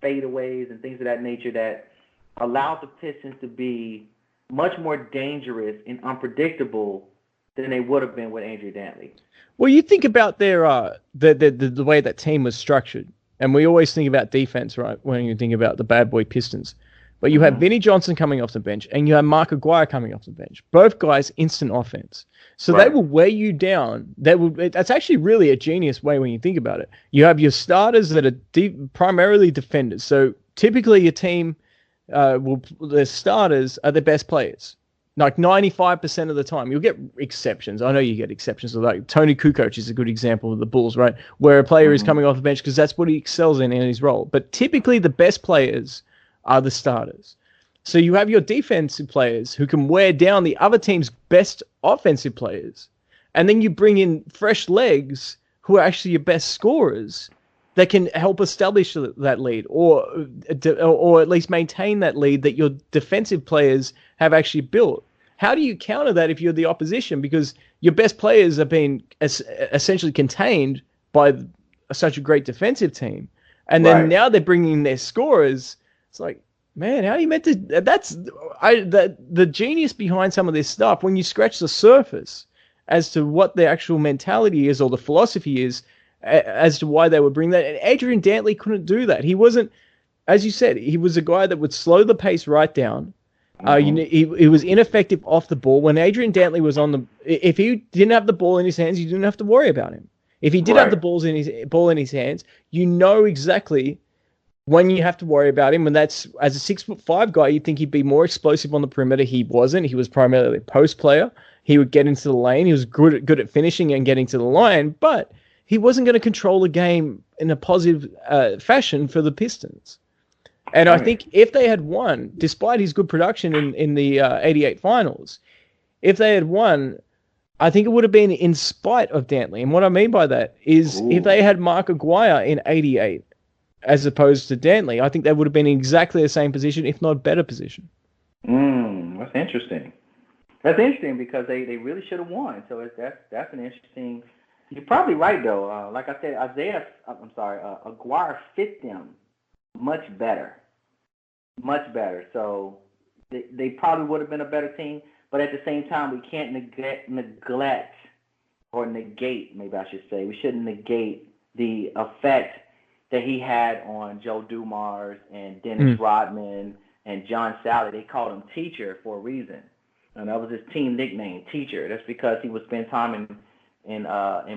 fadeaways, and things of that nature that allowed the Pistons to be much more dangerous and unpredictable than they would have been with Adrian Dantley. Well, you think about their the way that team was structured, and we always think about defense, right, when you think about the bad boy Pistons. But you have Vinnie Johnson coming off the bench, and you have Mark Aguirre coming off the bench. Both guys, instant offense. So They will wear you down. That's actually really a genius way when you think about it. You have your starters that are primarily defenders. So typically your team, the starters are the best players. Like 95% of the time. You'll get exceptions. I know you get exceptions. Like Tony Kukoc is a good example of the Bulls, right? Where a player is coming off the bench because that's what he excels in his role. But typically the best players are the starters. So you have your defensive players who can wear down the other team's best offensive players. And then you bring in fresh legs who are actually your best scorers that can help establish that lead or at least maintain that lead that your defensive players have actually built. How do you counter that if you're the opposition? Because your best players are being essentially contained by such a great defensive team. And then now they're bringing in their scorers. It's like, man, how are you meant to... The genius behind some of this stuff, when you scratch the surface as to what the actual mentality is or the philosophy is, as to why they would bring that. And Adrian Dantley couldn't do that. He wasn't, as you said, he was a guy that would slow the pace right down. He was ineffective off the ball. When Adrian Dantley was if he didn't have the ball in his hands, you didn't have to worry about him. If he did have the ball in his hands, you know exactly when you have to worry about him. And that's, as a 6'5" guy, you'd think he'd be more explosive on the perimeter. He wasn't. He was primarily a post player. he would get into the lane. He was good at finishing and getting to the line, but he wasn't going to control the game in a positive fashion for the Pistons. And I think if they had won, despite his good production in the 88 finals, if they had won, I think it would have been in spite of Dantley. And what I mean by that is if they had Mark Aguirre in 88 as opposed to Dantley, I think they would have been in exactly the same position, if not better position. That's interesting. That's interesting because they really should have won. So that's an interesting. You're probably right though. Like I said, Aguirre fit them much better. So they probably would have been a better team. But at the same time, we can't neglect or negate, maybe I should say. We shouldn't negate the effect that he had on Joe Dumars and Dennis Rodman and John Sally. They called him Teacher for a reason. And that was his team nickname, Teacher. That's because he would spend time in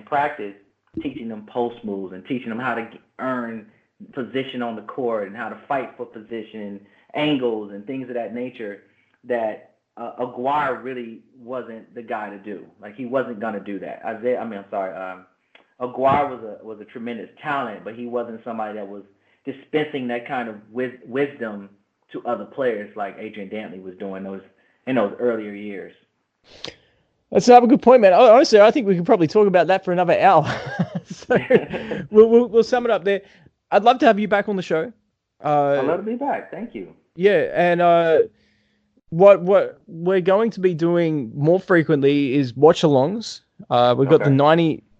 practice teaching them post moves and teaching them how to earn position on the court and how to fight for position, angles, and things of that nature that Aguirre really wasn't the guy to do. Like, he wasn't going to do that. Aguirre was a tremendous talent, but he wasn't somebody that was dispensing that kind of wisdom to other players like Adrian Dantley was doing in those earlier years. That's another good point, man. Honestly, I think we could probably talk about that for another hour. So we'll sum it up there. I'd love to have you back on the show. I'd love to be back. Thank you. Yeah, and what we're going to be doing more frequently is watch-alongs. We've got the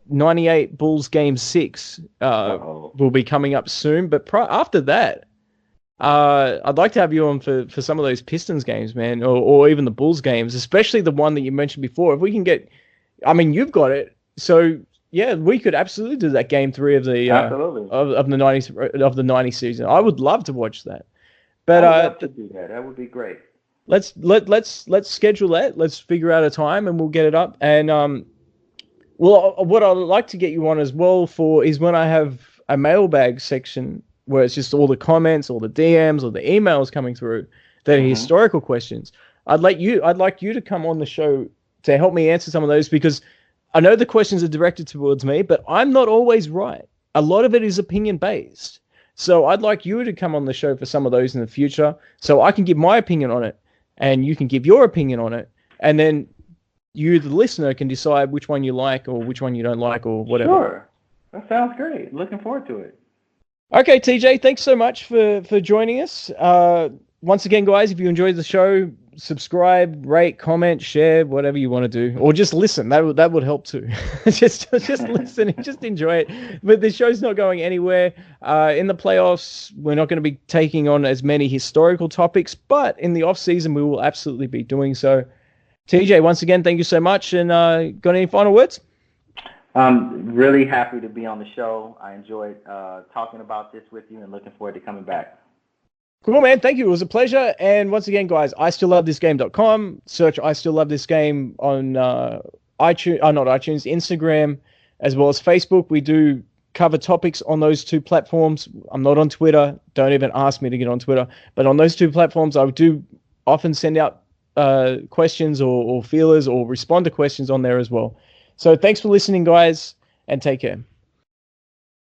98 Bulls Game 6 will be coming up soon. But after that, I'd like to have you on for some of those Pistons games, man, or even the Bulls games, especially the one that you mentioned before. If we can get... I mean, you've got it. So, yeah, we could absolutely do that Game 3 of the of the 90 season. I would love to watch that. But I'd love to do that. That would be great. Let's schedule that. Let's figure out a time and we'll get it up. And what I'd like to get you on as well is when I have a mailbag section where it's just all the comments, all the DMs, or the emails coming through that are historical questions. I'd like you to come on the show to help me answer some of those, because I know the questions are directed towards me, but I'm not always right. A lot of it is opinion based. So I'd like you to come on the show for some of those in the future so I can give my opinion on it and you can give your opinion on it. And then you, the listener, can decide which one you like or which one you don't like or whatever. Sure. That sounds great. Looking forward to it. Okay, TJ, thanks so much for joining us. Once again, guys, if you enjoyed the show, subscribe, rate, comment, share, whatever you want to do, or just listen. That would help too. just listen and just enjoy it. But the show's not going anywhere. In the playoffs, we're not going to be taking on as many historical topics, but in the off season, we will absolutely be doing so. TJ, once again, thank you so much. And got any final words? I'm really happy to be on the show. I enjoyed talking about this with you and looking forward to coming back. Cool, man. Thank you. It was a pleasure. And once again, guys, istilllovethisgame.com. Search I Still Love This Game on iTunes, not iTunes, Instagram, as well as Facebook. We do cover topics on those two platforms. I'm not on Twitter. Don't even ask me to get on Twitter. But on those two platforms, I do often send out questions or feelers or respond to questions on there as well. So thanks for listening, guys, and take care.